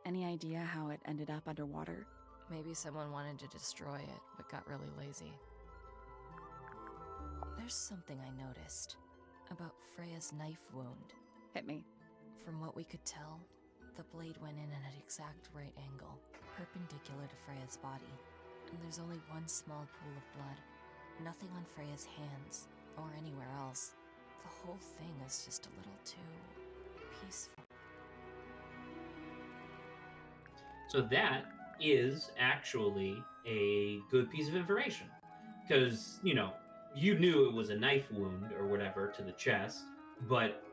Any idea how it ended up underwater? Maybe someone wanted to destroy it, but got really lazy. There's something I noticed about Freya's knife wound. Hit me. From what we could tell, the blade went in at an exact right angle, perpendicular to Freya's body. And there's only one small pool of blood. Nothing on Freya's hands, or anywhere else. The whole thing is just a little too peaceful. So that is actually a good piece of information. Because, you knew it was a knife wound or whatever to the chest, but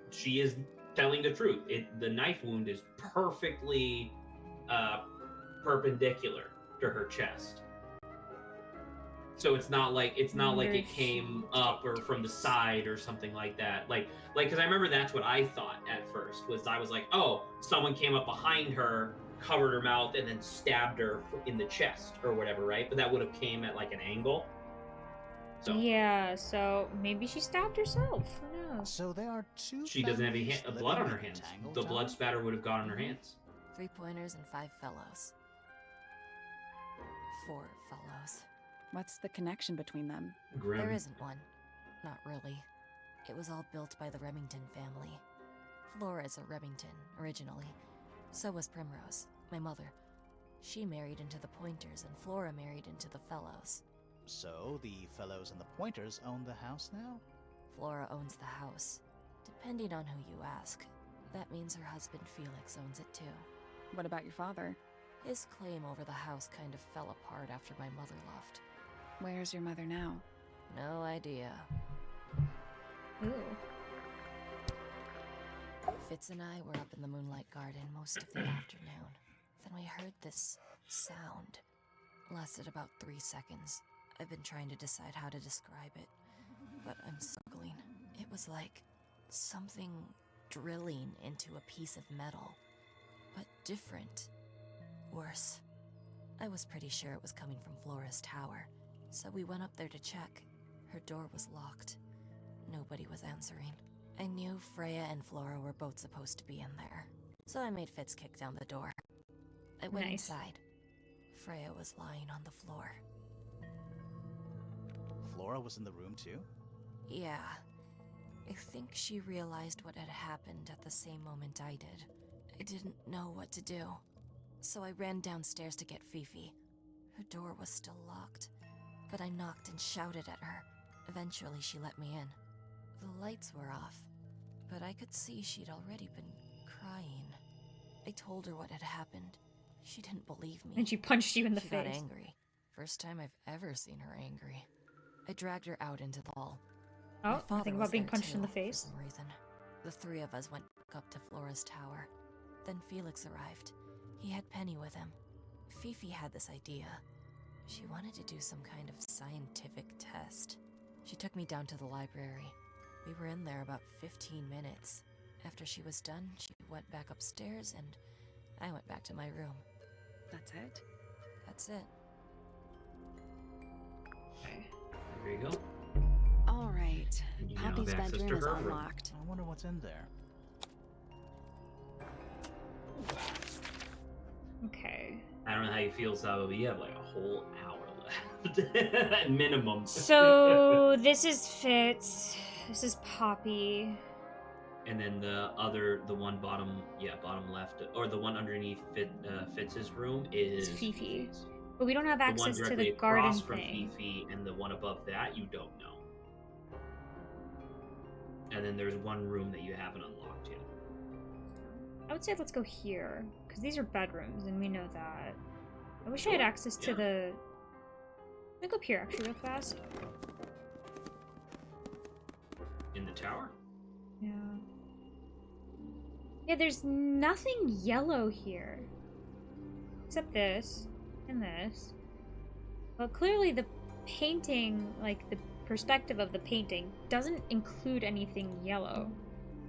she is telling the truth. The knife wound is perfectly perpendicular to her chest. So it's not like it came up or from the side or something like that. Like because I remember that's what I thought at first. I was like, oh, someone came up behind her, covered her mouth, and then stabbed her in the chest or whatever, right? But that would have came at like an angle. So yeah, so maybe she stabbed herself. Who knows? So there are two. She doesn't have any families blood on living her in hands. Tangle The Tower? blood spatter would have got on her hands. 3 pointers and 5 fellows. 4 fellows. What's the connection between them? Grim. There isn't one. Not really. It was all built by the Remington family. Flora's a Remington, originally. So was Primrose, my mother. She married into the Pointers, and Flora married into the Fellows. So the fellows and the pointers own the house now? Flora owns the house. Depending on who you ask, that means her husband Felix owns it too. What about your father? His claim over the house kind of fell apart after my mother left. Where's your mother now? No idea. Ooh. Fitz and I were up in the Moonlight Garden most of the afternoon. Then we heard this sound. Lasted about 3 seconds. I've been trying to decide how to describe it, but I'm struggling. It was like something drilling into a piece of metal, but different. Worse. I was pretty sure it was coming from Flora's tower, so we went up there to check. Her door was locked. Nobody was answering. I knew Freya and Flora were both supposed to be in there, so I made Fitz kick down the door. I went Nice. inside. Freya was lying on the floor. Flora was in the room too? Yeah. I think she realized what had happened at the same moment I did. I didn't know what to do, so I ran downstairs to get Fifi. Her door was still locked, but I knocked and shouted at her. Eventually, she let me in. The lights were off, but I could see she'd already been crying. I told her what had happened. She didn't believe me. And she punched you in the She face. got angry. First time I've ever seen her angry. I dragged her out into the hall. My Oh, father think was about being there punched in too, the face. For some reason. The 3 of us went back up to Flora's tower. Then Felix arrived. He had Penny with him. Fifi had this idea. She wanted to do some kind of scientific test. She took me down to the library. We were in there about 15 minutes. After she was done, she went back upstairs and I went back to my room. That's it? That's it. There you go. All right. And you now Poppy's have access to bedroom is her room. unlocked. I wonder what's in there. Okay. I don't know how you feel, Sabo, but you have like a whole hour left. At minimum. So this is Fitz. This is Poppy. And then the one bottom left, or the one underneath Fitz's room is It's Fifi. Fifi's. But we don't have The one access to directly the garden across from thing. Fifi, and the one above that you don't know. And then there's one room that you haven't unlocked yet. I would say let's go here, because these are bedrooms, and we know that. I wish I had Sure, access to yeah. the... Let me go up here, actually, real fast. In the tower? Yeah. Yeah, there's nothing yellow here. Except this. And this. Well, clearly the painting, like the perspective of the painting, doesn't include anything yellow.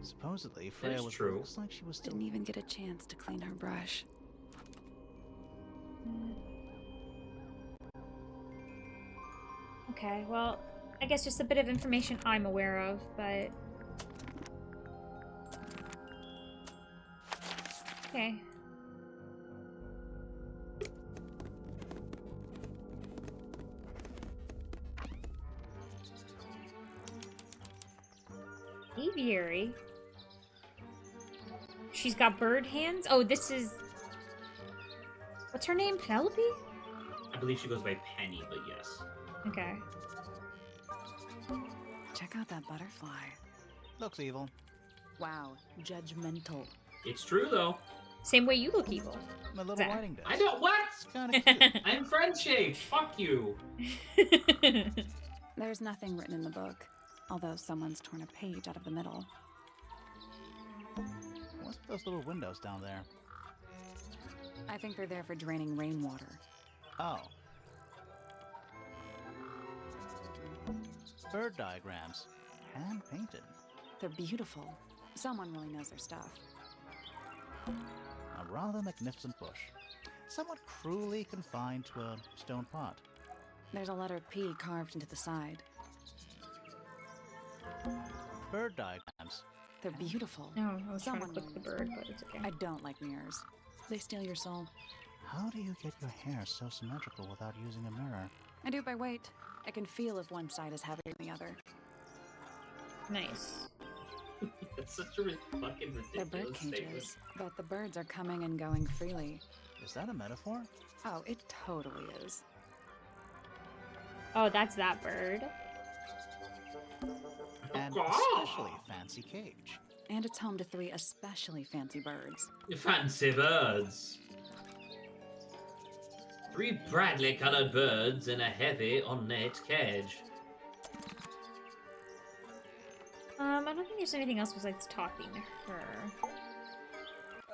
Supposedly, Freya was true. looks like she was still. Didn't even get a chance to clean her brush. Okay, well, I guess just a bit of information I'm aware of, but... Okay. Aviary? She's got bird hands? Oh, this is... What's her name? Penelope? I believe she goes by Penny, but yes. Okay. Check out that butterfly. Looks evil. Wow, judgmental. It's true though. Same way you look evil. My little Zach. writing desk. I don't what? It's kind of cute. I'm friend shaped. Fuck you. There's nothing written in the book, although someone's torn a page out of the middle. What's with those little windows down there? I think they're there for draining rainwater. Oh. Bird diagrams. Hand painted. They're beautiful. Someone really knows their stuff. A rather magnificent bush. Somewhat cruelly confined to a stone pot. There's a letter P carved into the side. Bird diagrams. They're beautiful. No, I was trying to Someone click the really bird, knows. but it's okay. I don't like mirrors. They steal your soul. How do you get your hair so symmetrical without using a mirror? I do it by weight. I can feel if one side is heavier than the other. Nice. It's such a fucking They're ridiculous bird statement. cages, but the birds are coming and going freely. Is that a metaphor? Oh, it totally is. Oh, that's that bird. An God. especially fancy cage. And it's home to 3 especially fancy birds. Fancy birds. 3 brightly colored birds in a heavy, ornate cage. I don't think there's anything else besides talking to her.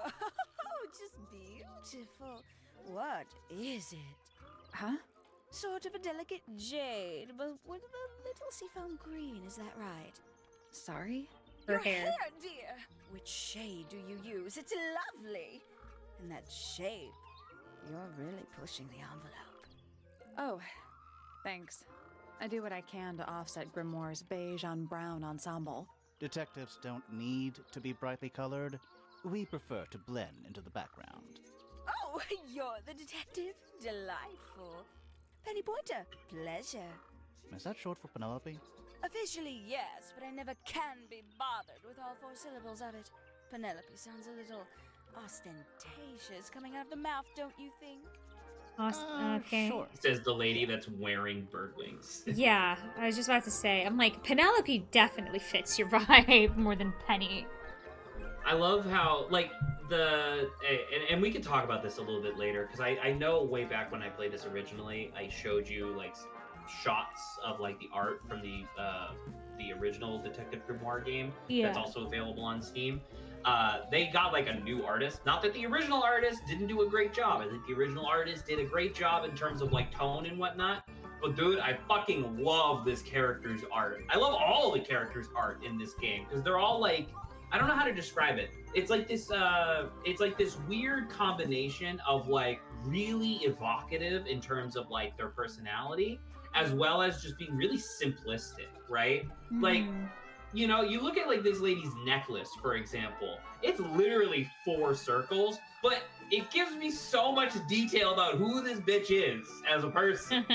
Oh, just beautiful. What is it? Huh? Sort of a delicate jade, but with a little seafoam green, is that right? Sorry? Her Your hair. dear. Which shade do you use? It's lovely. And that shape, you're really pushing the envelope. Oh, thanks. I do what I can to offset Grimoire's beige on brown ensemble. Detectives don't need to be brightly colored. We prefer to blend into the background. Oh, you're the detective? Delightful. Penny Pointer, pleasure. Is that short for Penelope? Officially, yes, but I never can be bothered with all 4 syllables of it. Penelope sounds a little ostentatious coming out of the mouth, don't you think? Okay. Sure. Says the lady that's wearing bird wings. Yeah, I was just about to say. I'm like, Penelope definitely fits your vibe more than Penny. I love how, like, and we can talk about this a little bit later, because I know way back when I played this originally, I showed you, like, shots of, like, the art from the original Detective Grimoire game that's also available on Steam. They got, like, a new artist. Not that the original artist didn't do a great job. I think the original artist did a great job in terms of, like, tone and whatnot. But, dude, I fucking love this character's art. I love all the characters' art in this game, because they're all, like, I don't know how to describe it. It's like this weird combination of, like, really evocative in terms of, like, their personality, as well as just being really simplistic, right? Like, you know, you look at, like, this lady's necklace, for example. It's literally 4 circles, but it gives me so much detail about who this bitch is as a person,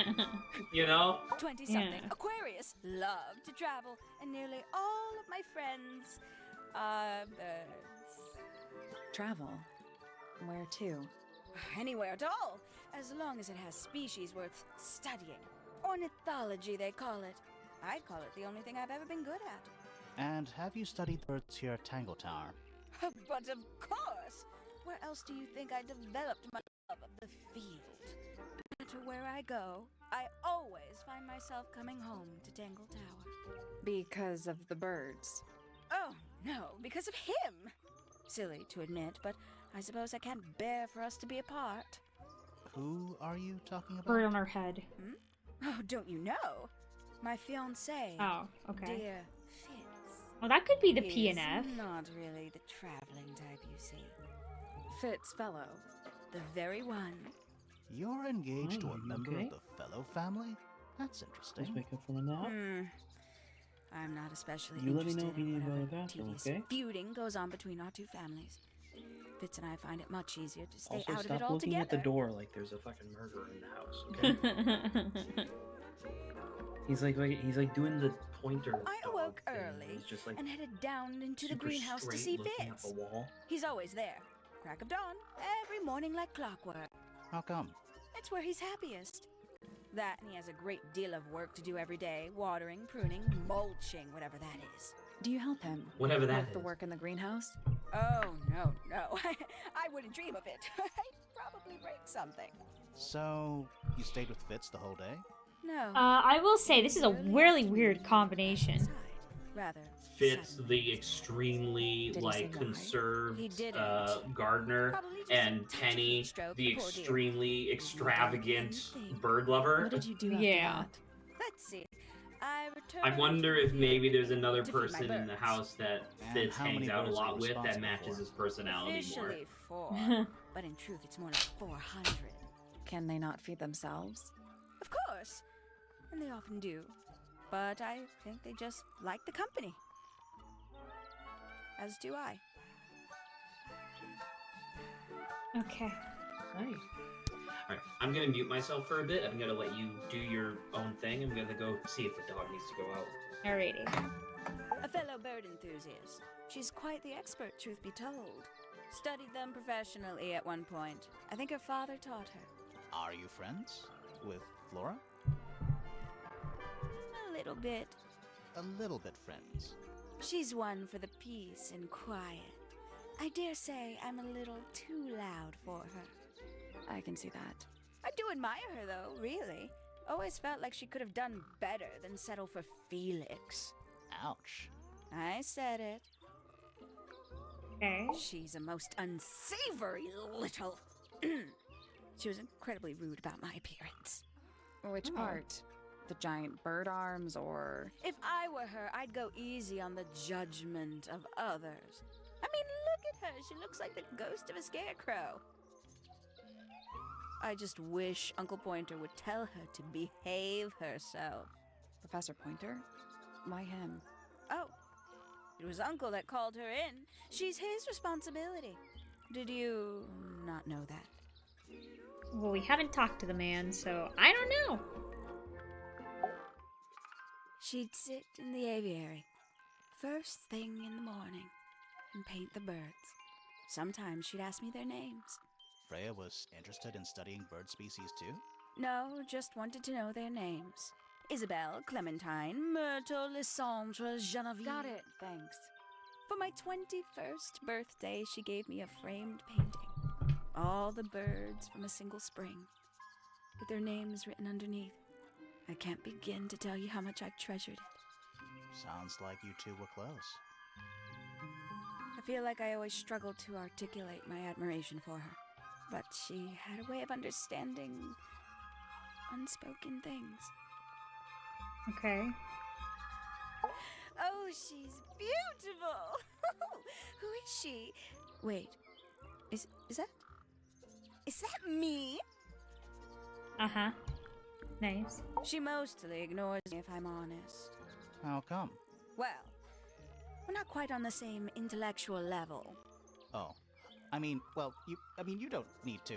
you know? 20-something. Yeah. Aquarius, love to travel, and nearly all of my friends are birds. Travel? Where to? Anywhere at all, as long as it has species worth studying. Ornithology, they call it. I call it the only thing I've ever been good at. And have you studied birds here at Tangle Tower? But of course! Where else do you think I developed my love of the field? No matter where I go, I always find myself coming home to Tangle Tower. Because of the birds. Oh, no, because of him! Silly to admit, but I suppose I can't bear for us to be apart. Who are you talking Bird about? on her head. Oh, don't you know? My fiancé, Oh, okay. dear Fitz. Well, that could be the He's P&F. not really the traveling type, you see. Fitz fellow. The very one. You're engaged to a member okay. of the Fellow family? That's Let's interesting. wake up from a nap. I'm not especially You let me interested know if you in need to go to whatever the bathroom, tedious okay? feuding goes on between our two families. Fitz and I find it much easier to stay Also, out of stop it looking altogether. at the door like there's a fucking murderer in the house, okay? He's like doing the pointer. I dog awoke thing. early He's just like and headed down into the super greenhouse to straight see looking at Fitz. the wall. He's always there. Crack of dawn, every morning like clockwork. How come? It's where he's happiest. That and he has a great deal of work to do every day. Watering, pruning, mulching, whatever that is. Do you help him Whatever that with the is. work in the greenhouse? Oh, no. I wouldn't dream of it. I'd probably break something. So, you stayed with Fitz the whole day? No. I will say, this is a really weird combination. Outside, rather. Fitz suddenly. the extremely Did he say why? conserved He didn't. gardener, Probably just and touch a Penny heat stroke, the poor dear. extremely extravagant Anything. bird lover. What did you do after Yeah. that? Let's see. I returned. I wonder if maybe there's another to feed my person in the birds. house that And Fitz how many hangs out a birds are lot you with that responsible matches for? his personality more. Officially 4, but in truth it's more like 400. Can they not feed themselves? Of course, and they often do. But I think they just like the company. As do I. Okay. Hi. Alright, I'm gonna mute myself for a bit. I'm gonna let you do your own thing. I'm gonna go see if the dog needs to go out. Alrighty. A fellow bird enthusiast. She's quite the expert, truth be told. Studied them professionally at one point. I think her father taught her. Are you friends with Flora? A little bit. A little bit friends. She's one for the peace and quiet. I dare say I'm a little too loud for her. I can see that. I do admire her, though, really. Always felt like she could have done better than settle for Felix. Ouch. I said it. Okay. She's a most unsavory little... She was incredibly rude about my appearance. Which part? The giant bird arms or... If I were her, I'd go easy on the judgment of others. I mean, look at her. She looks like the ghost of a scarecrow. I just wish Uncle Pointer would tell her to behave herself. Professor Pointer? Why him? Oh, it was Uncle that called her in. She's his responsibility. Did you not know that? Well, we haven't talked to the man, so I don't know. She'd sit in the aviary, first thing in the morning, and paint the birds. Sometimes she'd ask me their names. Freya was interested in studying bird species too? No, just wanted to know their names. Isabelle, Clementine, Myrtle, Lysandre, Genevieve. Got it, thanks. For my 21st birthday, she gave me a framed painting. All the birds from a single spring, with their names written underneath. I can't begin to tell you how much I've treasured it. Sounds like you two were close. I feel like I always struggled to articulate my admiration for her, but she had a way of understanding unspoken things. Okay. Oh, she's beautiful! Who is she? Wait, is that me? Uh-huh. Nice. She mostly ignores me if I'm honest. How come? Well, we're not quite on the same intellectual level. Oh. You don't need to.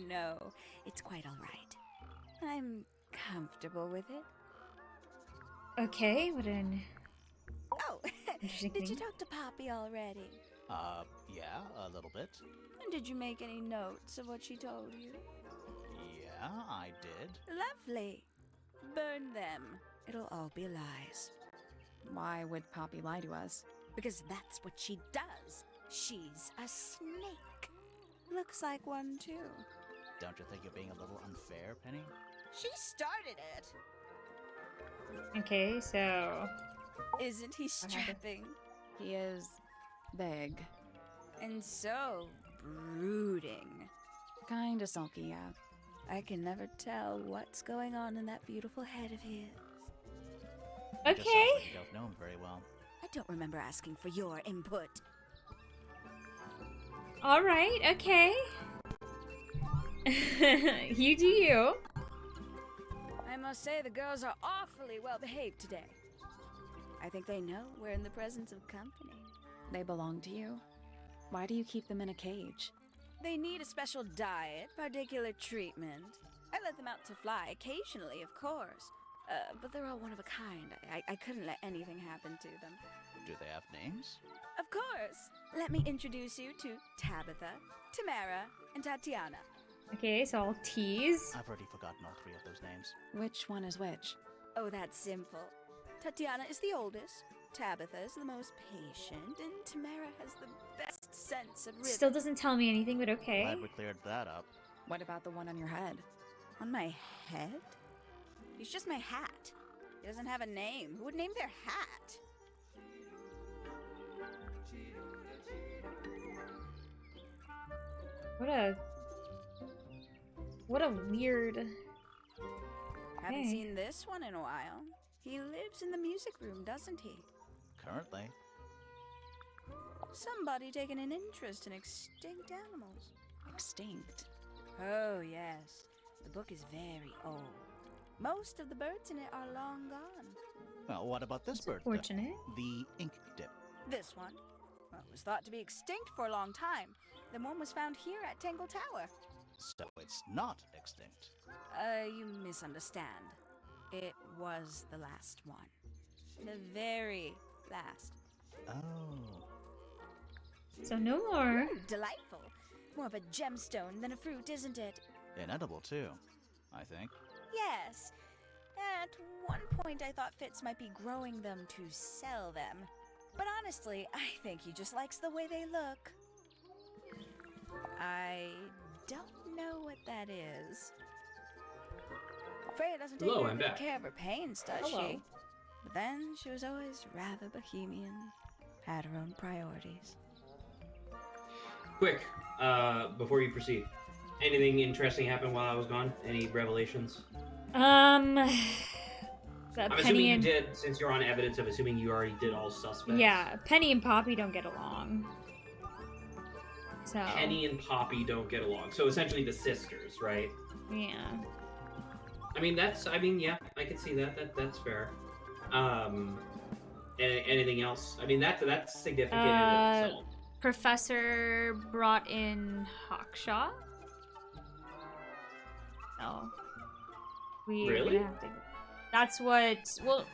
No, it's quite all right. I'm comfortable with it. Okay, what an Oh, interesting did you thing. talk to Poppy already? Yeah, a little bit. And did you make any notes of what she told you? Yeah, I did. Lovely. Burn them. It'll all be lies. Why would Poppy lie to us? Because that's what she does. She's a snake. Looks like one, too. Don't you think you're being a little unfair, Penny? She started it. Okay, so Isn't he strapping? He is big. And so brooding. Kinda sulky, yeah. I can never tell what's going on in that beautiful head of his. It just sounds Okay. like you don't know him very well. I don't remember asking for your input. All right. Okay. You do you. I must say the girls are awfully well behaved today. I think they know we're in the presence of company. They belong to you? Why do you keep them in a cage? They need a special diet, particular treatment. I let them out to fly occasionally, of course. But they're all one of a kind. I couldn't let anything happen to them. Do they have names? Of course. Let me introduce you to Tabitha, Tamara, and Tatiana. Okay, so I'll tease. I've already forgotten all three of those names. Which one is which? Oh, that's simple. Tatiana is the oldest, Tabitha is the most patient, and Tamara has the best sense of rhythm. Still doesn't tell me anything, but okay. Glad we cleared that up. What about the one on your head? On my head? He's just my hat. He doesn't have a name. Who would name their hat? What a weird. Haven't Okay. seen this one in a while. He lives in the music room, doesn't he? Currently. Somebody taking an interest in extinct animals. Extinct. Oh, yes. The book is very old. Most of the birds in it are long gone. Well, what about this bird? then? Fortunate. The ink dip. This one? Well, it was thought to be extinct for a long time. Then one was found here at Tangle Tower. So it's not extinct. You misunderstand. It was the last one. The very last. Oh. So no more. Ooh, delightful. More of a gemstone than a fruit, isn't it? Inedible, too, I think. Yes. At one point, I thought Fitz might be growing them to sell them. But honestly, I think he just likes the way they look. I don't know what that is. Freya doesn't take Hello, very I'm good back. care of her pains, does Hello. she? But then she was always rather bohemian, had her own priorities. Quick, before you proceed, anything interesting happened while I was gone? Any revelations? The I'm assuming Penny you and did, since you're on evidence. I'm assuming you already did all suspects. yeah, Penny and Poppy don't get along. So Penny and Poppy don't get along. So essentially the sisters, right? yeah. Yeah, I could see that. That's fair. Anything else? I mean, that's significant in itself. Professor brought in Hawkshaw. Oh. We're Really? gonna have to. That's what. Well,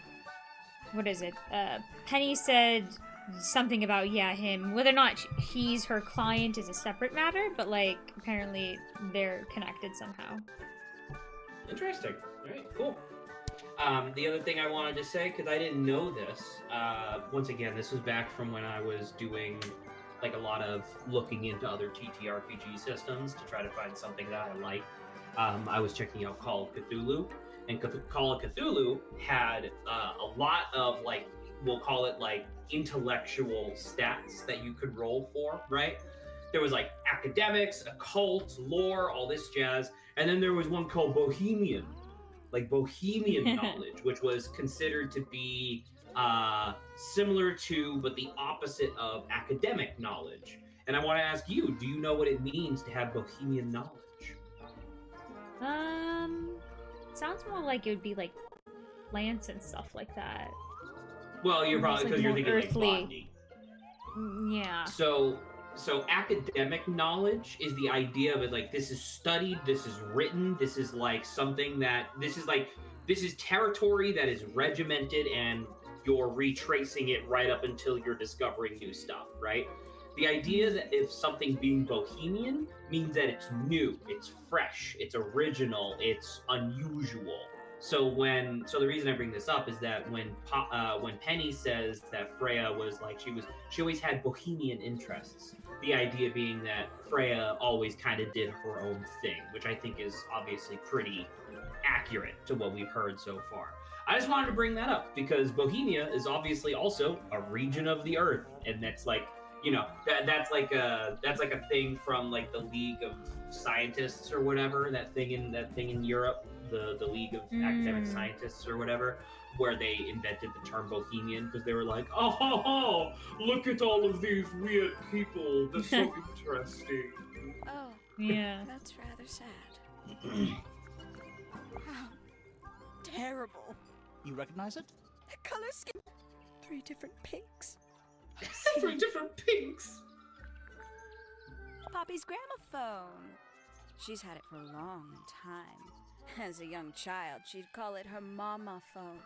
what is it? Penny said something about him. Whether or not he's her client is a separate matter, but like apparently they're connected somehow. Interesting. All right, cool. The other thing I wanted to say, because I didn't know this, once again, this was back from when I was doing like a lot of looking into other TTRPG systems to try to find something that I like. I was checking out Call of Cthulhu, and Call of Cthulhu had a lot of like, we'll call it like intellectual stats that you could roll for, right? There was like academics, occult, lore, all this jazz, and then there was one called Bohemian knowledge, which was considered to be similar to, but the opposite of academic knowledge. And I want to ask you, do you know what it means to have Bohemian knowledge? Sounds more like it would be like plants and stuff like that. Well, you're probably It's, like, because you're more thinking earthly. like botany. Yeah. So academic knowledge is the idea of it, like this is studied, this is written, this is like something that this is territory that is regimented, and you're retracing it right up until you're discovering new stuff, right? The idea that if something being bohemian means that it's new, it's fresh, it's original, it's unusual. So the reason I bring this up is that when Penny says that Freya was like she always had bohemian interests. The idea being that Freya always kind of did her own thing, which I think is obviously pretty accurate to what we've heard so far. I just wanted to bring that up because Bohemia is obviously also a region of the earth, and that's like you know, that's like a thing from like the League of Scientists or whatever, that thing in Europe, the League of Academic Scientists or whatever, where they invented the term bohemian because they were like, oh, look at all of these weird people, they're so interesting. Oh, Yeah. that's rather sad. How terrible. You recognize it? The color scheme. 3 different pinks. 3 different pinks. Poppy's gramophone. She's had it for a long time. As a young child, she'd call it her mama phone,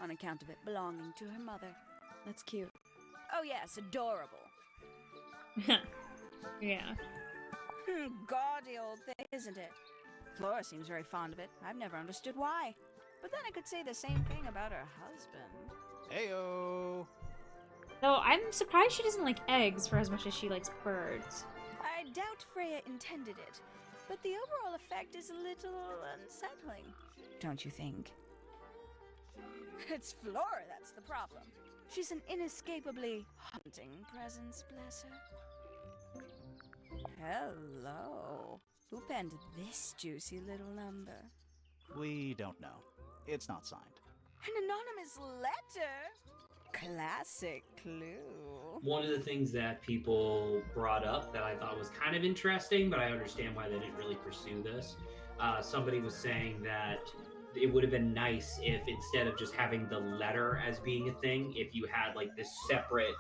on account of it belonging to her mother. That's cute. Oh yes, adorable. Yeah. Gaudy old thing, isn't it? Flora seems very fond of it. I've never understood why. But then I could say the same thing about her husband. Heyo. Though I'm surprised she doesn't like eggs for as much as she likes birds. I doubt Freya intended it, but the overall effect is a little unsettling, don't you think? It's Flora that's the problem. She's an inescapably haunting presence, bless her. Hello. Who penned this juicy little number? We don't know. It's not signed. An anonymous letter? Classic clue. One of the things that people brought up that I thought was kind of interesting, but I understand why they didn't really pursue this. Somebody was saying that it would have been nice if instead of just having the letter as being a thing, if you had like this separate,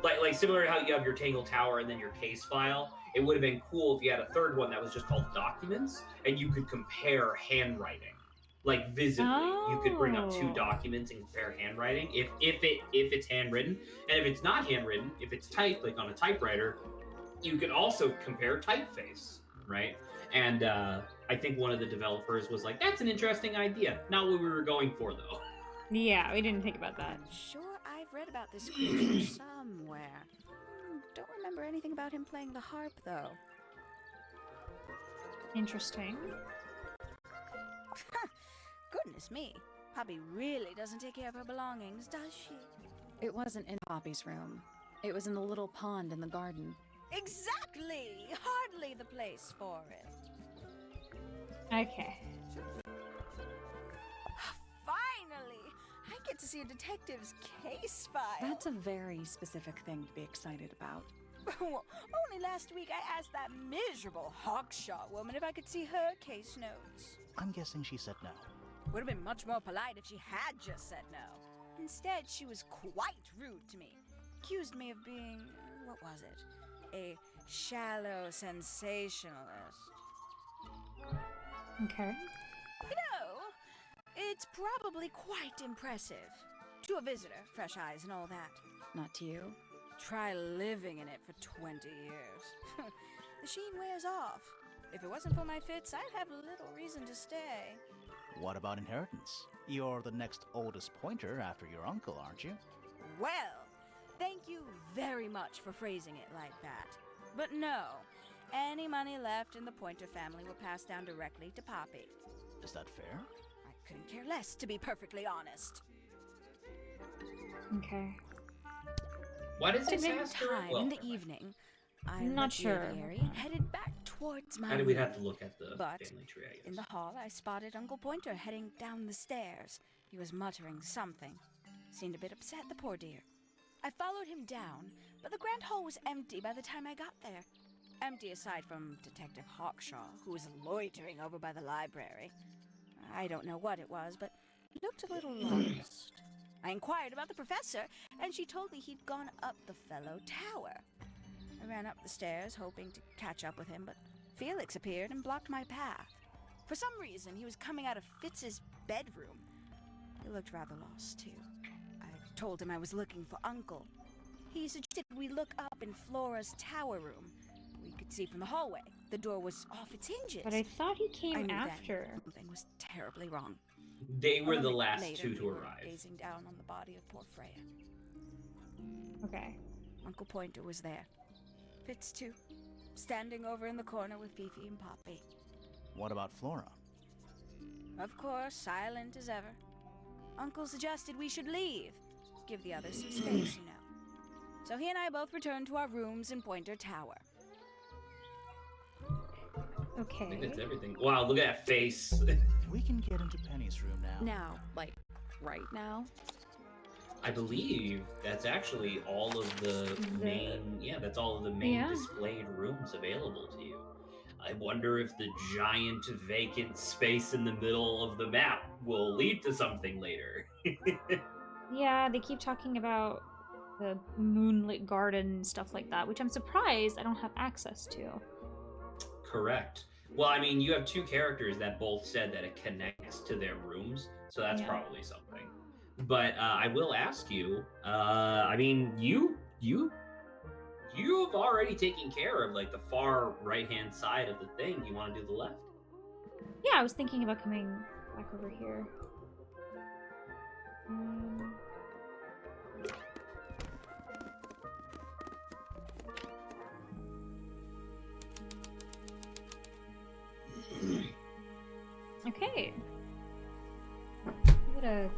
like similar to how you have your Tangle Tower and then your case file, it would have been cool if you had a third one that was just called documents and you could compare handwriting. Like visibly, you could bring up 2 documents and compare handwriting if it's handwritten, and if it's not handwritten, if it's typed like on a typewriter, you could also compare typeface, right? And I think one of the developers was like, "That's an interesting idea." Not what we were going for, though. Yeah, we didn't think about that. I'm sure I've read about this creature somewhere. Don't remember anything about him playing the harp, though. Interesting. Goodness me. Poppy really doesn't take care of her belongings, does she? It wasn't in Poppy's room. It was in the little pond in the garden. Exactly! Hardly the place for it. Okay. Finally! I get to see a detective's case file. That's a very specific thing to be excited about. Well, only last week I asked that miserable Hawkshaw woman if I could see her case notes. I'm guessing she said no. Would have been much more polite if she had just said no. Instead, she was quite rude to me. Accused me of being, what was it? A shallow sensationalist. Okay. You know, it's probably quite impressive. To a visitor, fresh eyes and all that. Not to you. Try living in it for 20 years. The sheen wears off. If it wasn't for my fits, I'd have little reason to stay. What about inheritance? You're the next oldest pointer after your uncle, aren't you? Well, thank you very much for phrasing it like that. But no, any money left in the Pointer family will pass down directly to Poppy. Is that fair? I couldn't care less, to be perfectly honest. Okay. Why does this Same ask time well, in the evening, I I'm not left the sure. aviary and headed back towards my and we'd room. have to look at the But family tree, I guess. in the hall, I spotted Uncle Pointer heading down the stairs. He was muttering something. Seemed a bit upset, the poor dear. I followed him down, but the grand hall was empty by the time I got there. Empty aside from Detective Hawkshaw, who was loitering over by the library. I don't know what it was, but he looked a little lost. I inquired about the professor, and she told me he'd gone up the fellow tower. I ran up the stairs, hoping to catch up with him, but Felix appeared and blocked my path. For some reason, he was coming out of Fitz's bedroom. He looked rather lost, too. I told him I was looking for Uncle. He suggested we look up in Flora's tower room. We could see from the hallway. The door was off its hinges. But I thought he I came knew after. then something was terribly wrong. They were A the moment last later, 2 we to were arrive. Gazing down on the body of poor Freya. Okay. Uncle Pointer was there. Fitz, too. Standing over in the corner with Fifi and Poppy. What about Flora? Of course, silent as ever. Uncle suggested we should leave. Give the others some space, you know. So he and I both returned to our rooms in Pointer Tower. I think Okay. that's everything. Wow, look at that face. We can get into Penny's room now. Now, like, right now? I believe that's actually all of the main. Yeah, that's all of the main Yeah. displayed rooms available to you. I wonder if the giant vacant space in the middle of the map will lead to something later. Yeah, they keep talking about the moonlit garden and stuff like that, which I'm surprised I don't have access to. Correct. Well, I mean, you have two characters that both said that it connects to their rooms, so that's Yeah. probably something. But I will ask you. I mean, you've already taken care of like the far right hand side of the thing. You want to do the left? Yeah, I was thinking about coming back over here. Okay. What a...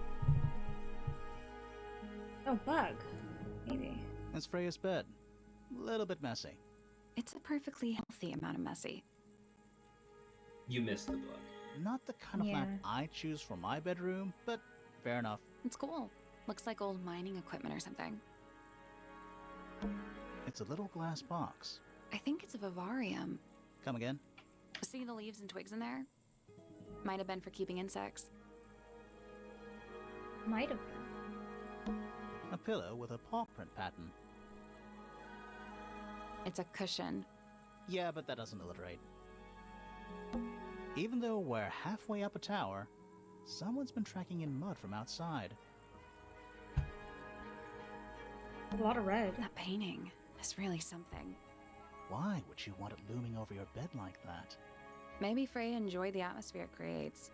Oh, bug. Maybe. That's Freya's bed. A little bit messy. It's a perfectly healthy amount of messy. You missed the bug. Not the kind of Yeah. lamp I choose for my bedroom, but fair enough. It's cool. Looks like old mining equipment or something. It's a little glass box. I think it's a vivarium. Come again? See the leaves and twigs in there? Might have been for keeping insects. Might have been. A pillow with a paw print pattern. It's a cushion. Yeah, but that doesn't alliterate. Even though we're halfway up a tower, someone's been tracking in mud from outside. A lot of red. That painting is really something. Why would you want it looming over your bed like that? Maybe Freya enjoyed the atmosphere it creates.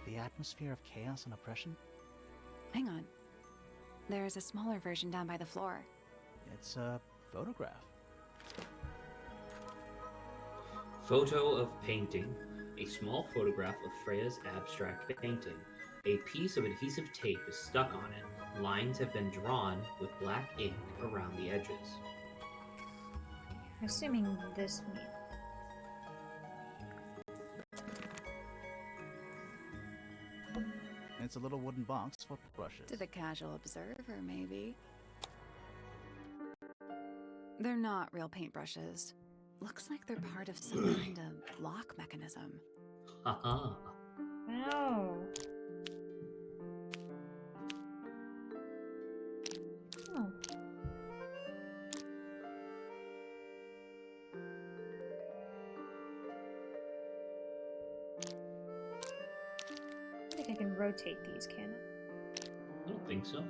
The atmosphere of chaos and oppression? Hang on. There's a smaller version down by the floor. It's a photograph. Photo of painting. A small photograph of Freya's abstract painting. A piece of adhesive tape is stuck on it. Lines have been drawn with black ink around the edges. I'm assuming this means. It's a little wooden box for brushes. To the casual observer, maybe. They're not real paintbrushes. Looks like they're part of some kind of lock mechanism. Haha. Oh. Oh. I think I can rotate these, can I? I don't think so.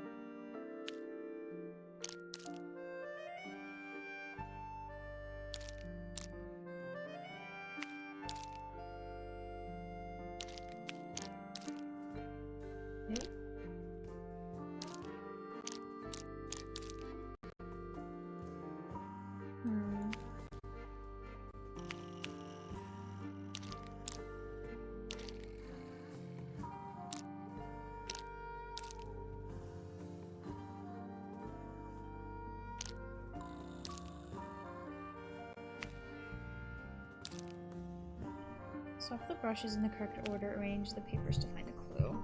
Nope. Hmm. Swap the brushes in the correct order, arrange the papers to find a clue.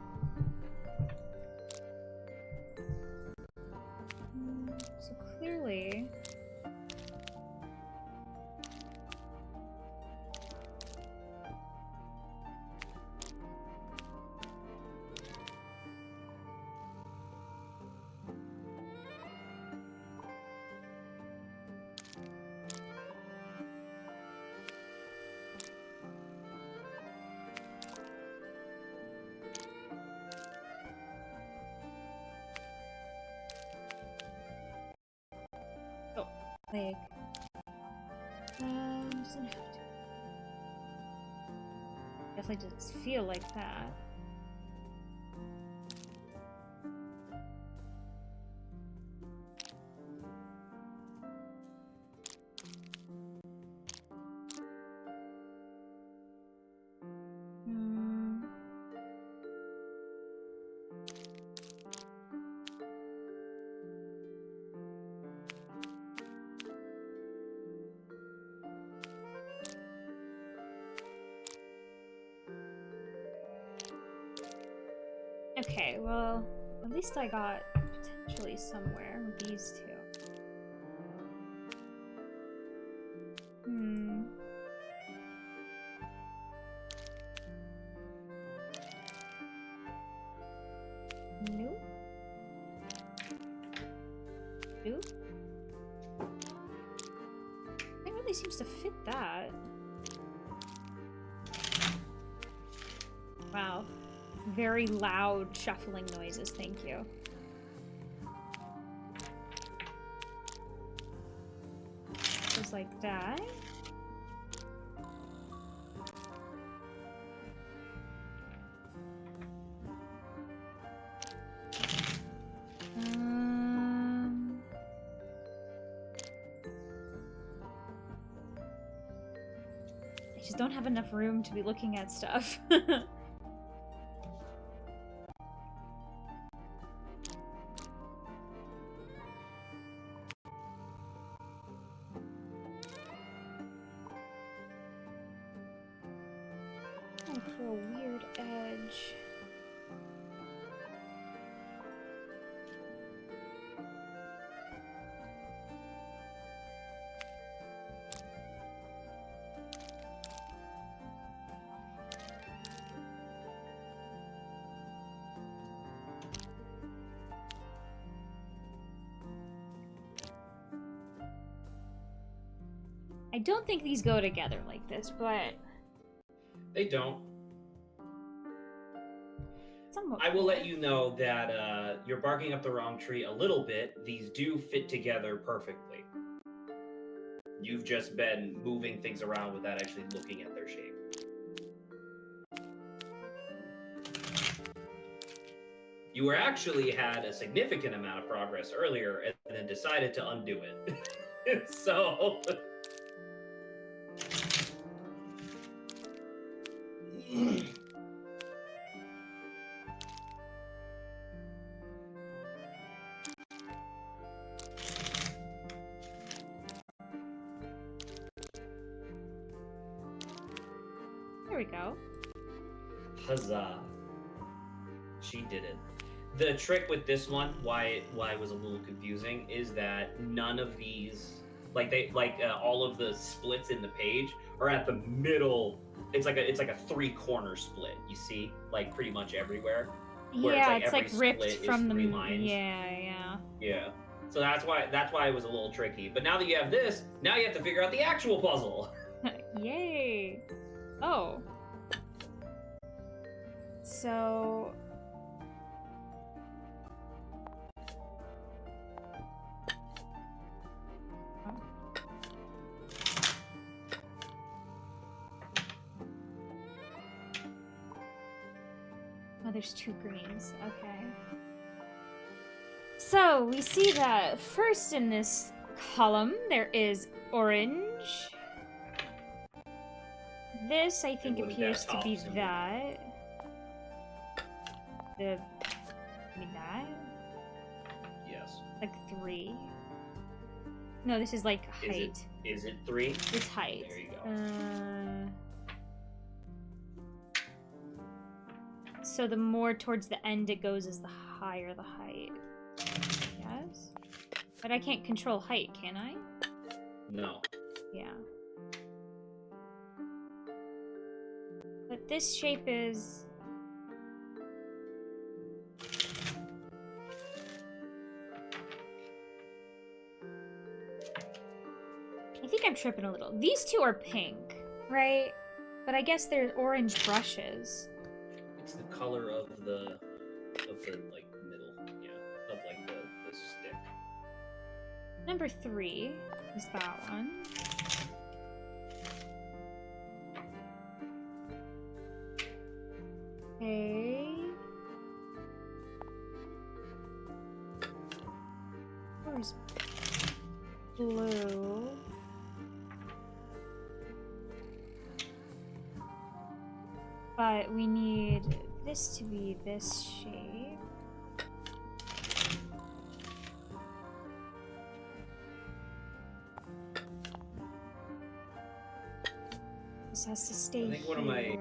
So clearly... Oh, like... doesn't have to. Definitely does feel like that. Hmm. Okay, well, at least I got potentially somewhere with these two. Nope. Nope. It really seems to fit that. Wow. Very loud shuffling noises, thank you. Just like that. I just don't have enough room to be looking at stuff. For a weird edge. I don't think these go together like this, but They don't. somewhat. I will let you know that you're barking up the wrong tree a little bit. These do fit together perfectly. You've just been moving things around without actually looking at their shape. You were actually had a significant amount of progress earlier and then decided to undo it. So... There we go. Huzzah. She did it. The trick with this one, why it was a little confusing, is that none of these, all of the splits in the page are at the middle. It's like a 3-corner split. You see, like pretty much everywhere. Yeah, it's every like ripped split from is the 3 lines. Yeah. So that's why it was a little tricky. But now that you have this, now you have to figure out the actual puzzle. Yay. Oh. So oh, there's 2 greens. Okay. So we see that first in this column there is orange. This I think appears to be that. That? Yes. Like 3. No, this is like height. Is it 3? It's height. There you go. So the more towards the end it goes is the higher the height. Yes? But I can't control height, can I? No. Yeah. But this shape is... I think I'm tripping a little. These 2 are pink, right? But I guess they're orange brushes. It's the color of the like middle, yeah, of like the stick. Number 3 is that one. Okay. Where's blue? But we need this to be this shape. This has to stay I think here.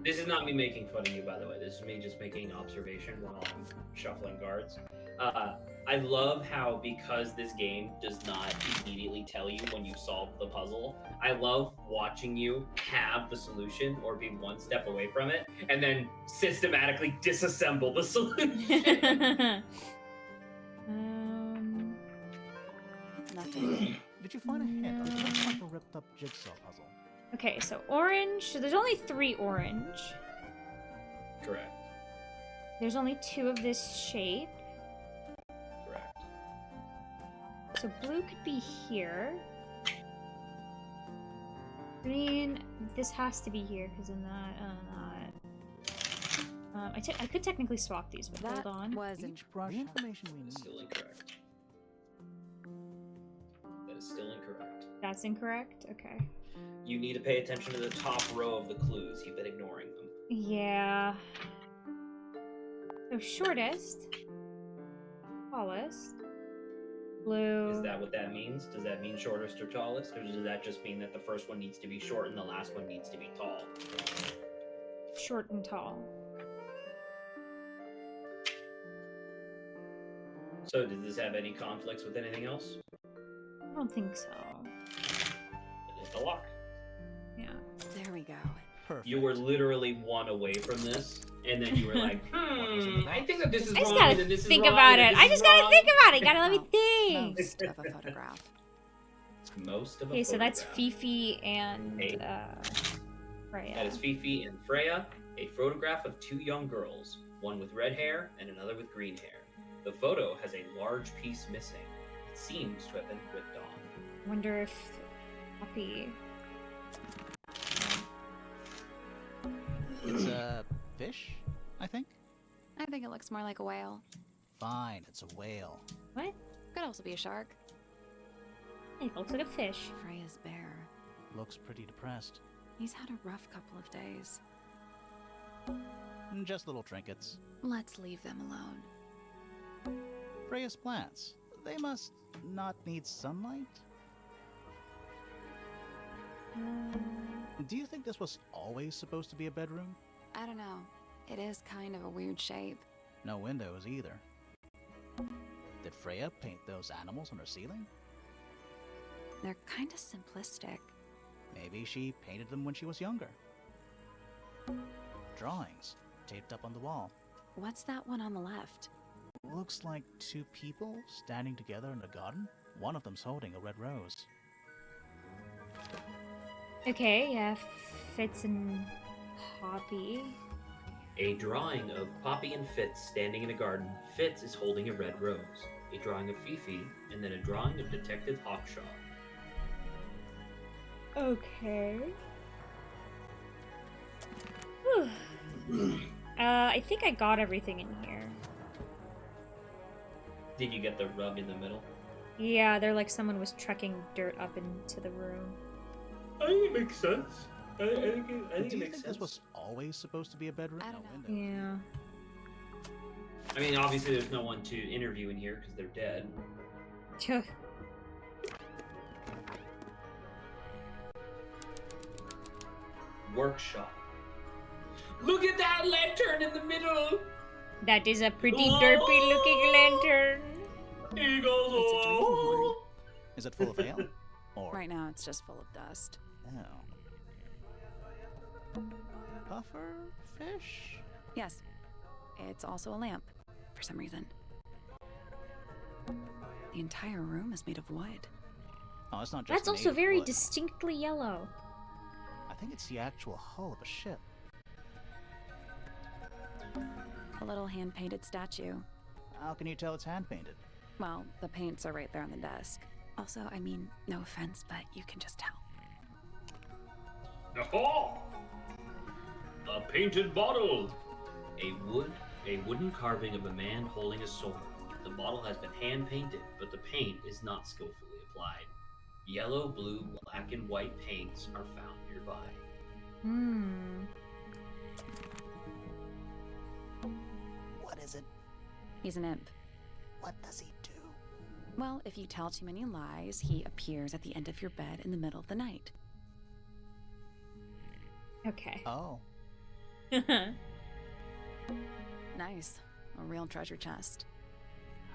This is not me making fun of you, by the way. this is me just making observation while I'm shuffling cards. I love how, because this game does not immediately tell you when you solve the puzzle, I love watching you have the solution or be one step away from it and then systematically disassemble the solution. Nothing. Did you find a hint on what looks like a ripped up jigsaw puzzle? Okay, so orange. So there's only 3 orange. Correct. There's only 2 of this shape. Correct. So blue could be here. Green, this has to be here because in that, I could technically swap these, but That hold on. was Each brush, the information we need. Still incorrect. That is still incorrect. That's incorrect? Okay. You need to pay attention to the top row of the clues. You've been ignoring them. Yeah. So shortest, tallest, blue. Is that what that means? Does that mean shortest or tallest? Or does that just mean that the first one needs to be short and the last one needs to be tall? Short and tall. So does this have any conflicts with anything else? I don't think so. It is the lock. Yeah. There we go. Perfect. You were literally one away from this, and then you were like, I think that this is I just wrong, gotta and this is think wrong, about and it. this I is just gotta wrong. think about it. You gotta let me think. Most of a photograph. Most of a Okay, so that's photograph. Fifi and Hey. Freya. That is Fifi and Freya, a photograph of 2 young girls, one with red hair and another with green hair. The photo has a large piece missing. It seems to have been ripped off. Wonder if Poppy. It's a fish, I think. I think it looks more like a whale. Fine, it's a whale. What? Could also be a shark. It looks like a fish. Freya's bear. Looks pretty depressed. He's had a rough couple of days. Just little trinkets. Let's leave them alone. Freya's plants. They must not need sunlight? Do you think this was always supposed to be a bedroom? I don't know. It is kind of a weird shape. No windows either. Did Freya paint those animals on her ceiling? They're kind of simplistic. Maybe she painted them when she was younger. Drawings, taped up on the wall. What's that one on the left? Looks like 2 people standing together in a garden. One of them's holding a red rose. Okay, yeah, Fitz and Poppy. A drawing of Poppy and Fitz standing in a garden. Fitz is holding a red rose. A drawing of Fifi, and then a drawing of Detective Hawkshaw. Okay. I think I got everything in here. Did you get the rug in the middle? Yeah, they're like someone was trekking dirt up into the room. I think it makes sense. I think Do it you makes think sense. this was always supposed to be a bedroom? I don't No know. windows. Yeah. I mean, obviously there's no one to interview in here because they're dead. Chuh. Workshop. Look at that lantern in the middle! That is a pretty Oh! derpy looking lantern. He goes, It's a drinking oh! Is it full of ale? Or Right now, it's just full of dust. oh. Puffer fish? Yes. It's also a lamp, for some reason. The entire room is made of wood. Oh, it's not just That's made also of very wood. distinctly yellow. I think it's the actual hull of a ship. A little hand-painted statue. How can you tell it's hand painted? Well, the paints are right there on the desk. Also, I mean, no offense, but you can just tell. Oh! A painted bottle! A wooden carving of a man holding a sword. The bottle has been hand painted, but the paint is not skillfully applied. Yellow, blue, black, and white paints are found nearby. What is it? He's an imp. What does he do? Well, if you tell too many lies, he appears at the end of your bed in the middle of the night. Okay. Oh. Nice. A real treasure chest.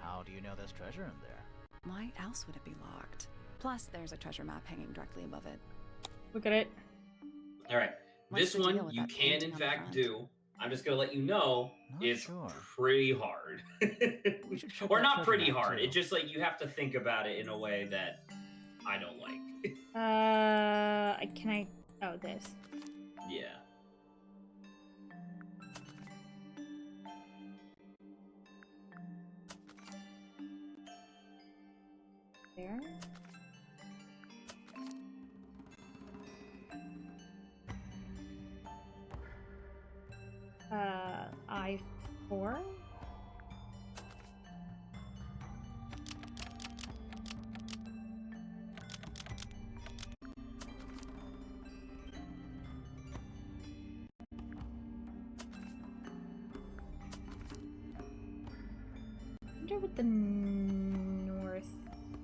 How do you know there's treasure in there? Why else would it be locked? Plus, there's a treasure map hanging directly above it. Look at it. All right. What's This the deal one with you that can painting in on the fact front? do. I'm just gonna let you know Not it's sure. pretty hard. We should check Or that not treasure pretty map, hard. too. It's just like you have to think about it in a way that I don't like. Can I? Oh, this. Yeah. There. I4. I wonder what the north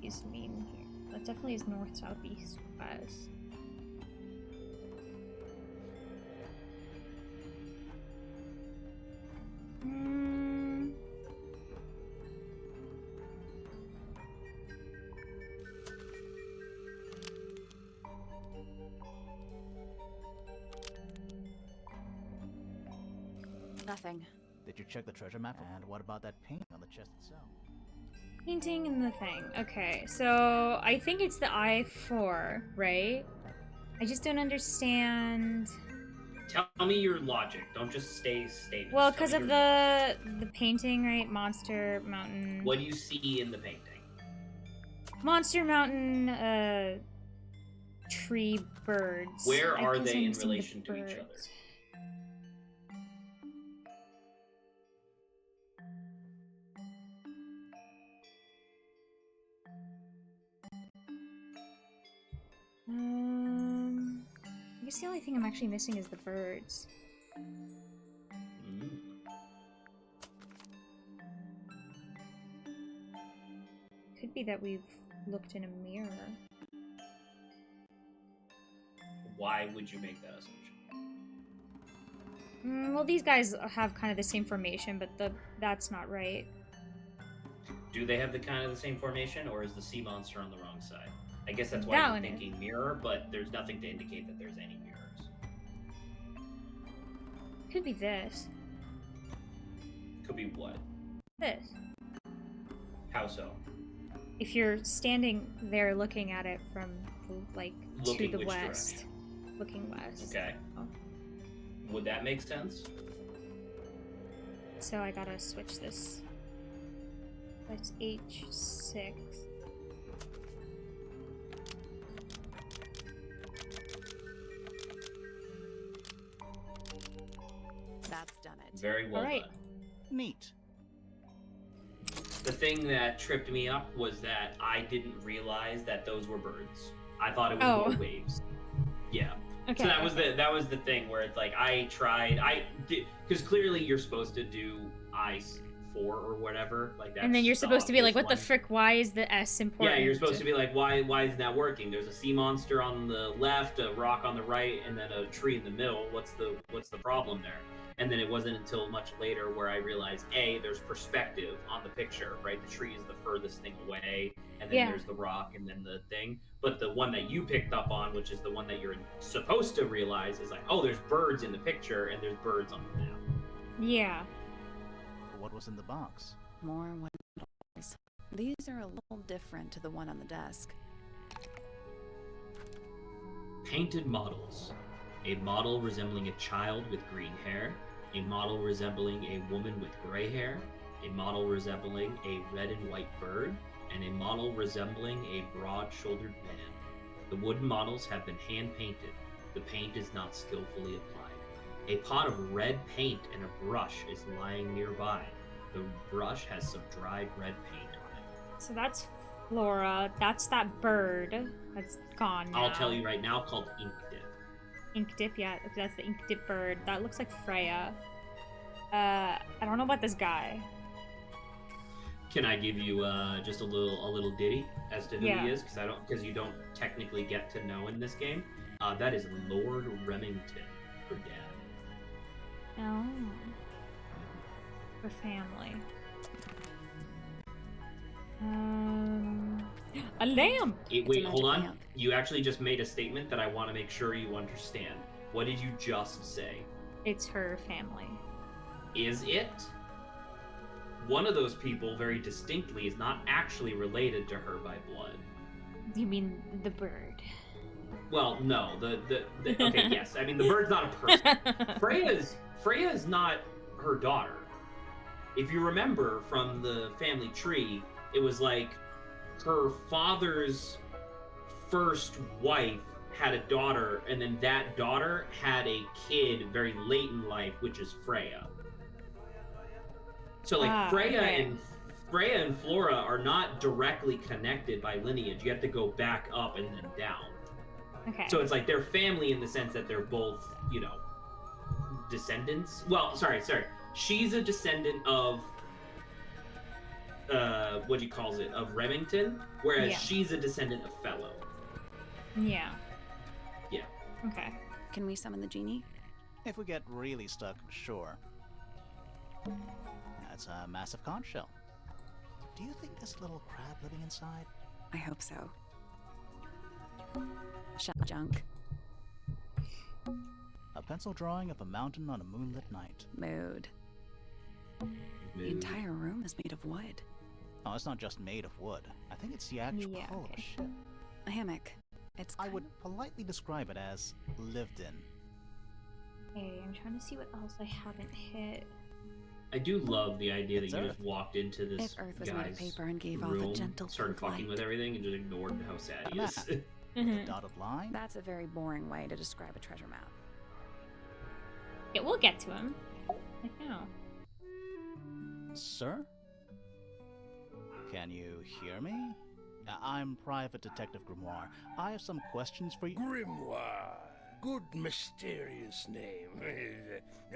is mean here. That definitely is north, south, east, west. Nothing. Did you check the treasure map? And what about that painting on the chest itself? Painting in the thing. Okay, so I think it's the I4, right? I just don't understand. Tell me your logic. Don't just stay statements. Well, Tell because me of your the painting, right? Monster Mountain. What do you see in the painting? Monster Mountain, tree birds. Where I are guess they I'm in missing the relation to each other? birds. I guess the only thing I'm actually missing is the birds. Could be that we've looked in a mirror. Why would you make that assumption? Well, these guys have kind of the same formation, but that's not right. Do they have the kind of the same formation, or is the sea monster on the wrong side? I guess that's why That you're one thinking mirror, but there's nothing to indicate that there's any mirrors. Could be this. Could be what? This. How so? If you're standing there looking at it from, like, Looking to the which west. direction? Looking west. Okay. Oh. Would that make sense? So I gotta switch this. That's H6. That's done it. Very well Alright. done. Neat. The thing that tripped me up was that I didn't realize that those were birds. I thought it was more waves. Yeah. Okay. So that was the thing where it's like I did because clearly you're supposed to do I4 or whatever like that. And then you're supposed to be like, what the frick? Why is the S important? Yeah, you're supposed to be like, why isn't that working? There's a sea monster on the left, a rock on the right, and then a tree in the middle. What's the problem there? And then it wasn't until much later where I realized, A, there's perspective on the picture, right? The tree is the furthest thing away, and then there's the rock, and then the thing. But the one that you picked up on, which is the one that you're supposed to realize, is like, oh, there's birds in the picture, and there's birds on the map. Yeah. What was in the box? More windows. These are a little different to the one on the desk. Painted models. A model resembling a child with green hair, a model resembling a woman with gray hair, a model resembling a red and white bird, and a model resembling a broad-shouldered man. The wooden models have been hand-painted. The paint is not skillfully applied. A pot of red paint and a brush is lying nearby. The brush has some dried red paint on it. So that's Flora. That's that bird. That's gone now. I'll tell you right now, called Ink Dip. Ink Dip, yeah. That's the Ink Dip bird. That looks like Freya. I don't know about this guy. Can I give you just a little ditty as to who he is? Because you don't technically get to know in this game. That is Lord Remington for Dad. Oh. Her family. A lamp! Wait, hold on. You actually just made a statement that I want to make sure you understand. What did you just say? It's her family. Is it? One of those people, very distinctly, is not actually related to her by blood. You mean the bird? Well, no. Okay, yes. I mean, the bird's not a person. Freya is not her daughter. If you remember from the family tree, it was like her father's first wife had a daughter, and then that daughter had a kid very late in life, which is Freya. So, like, Freya and Flora are not directly connected by lineage. You have to go back up and then down. Okay. So it's like they're family in the sense that they're both, you know, descendants. Well, sorry. She's a descendant of what he calls it, of Remington, whereas she's a descendant of Fellow. Yeah. Yeah. Okay. Can we summon the genie? If we get really stuck, sure. That's a massive conch shell. Do you think there's a little crab living inside? I hope so. Shell junk. A pencil drawing of a mountain on a moonlit night. Mood. The entire room is made of wood. Oh, it's not just made of wood. I think it's the actual hull of a ship. A hammock. I would politely describe it as lived in. Okay, I'm trying to see what else I haven't hit. I do love the idea that you just walked into this Earth was made of guy's paper and gave room, off a gentle started pink fucking light. with everything, and just ignored how sad he is. The dotted line? That's a very boring way to describe a treasure map. Yeah, we'll get to him. Like now. Sir? Can you hear me? I'm Private Detective Grimoire. I have some questions for you. Grimoire. Good mysterious name.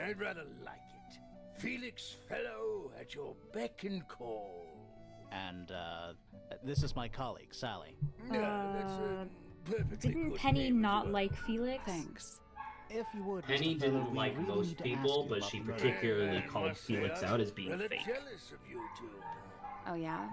I'd rather like it. Felix Fellow at your beck and call. And, this is my colleague, Sally. That's a perfectly Didn't good Penny name not to like Felix? Thanks. If you would, Penny Mr. Fellow, didn't we like really most need to people, ask you but about she the murder. particularly I called must say Felix I'm out as being rather fake. jealous of you two. Oh yeah?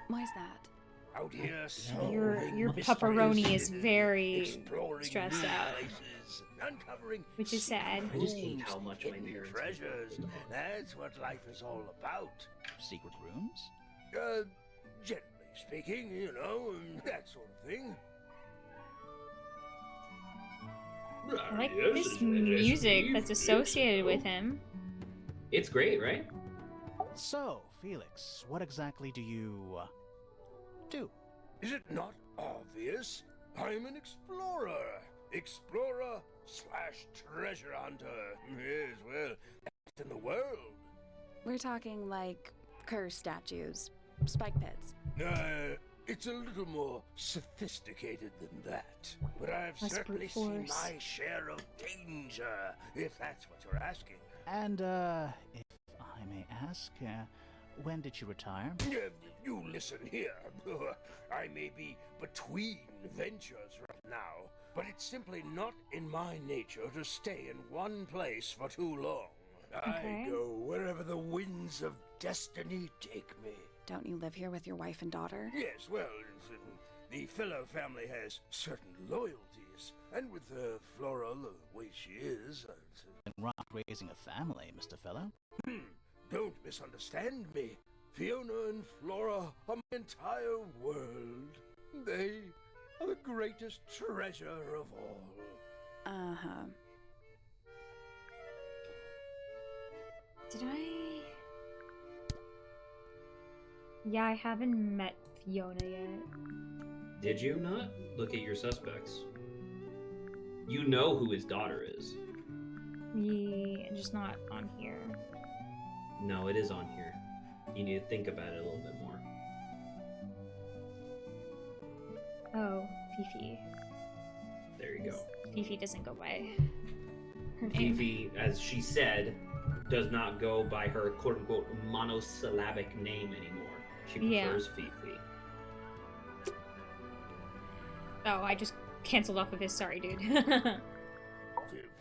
Why's that? Out here Your solving pepperoni mysteries, is very exploring stressed new out. places, uncovering Which is sad. I just hate rooms, how much my hidden parents treasures. That's what life is all about. Secret rooms? Generally speaking, you know, that sort of thing. I like this music that's associated with him. It's great, right? So, Felix, what exactly do you, do? Is it not obvious? I'm an explorer. Explorer/treasure hunter. Yes, well, best in the world. We're talking like curse statues, spike pits. It's a little more sophisticated than that. But I've That's certainly brute seen force. my share of danger, if that's what you're asking. And, if I may ask, when did you retire? You listen here. I may be between ventures right now, but it's simply not in my nature to stay in one place for too long. Okay. I go wherever the winds of destiny take me. Don't you live here with your wife and daughter? Yes, well, the Fellow family has certain loyalties, and with Flora the way she is, Rock raising a family, Mr. Fellow. Don't misunderstand me. Fiona and Flora are my entire world. They are the greatest treasure of all. Uh-huh. Did I? Yeah, I haven't met Fiona yet. Did you not? Look at your suspects. You know who his daughter is. Yeah, just not on here. No, it is on here. You need to think about it a little bit more. Oh, Fifi. There you go. Fifi doesn't go by her name. Fifi, as she said, does not go by her quote-unquote monosyllabic name anymore. She prefers Fifi. Oh, I just canceled off of his sorry, dude.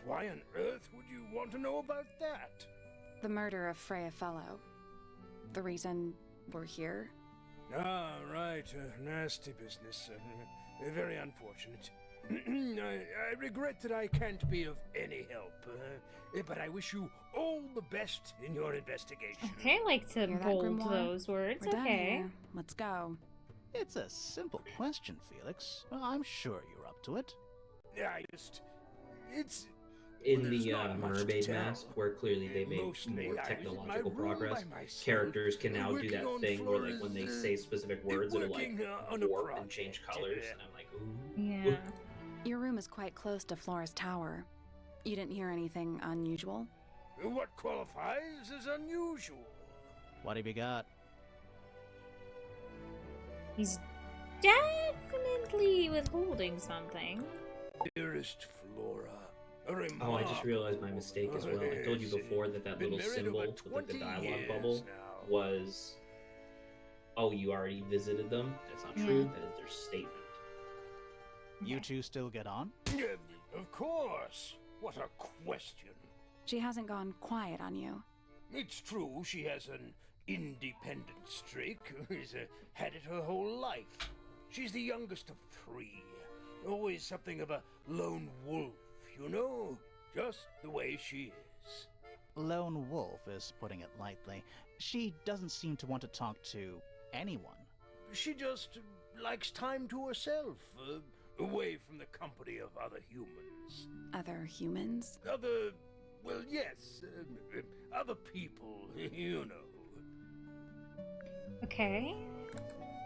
Why on earth would you want to know about that? The murder of Freya Fellow. the reason we're here? Ah, right. Nasty business. Very unfortunate. I regret that I can't be of any help, but I wish you all the best in your investigation. Okay, I like to Hear that, bold Grimoire? those words. We're done Okay. here. Let's go. It's a simple question, Felix. I'm sure you're up to it. It's... In Well, the there's not much to Mermaid tell. Mask, where clearly they made Mostly, more I was in my technological room progress, by myself, characters can now do working that on thing where, like, when they Flora's, say specific words, it'll, like, working, on a warp and change project. colors, and I'm like, ooh. Yeah. Your room is quite close to Flora's tower. You didn't hear anything unusual? What qualifies as unusual? What have you got? He's definitely withholding something. Dearest Flora, Oh, I just realized my mistake as well. I told you before that that little symbol with, like, the dialogue bubble was... Oh, you already visited them? That's not true. That is their statement. You two still get on? Of course. What a question. She hasn't gone quiet on you. It's true she has an independent streak. She's had it her whole life. She's the youngest of three. Always something of a lone wolf, you know? Just the way she is. Lone wolf is putting it lightly. She doesn't seem to want to talk to anyone. She just likes time to herself, away from the company of other humans. Other humans? Well, yes, other people, you know. Okay.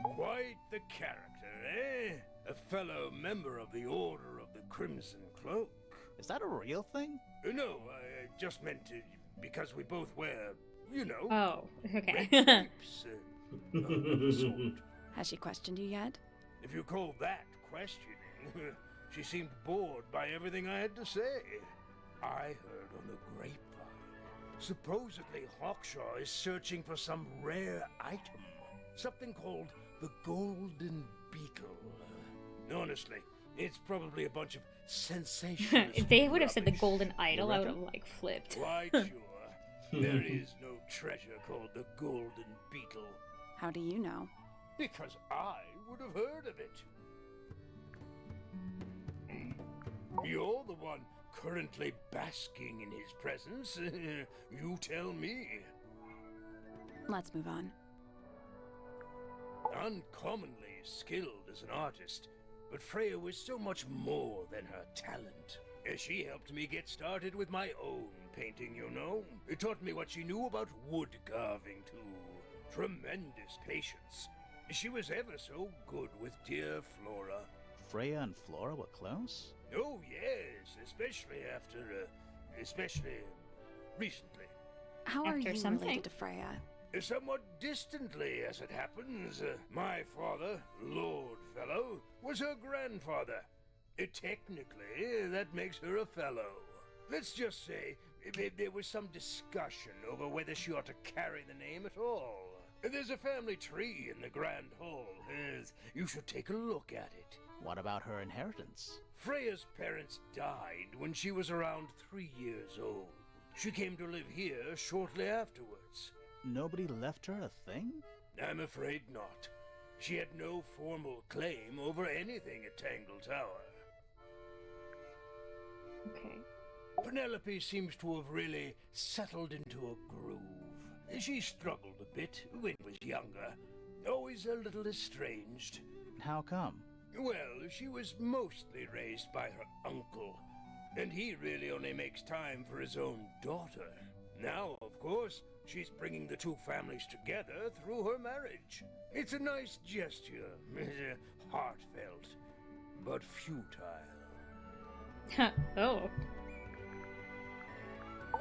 Quite the character, eh? A fellow member of the Order of the Crimson Cloak. Is that a real thing? No, I just meant to, because we both wear, you know. Oh, okay. red capes, of the sort. Has she questioned you yet? If you call that questioning, she seemed bored by everything I had to say. I heard on the grapevine. Supposedly Hawkshaw is searching for some rare item. Something called the Golden Beetle. Honestly, it's probably a bunch of sensational. If they would have said the rubbish. golden idol, I would reckon? have, like, flipped. Quite sure. There is no treasure called the Golden Beetle. How do you know? Because I would have heard of it. You're the one currently basking in his presence. You tell me. Let's move on. Uncommonly skilled as an artist, but Freya was so much more than her talent. She helped me get started with my own painting, you know. It taught me what she knew about wood carving, too. Tremendous patience. She was ever so good with dear Flora. Freya and Flora were close? Oh, yes, especially recently. How are After you something. related to Freya? Somewhat distantly, as it happens. My father, Lord Fellow, was her grandfather. Technically, that makes her a fellow. Let's just say there was some discussion over whether she ought to carry the name at all. There's a family tree in the Grand Hall. You should take a look at it. What about her inheritance? Freya's parents died when she was around 3 years old. She came to live here shortly afterwards. Nobody left her a thing? I'm afraid not. She had no formal claim over anything at Tangle Tower. Okay. Penelope seems to have really settled into a groove. She struggled a bit when she was younger, always a little estranged. How come? Well, she was mostly raised by her uncle, and he really only makes time for his own daughter. Now, of course, she's bringing the two families together through her marriage. It's a nice gesture, heartfelt, but futile. Oh.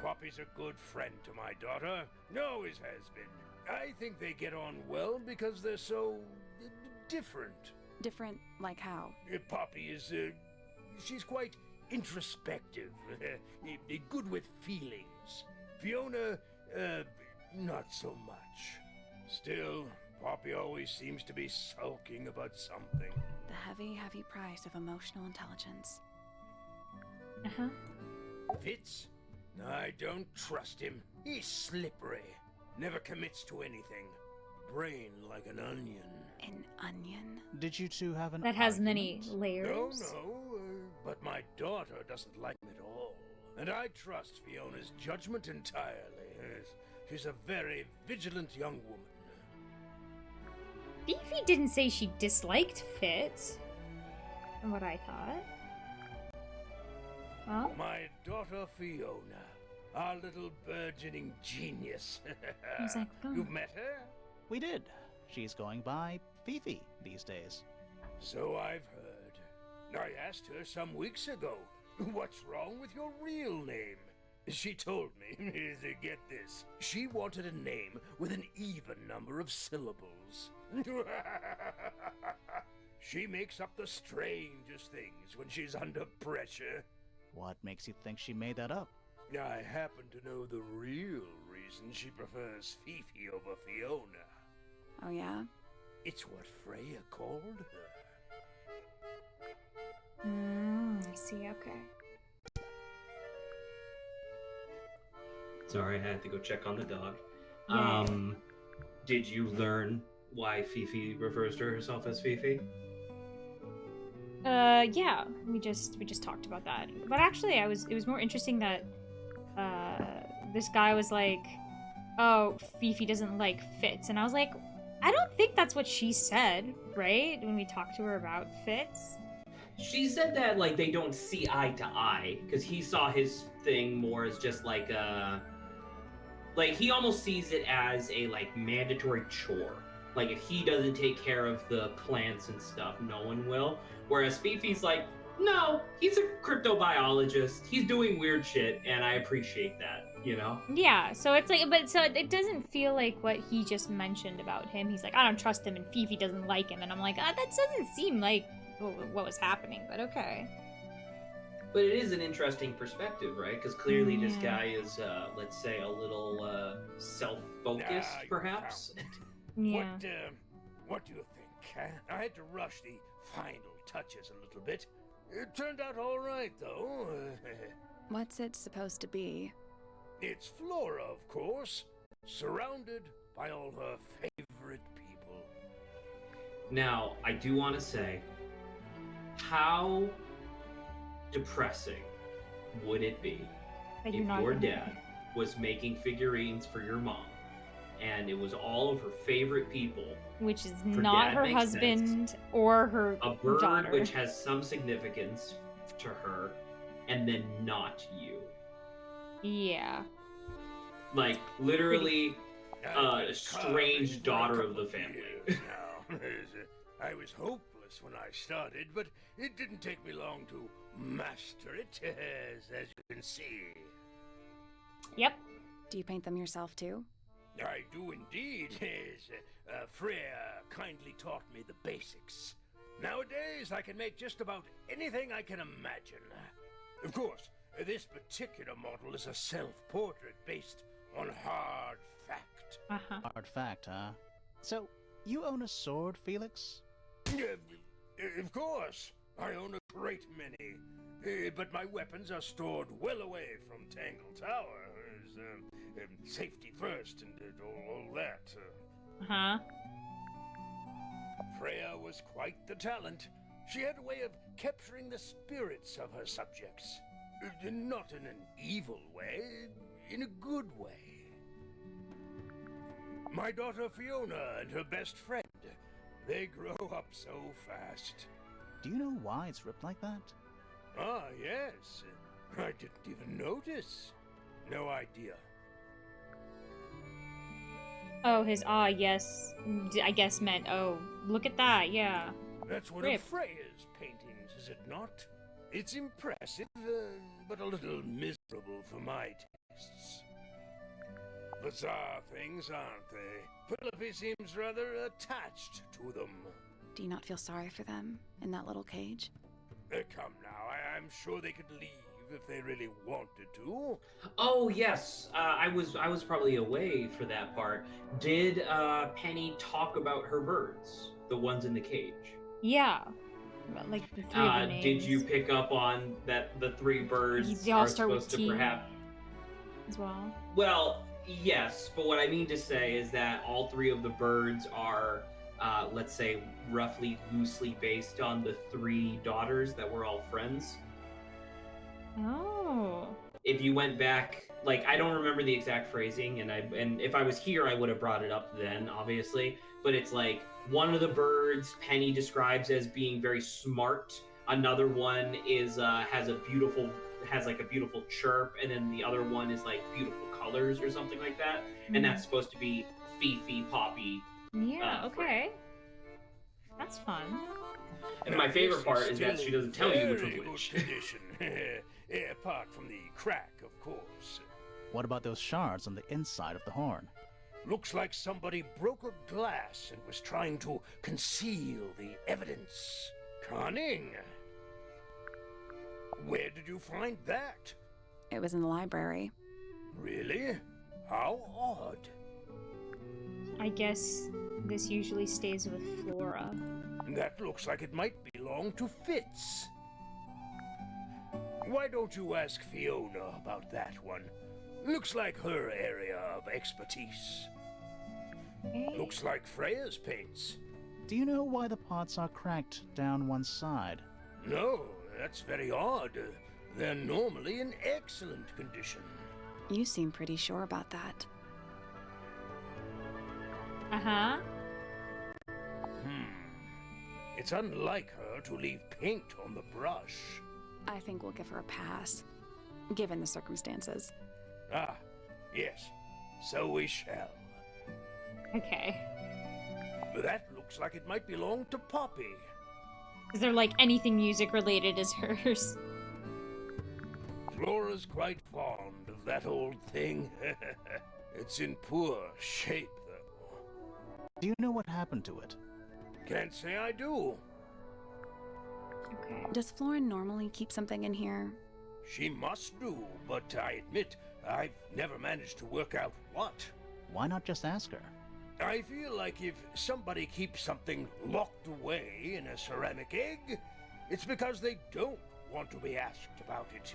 Poppy's a good friend to my daughter, always has been. I think they get on well because they're so different. Different like how? Poppy is, she's quite introspective, good with feelings. Fiona, not so much. Still, Poppy always seems to be sulking about something. The heavy, heavy price of emotional intelligence. Uh-huh. Fitz? I don't trust him. He's slippery. never commits to anything. Brain like an onion. An onion? Did you two have an That has argument? many layers. No, but my daughter doesn't like him at all. And I trust Fiona's judgment entirely. She's a very vigilant young woman. Fifi didn't say she disliked Fitz, from what I thought. Well, My daughter Fiona, our little burgeoning genius. He's like, oh. You've met her? We did. She's going by Fifi these days. So I've heard. I asked her some weeks ago, what's wrong with your real name? She told me, get this, she wanted a name with an even number of syllables. She makes up the strangest things when she's under pressure. What makes you think she made that up? I happen to know the real reason she prefers Fifi over Fiona. Oh, yeah? It's what Freya called her. I see, okay. Sorry, I had to go check on the dog. Yeah. Did you learn why Fifi refers to herself as Fifi? Yeah, we just talked about that. But actually, it was more interesting that this guy was like, "Oh, Fifi doesn't like Fitz," and I was like, I don't think that's what she said, right? When we talked to her about Fitz. She said that like they don't see eye to eye because he saw his thing more as just like he almost sees it as a like mandatory chore. Like if he doesn't take care of the plants and stuff, no one will. Whereas Fifi's like, no, he's a cryptobiologist. He's doing weird shit, and I appreciate that, you know? Yeah, so it's like, but so it doesn't feel like what he just mentioned about him. He's like, I don't trust him, and Fifi doesn't like him, and I'm like, that doesn't seem like what was happening, but okay. But it is an interesting perspective, right? Because clearly this guy is, let's say, a little self-focused, perhaps. Yeah. What do you think? I had to rush the final touches a little bit. It turned out all right, though. What's it supposed to be? It's Flora, of course, surrounded by all her favorite people. Now, I do want to say, how depressing would it be if your dad was making figurines for your mom, and it was all of her favorite people, which is not her husband or her a bird daughter, which has some significance to her, and then not you? Yeah. Like, literally, a strange daughter of the family. I was hopeless when I started, but it didn't take me long to master it, as you can see. Yep. Do you paint them yourself, too? I do indeed. Freya kindly taught me the basics. Nowadays, I can make just about anything I can imagine. Of course, this particular model is a self-portrait based on hard fact. Hard fact, huh? So, you own a sword, Felix? Of course. I own a great many. But my weapons are stored well away from Tangle Tower. Safety first and all that. Freya was quite the talent. She had a way of capturing the spirits of her subjects. Not in an evil way, in a good way. My daughter Fiona and her best friend, they grow up so fast. Do you know why it's ripped like that? Ah, yes. I didn't even notice. No idea. Oh, his yes, I guess meant, oh, look at that, yeah. That's one of Freya's paintings, is it not? It's impressive, but a little miserable for my tastes. Bizarre things, aren't they? Philippi seems rather attached to them. Do you not feel sorry for them in that little cage? Come now, I'm sure they could leave if they really wanted to. Oh yes, I was probably away for that part. Did Penny talk about her birds, the ones in the cage? Yeah, like the three of the names. Did you pick up on that the three birds they all are start with supposed to T perhaps as well? Well, Yes, but what I mean to say is that all three of the birds are, let's say, roughly loosely based on the three daughters that were all friends. Oh. If you went back, like, I don't remember the exact phrasing, and if I was here, I would have brought it up then, obviously. But it's like one of the birds Penny describes as being very smart. Another one is has like a beautiful chirp, and then the other one is like beautiful colors or something like that. And that's supposed to be Fifi, Poppy. Yeah. Okay. That's fun. And my favorite part is that she doesn't tell you which one's Very which. good condition. Apart from the crack, of course. What about those shards on the inside of the horn? Looks like somebody broke a glass and was trying to conceal the evidence. Cunning. Where did you find that? It was in the library. Really? How odd. I guess this usually stays with Flora. That looks like it might belong to Fitz. Why don't you ask Fiona about that one? Looks like her area of expertise. Looks like Freya's paints. Do you know why the pots are cracked down one side? No, that's very odd. They're normally in excellent condition. You seem pretty sure about that. Uh-huh. It's unlike her to leave paint on the brush. I think we'll give her a pass, given the circumstances. Ah, yes. So we shall. Okay. That looks like it might belong to Poppy. Is there like anything music related is hers? Flora's quite fond of that old thing. It's in poor shape, though. Do you know what happened to it? Can't say I do. Okay. Does Flora normally keep something in here? She must do, but I admit I've never managed to work out what. Why not just ask her? I feel like if somebody keeps something locked away in a ceramic egg, it's because they don't want to be asked about it.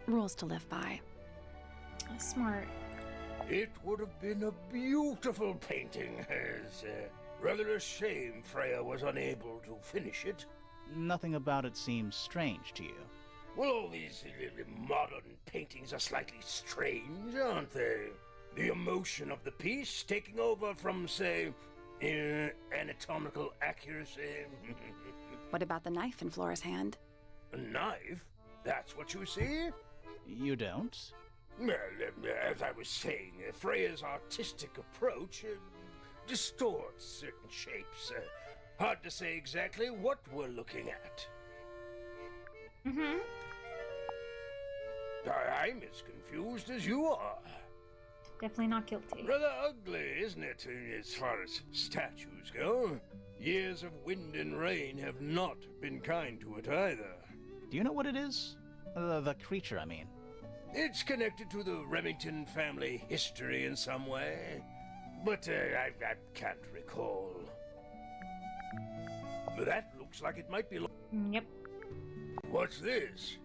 Rules to live by. Smart. It would have been a beautiful painting. It's rather a shame Freya was unable to finish it. Nothing about it seems strange to you. Well, all these modern paintings are slightly strange, aren't they? The emotion of the piece taking over from, say, anatomical accuracy. What about the knife in Flora's hand? A knife? That's what you see? You don't? Well, as I was saying, Freya's artistic approach distorts certain shapes. Hard to say exactly what we're looking at. Mm-hmm. I'm as confused as you are. Definitely not guilty. Rather ugly, isn't it, as far as statues go? Years of wind and rain have not been kind to it either. Do you know what it is? The creature, I mean. It's connected to the Remington family history in some way, but I can't recall. But that looks like it might be... Yep. What's this?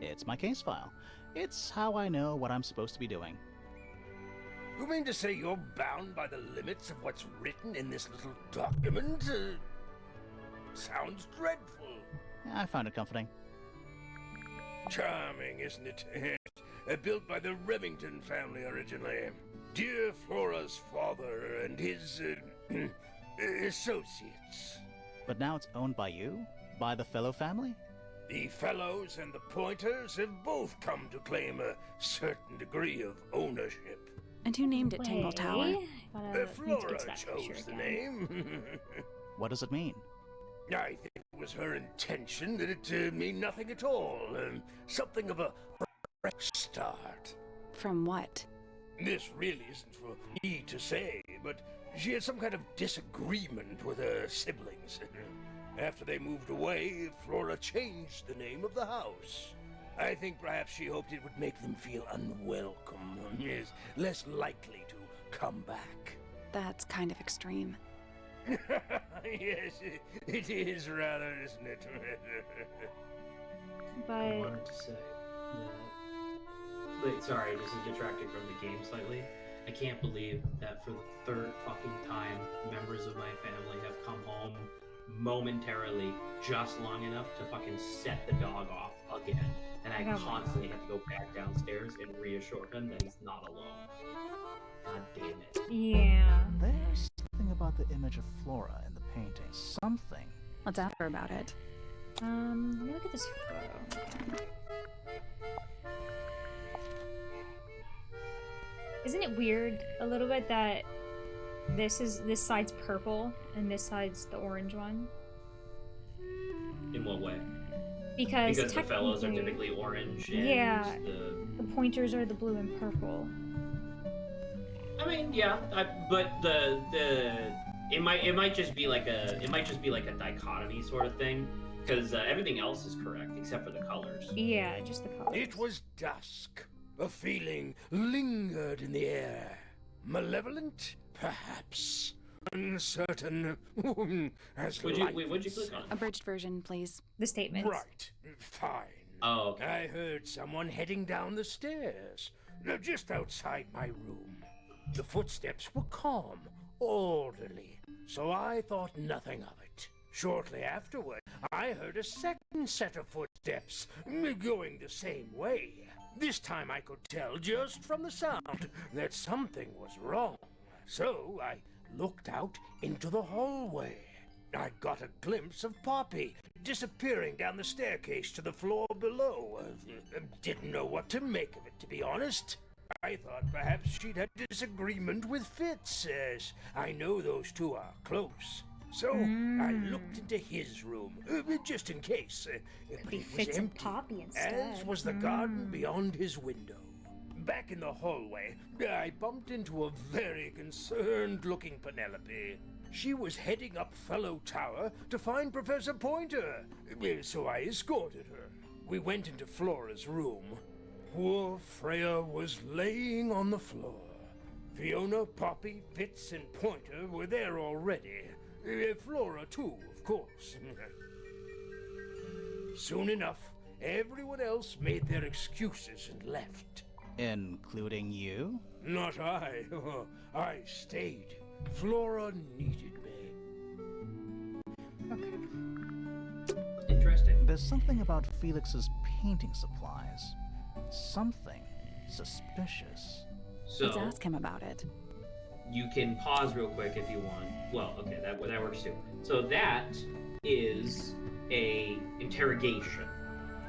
It's my case file. It's how I know what I'm supposed to be doing. You mean to say you're bound by the limits of what's written in this little document? Sounds dreadful. I find it comforting. Charming, isn't it? Built by the Remington family originally. Dear Flora's father and his associates. But now it's owned by you? By the Fellow family? The Fellows and the Pointers have both come to claim a certain degree of ownership. And who named it Tangle Tower? Flora chose the name. What does it mean? I think it was her intention that it mean nothing at all. Something of a fresh start. From what? This really isn't for me to say, but she had some kind of disagreement with her siblings. After they moved away, Flora changed the name of the house. I think perhaps she hoped it would make them feel unwelcome, is less likely to come back. That's kind of extreme. Yes, it is rather, isn't it? I But wanted to say that sorry, this is detracting from the game slightly. I can't believe that for the third fucking time, members of my family have come home momentarily just long enough to fucking set the dog off again. And I constantly have to go back downstairs and reassure him that he's not alone. God damn it. Yeah. There's something about the image of Flora in the painting. Something. Let's ask her about it. Let me look at this photo. Isn't it weird a little bit that this side's purple and this side's the orange one? In what way? Because the fellows are typically orange and yeah, the pointers are the blue and purple. I mean, yeah, but it might just be like a dichotomy sort of thing, because everything else is correct except for the colors. Yeah, just the colors. It was dusk. A feeling lingered in the air. Malevolent, perhaps. Uncertain, as What'd you click on? Abridged version, please. The statements. Right. Fine. Oh, okay. I heard someone heading down the stairs, just outside my room. The footsteps were calm, orderly, so I thought nothing of it. Shortly afterward, I heard a second set of footsteps, going the same way. This time I could tell just from the sound that something was wrong. So I looked out into the hallway. I got a glimpse of Poppy disappearing down the staircase to the floor below. Didn't know what to make of it, to be honest. I thought perhaps she'd had disagreement with Fitz, as I know those two are close. So I looked into his room, just in case. But it was Fitz and empty, Poppy instead. as was the garden beyond his window. Back in the hallway, I bumped into a very concerned-looking Penelope. She was heading up Fellow Tower to find Professor Pointer, so I escorted her. We went into Flora's room. Poor Freya was laying on the floor. Fiona, Poppy, Fitz, and Pointer were there already. Flora, too, of course. Soon enough, everyone else made their excuses and left. Including you? Not I. I stayed. Flora needed me. Interesting. There's something about Felix's painting supplies. Something suspicious. So Let's ask him about it. you can pause real quick if you want. Well, okay, that works too. So that is a interrogation.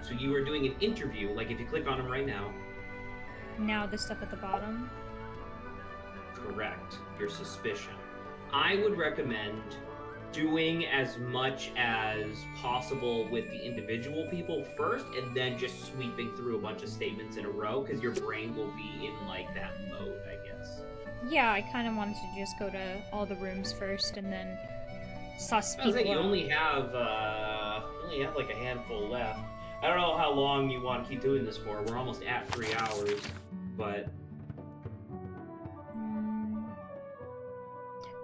So you are doing an interview. Like if you click on him right now. Now the stuff at the bottom. Correct. Your suspicion. I would recommend doing as much as possible with the individual people first, and then just sweeping through a bunch of statements in a row, because your brain will be in like that mode, I guess. Yeah, I kind of wanted to just go to all the rooms first and then suss I was people like, you out. only have like a handful left. I don't know how long you want to keep doing this for. We're almost at 3 hours, but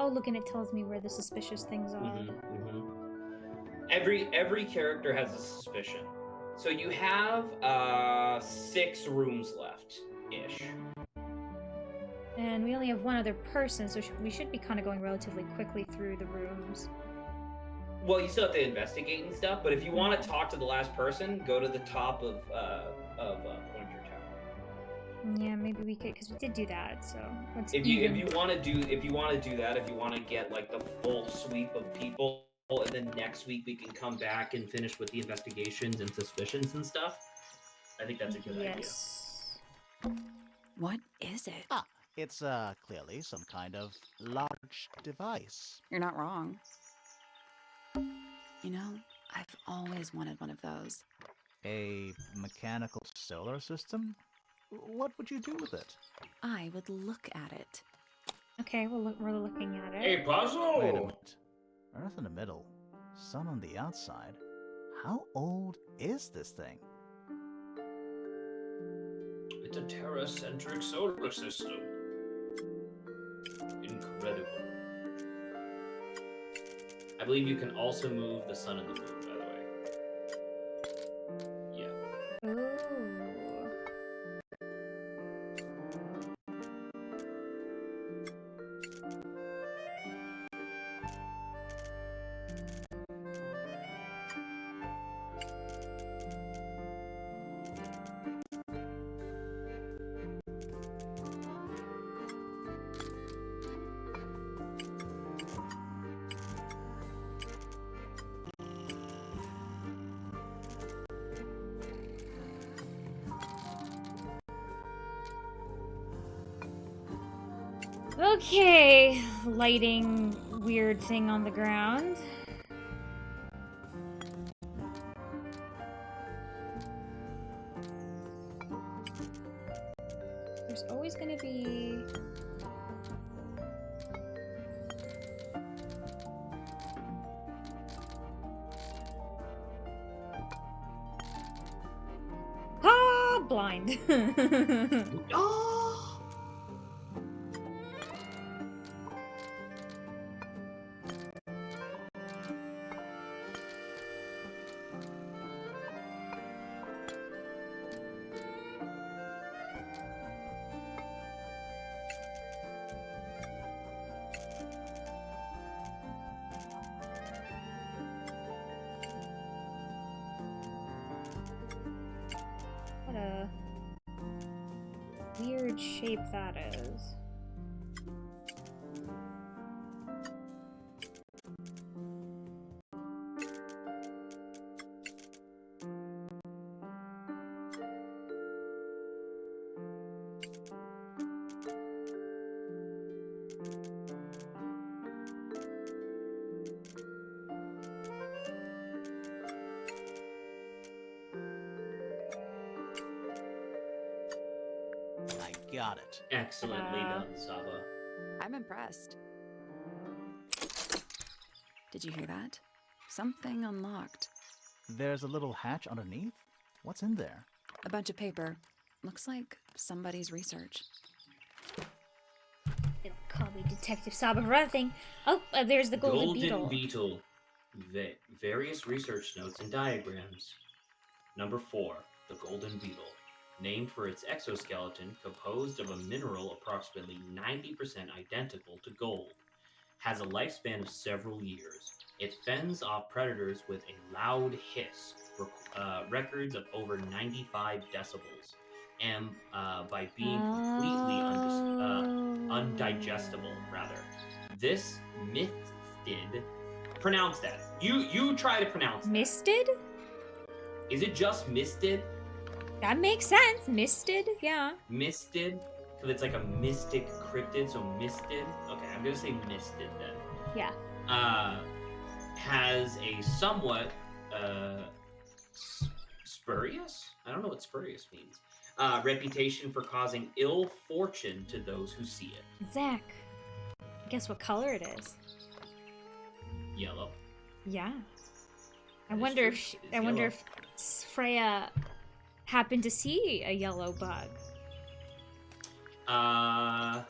Oh, look, and it tells me where the suspicious things are. Every character has a suspicion. So you have 6 rooms left, ish. And we only have one other person, so we should be kind of going relatively quickly through the rooms. Well, you still have to investigate and stuff, but if you want to talk to the last person, go to the top of Pointer Tower. Yeah, maybe we could, because we did do that. So let's. If you want to do that, if you want to get like the full sweep of people, and then next week we can come back and finish with the investigations and suspicions and stuff. I think that's a good idea. What is it? Ah, it's clearly some kind of large device. You're not wrong. You know, I've always wanted one of those. A mechanical solar system? What would you do with it? I would look at it. Okay, we're looking at it. Hey, puzzle! Wait a minute. Earth in the middle, sun on the outside. How old is this thing? It's a Terra-centric solar system. Incredible. I believe you can also move the sun and the moon, by the way. Yeah. Ooh. Okay, lighting weird thing on the ground. There's always gonna be... Ah, blind. Oh! What a weird shape that is. I got it. Excellently done, Saba. I'm impressed. Did you hear that? Something unlocked. There's a little hatch underneath? What's in there? A bunch of paper. Looks like somebody's research. They don't call me Detective Saba for nothing. Oh, there's the golden beetle. Various research notes and diagrams. Number 4, the golden beetle. Named for its exoskeleton, composed of a mineral approximately 90% identical to gold. Has a lifespan of several years. It fends off predators with a loud hiss, records of over 95 decibels, and by being completely undigestible, rather. This mistid... Pronounce that. You try to pronounce that. Misted? Is it just misted? That makes sense. Misted, yeah. Misted? Because it's like a mystic cryptid, so misted. Okay, I'm gonna say misted then. Yeah. Has a somewhat spurious? I don't know what spurious means. Reputation for causing ill fortune to those who see it. Zach, guess what color it is? Yellow. Yeah. I wonder if Freya happened to see a yellow bug. I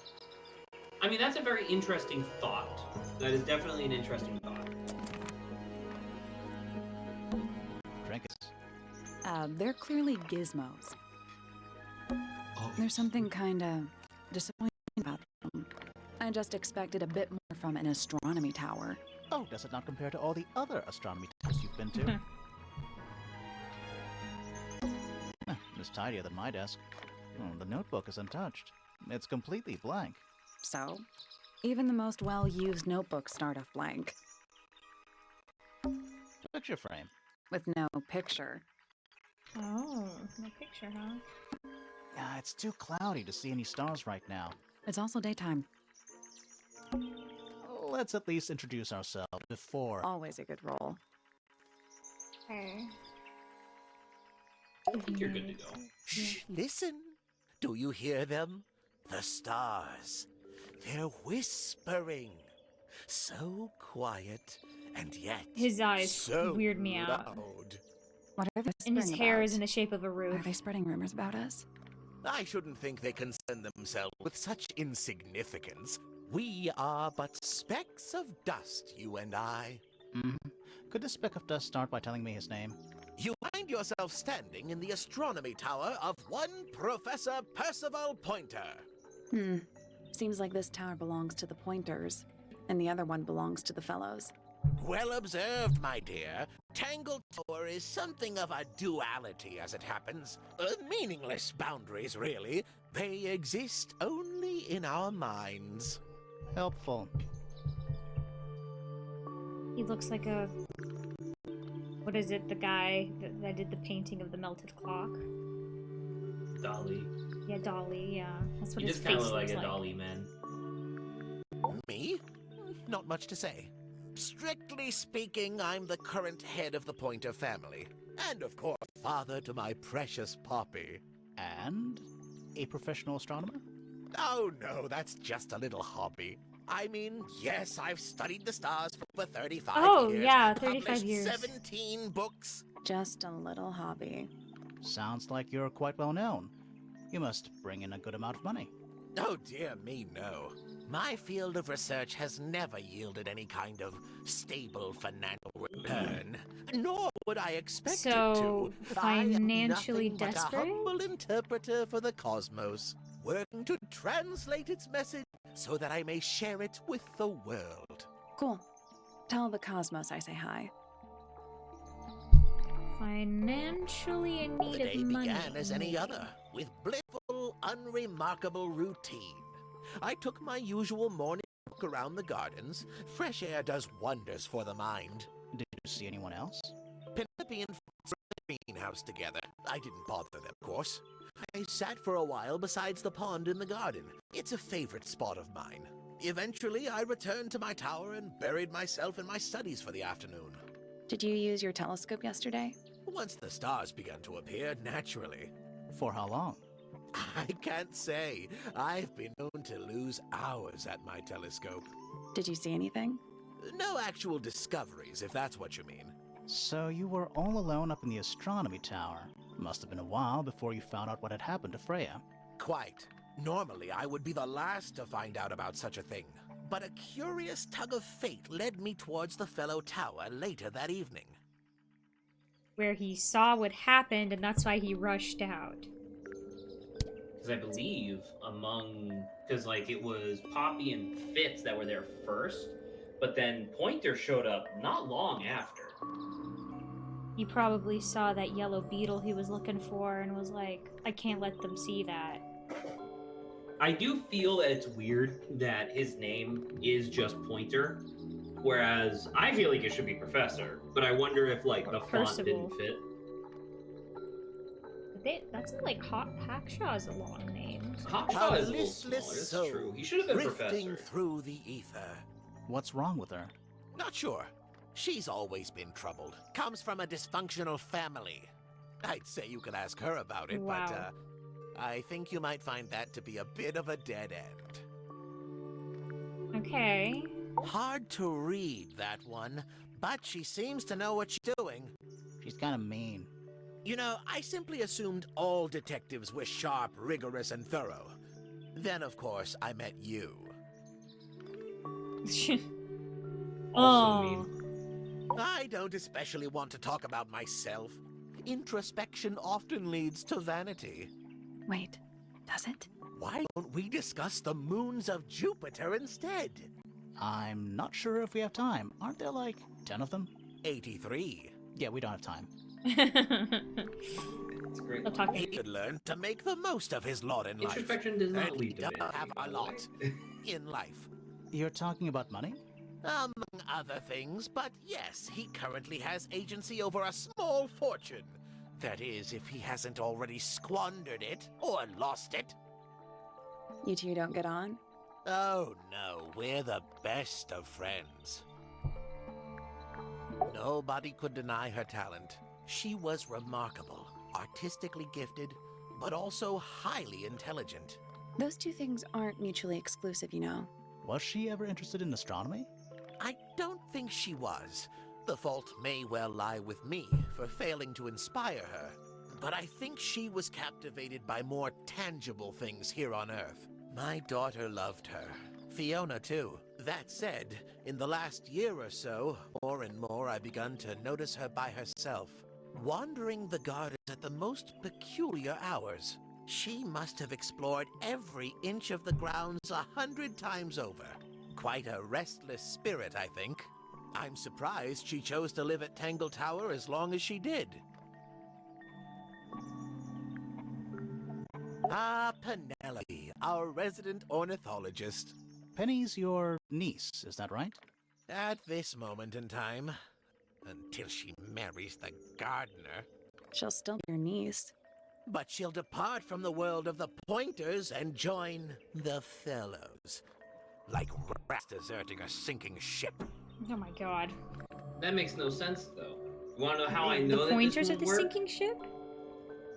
mean, that's a very interesting thought. That is definitely an interesting thought. Trinkets. They're clearly gizmos. There's something kinda disappointing about them. I just expected a bit more from an astronomy tower. Oh, does it not compare to all the other astronomy towers you've been to? It's tidier than my desk. Oh, the notebook is untouched. It's completely blank. So, even the most well-used notebooks start off blank. Picture frame. With no picture. Oh, no picture, huh? Yeah, it's too cloudy to see any stars right now. It's also daytime. Let's at least introduce ourselves before... Always a good roll. Okay. I think you're good to go. Shh, listen. Do you hear them? The stars. They're whispering. So quiet, and yet His eyes so weird me out. loud. What are they And his whispering hair about? is in the shape of a roof. Are they spreading rumors about us? I shouldn't think they concern themselves with such insignificance. We are but specks of dust, you and I. Could this speck of dust start by telling me his name? You find yourself standing in the astronomy tower of one Professor Percival Pointer. Seems like this tower belongs to the Pointers, and the other one belongs to the Fellows. Well observed, my dear. Tangle Tower is something of a duality, as it happens. Meaningless boundaries, really. They exist only in our minds. Helpful. He looks like a... What is it? The guy that did the painting of the melted clock? Dolly. Yeah, Dolly, yeah. That's what He his just kind face of look looks like like. a Dolly man. not much to say. Strictly speaking, I'm the current head of the Pointer family. And of course, father to my precious Poppy. And a professional astronomer? Oh no, that's just a little hobby. I mean, yes, I've studied the stars for over 35 years. Oh, yeah, 35 published years. 17 books. Just a little hobby. Sounds like you're quite well known. You must bring in a good amount of money. Oh dear me, no. My field of research has never yielded any kind of stable financial return. Nor would I expect it So, to. I am financially nothing but a desperate? humble interpreter for the cosmos, working to translate its message so that I may share it with the world. Cool. Tell the cosmos I say hi. Financially in The need day of money. began as any other, with blissful, unremarkable routine. I took my usual morning walk around the gardens. Fresh air does wonders for the mind. Did you see anyone else? Penelope and Fox were in the greenhouse together. I didn't bother them, of course. I sat for a while besides the pond in the garden. It's a favorite spot of mine. Eventually, I returned to my tower and buried myself in my studies for the afternoon. Did you use your telescope yesterday? Once the stars began to appear, naturally. For how long? I can't say. I've been known to lose hours at my telescope. Did you see anything? No actual discoveries, if that's what you mean. So you were all alone up in the astronomy tower. Must have been a while before you found out what had happened to Freya. Quite. Normally, I would be the last to find out about such a thing. But a curious tug of fate led me towards the fellow tower later that evening. Where he saw what happened, and that's why he rushed out. Because I believe because like it was Poppy and Fitz that were there first, but then Pointer showed up not long after. He probably saw that yellow beetle he was looking for and was like, I can't let them see that. I do feel that it's weird that his name is just Pointer, whereas I feel like it should be Professor, but I wonder if like the font didn't fit. That's like Hawkshaw's a long name. Hawkshaw A is a little listless smaller, that's soul, true. He should have been drifting Professor. through the ether. What's wrong with her? Not sure. She's always been troubled. Comes from a dysfunctional family. I'd say you could ask her about it, Wow. but I think you might find that to be a bit of a dead end. Okay. Hard to read, that one, but she seems to know what she's doing. She's kind of mean. You know, I simply assumed all detectives were sharp, rigorous, and thorough. Then, of course, I met you. Also mean. I don't especially want to talk about myself. Introspection often leads to vanity. Wait, does it? Why don't we discuss the moons of Jupiter instead? I'm not sure if we have time. Aren't there like 10 of them? 83. Yeah, we don't have time. It's great. I'll talk He could learn to make the most of his lot in life. Introspection does not And lead he to does vanity, have by a the lot way. in life. You're talking about money? Among other things, but yes, he currently has agency over a small fortune. That is, if he hasn't already squandered it or lost it. You two don't get on? Oh no, we're the best of friends. Nobody could deny her talent. She was remarkable, artistically gifted, but also highly intelligent. Those two things aren't mutually exclusive, you know. Was she ever interested in astronomy? I don't think she was. The fault may well lie with me for failing to inspire her. But I think she was captivated by more tangible things here on Earth. My daughter loved her. Fiona, too. That said, in the last year or so, more and more I've begun to notice her by herself, wandering the gardens at the most peculiar hours. She must have explored every inch of the grounds 100 times over. Quite a restless spirit, I think. I'm surprised she chose to live at Tangle Tower as long as she did. Ah, Penelope, our resident ornithologist. Penny's your niece, is that right? At this moment in time, until she marries the gardener. She'll still be your niece. But she'll depart from the world of the Pointers and join the Fellows. Like rats deserting a sinking ship. Oh my god. That makes no sense, though. You want to know how I know The that pointers this at won't the work? sinking ship?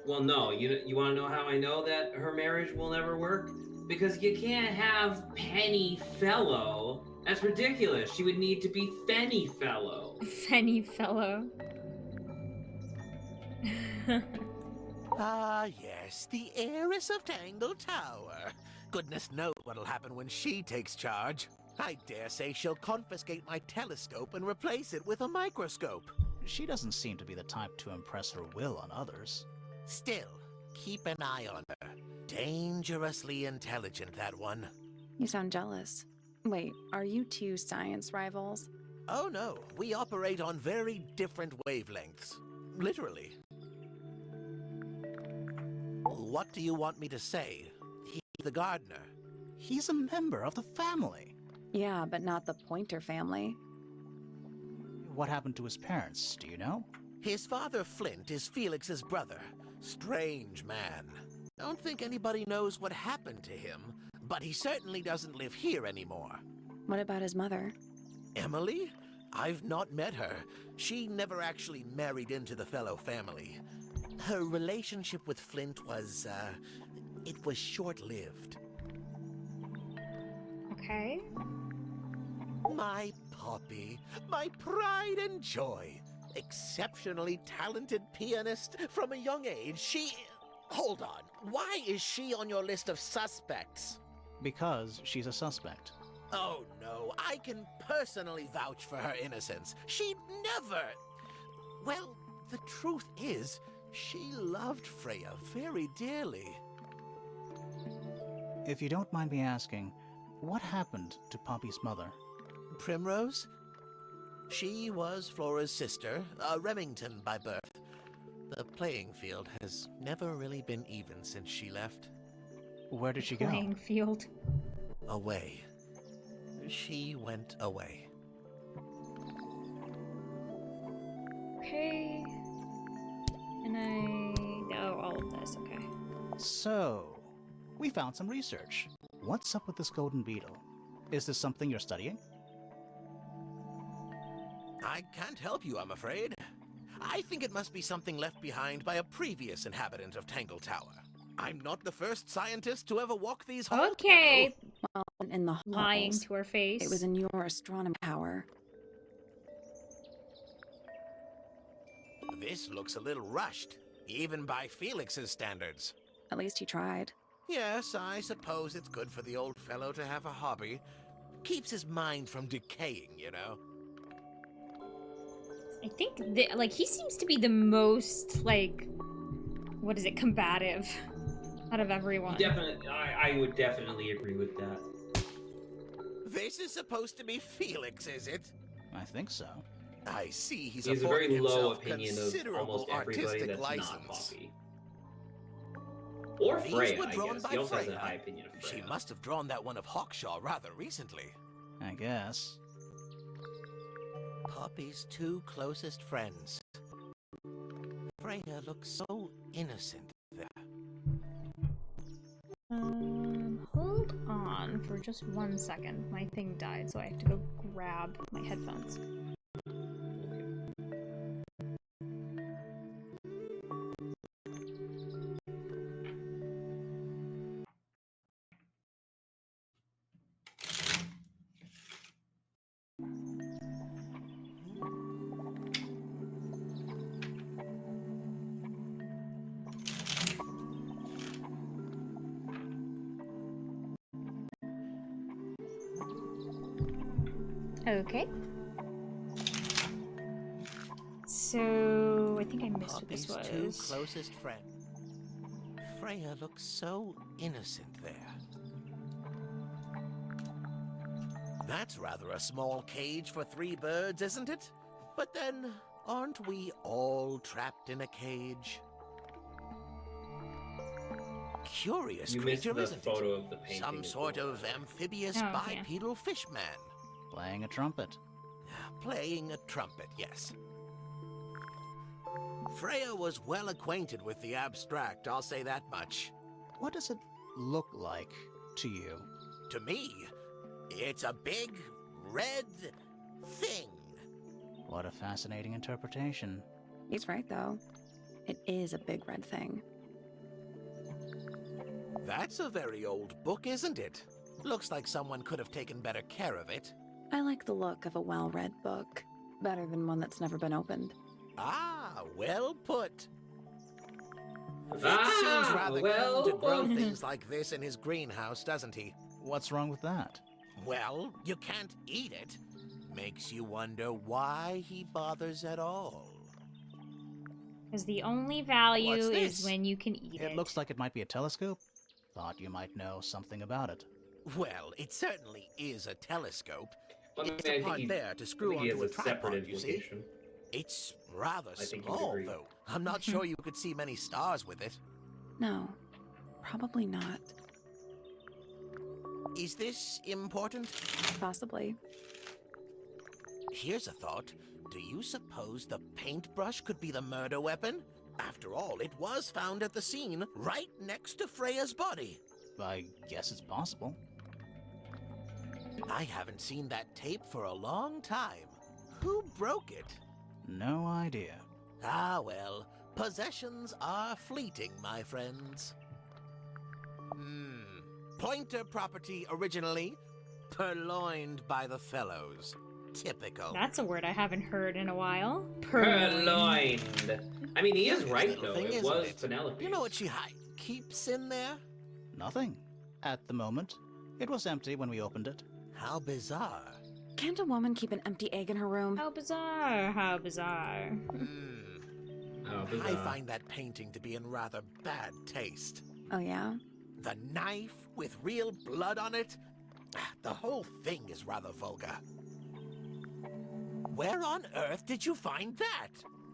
Well, no. You want to know how I know that her marriage will never work? Because you can't have Penny Fellow. That's ridiculous. She would need to be Fenny Fellow. Fenny fellow. Ah, yes, the heiress of Tangle Tower. Goodness knows what'll happen when she takes charge. I dare say she'll confiscate my telescope and replace it with a microscope. She doesn't seem to be the type to impress her will on others. Still, keep an eye on her. Dangerously intelligent, that one. You sound jealous. Wait, are you two science rivals? Oh no, we operate on very different wavelengths. Literally. What do you want me to say? He's the gardener. He's a member of the family. Yeah, but not the Pointer family. What happened to his parents, do you know? His father, Flint, is Felix's brother. Strange man. Don't think anybody knows what happened to him, but he certainly doesn't live here anymore. What about his mother? Emily? I've not met her. She never actually married into the Fellow family. Her relationship with Flint was, it was short-lived. Okay. My Poppy, my pride and joy. Exceptionally talented pianist from a young age. She... Hold on. Why is she on your list of suspects? Because she's a suspect. Oh no, I can personally vouch for her innocence. She'd never... Well, the truth is, she loved Freya very dearly. If you don't mind me asking, what happened to Poppy's mother? Primrose? She was Flora's sister, a Remington by birth. The playing field has never really been even since she left. Where did she go? Playing field. Away. She went away. Okay. And oh, all of this, okay. So, we found some research. What's up with this golden beetle? Is this something you're studying? I can't help you, I'm afraid. I think it must be something left behind by a previous inhabitant of Tangle Tower. I'm not the first scientist to ever walk these halls. Okay. Well, in the Lying halls. to her face. It was in your astronomy tower. This looks a little rushed, even by Felix's standards. At least he tried. Yes, I suppose it's good for the old fellow to have a hobby. Keeps his mind from decaying, you know. I think, like, he seems to be the most, like, what is it, combative out of everyone. Definitely, I would definitely agree with that. This is supposed to be Felix, is it? I think so. I see He has a affording very low himself opinion of considerable almost everybody artistic that's license. not Poppy. Or These Freya, were I drawn guess. by He also has Freya. a high opinion of Freya. She must have drawn that one of Hawkshaw rather recently. I guess. Poppy's two closest friends. Freya looks so innocent there. Hold on for just 1 second. My thing died, so I have to go grab my headphones. Okay. So I think I missed what this Poppy's was. two closest friends. Freya looks so innocent there. That's rather a small cage for 3 birds, isn't it? But then, aren't we all trapped in a cage? Curious You missed creature, the isn't photo it? of the painting. Some as sort well. of amphibious Oh, okay. bipedal fishman. Playing a trumpet. Playing a trumpet, yes. Freya was well acquainted with the abstract, I'll say that much. What does it look like to you? To me, It's a big, red thing. What a fascinating interpretation. He's right, though. It is a big red thing. That's a very old book, isn't it? Looks like someone could have taken better care of it. I like the look of a well-read book. Better than one that's never been opened. Ah, well put. Fitz seems rather well keen to grow put. things like this in his greenhouse, doesn't he? What's wrong with that? Well, you can't eat it. Makes you wonder why he bothers at all. Because the only value What's is this? when you can eat it. It looks like it might be a telescope. Thought you might know something about it. Well, it certainly is a telescope. But It's I a think part he- there to I screw think he onto has a a separate tripod, you see. implication. It's rather I think you'd small, agree. though. I'm not sure you could see many stars with it. No, probably not. Is this important? Possibly. Here's a thought. Do you suppose the paintbrush could be the murder weapon? After all, it was found at the scene, right next to Freya's body. I guess it's possible. I haven't seen that tape for a long time. Who broke it? No idea. Ah, well, possessions are fleeting, my friends. Pointer property originally, purloined by the fellows. Typical. That's a word I haven't heard in a while. Purloined. I mean, he is Curious right, little though. thing, It isn't was it? Penelope. You know what she keeps in there? Nothing. At the moment. It was empty when we opened it. How bizarre. Can't a woman keep an empty egg in her room? How bizarre, how bizarre. Oh, I bizarre. find that painting to be in rather bad taste. Oh, yeah? The knife with real blood on it? The whole thing is rather vulgar. Where on earth did you find that?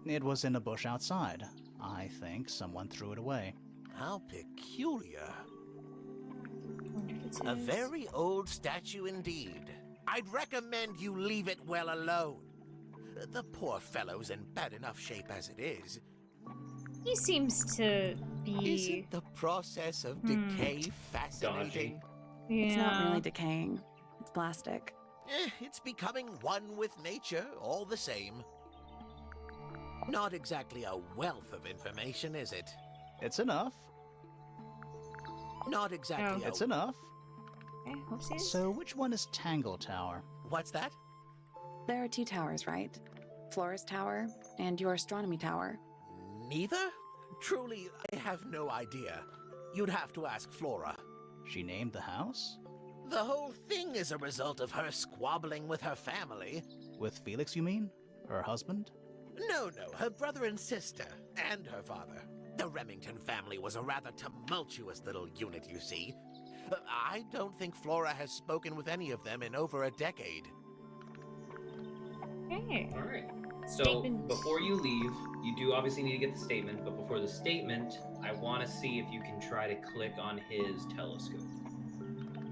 It was in a bush outside. I think someone threw it away. How peculiar. Wonder if it's A his. very old statue indeed. I'd recommend you leave it well alone. The poor fellow's in bad enough shape as it is. He seems to be... Isn't the process of decay fascinating? Yeah. It's not really decaying. It's plastic. It's becoming one with nature, all the same. Not exactly a wealth of information, is it? It's enough. Not exactly It's enough. Okay, whoopsies. So which one is Tangle Tower? What's that? There are two towers, right? Flora's tower and your astronomy tower. Neither? Truly, I have no idea. You'd have to ask Flora. She named the house? The whole thing is a result of her squabbling with her family. With Felix, you mean? Her husband? No, her brother and sister, and her father. The Remington family was a rather tumultuous little unit, you see. I don't think Flora has spoken with any of them in over a decade. Okay. All right. So Statement. before you leave, you do obviously need to get the statement. But before the statement, I want to see if you can try to click on his telescope.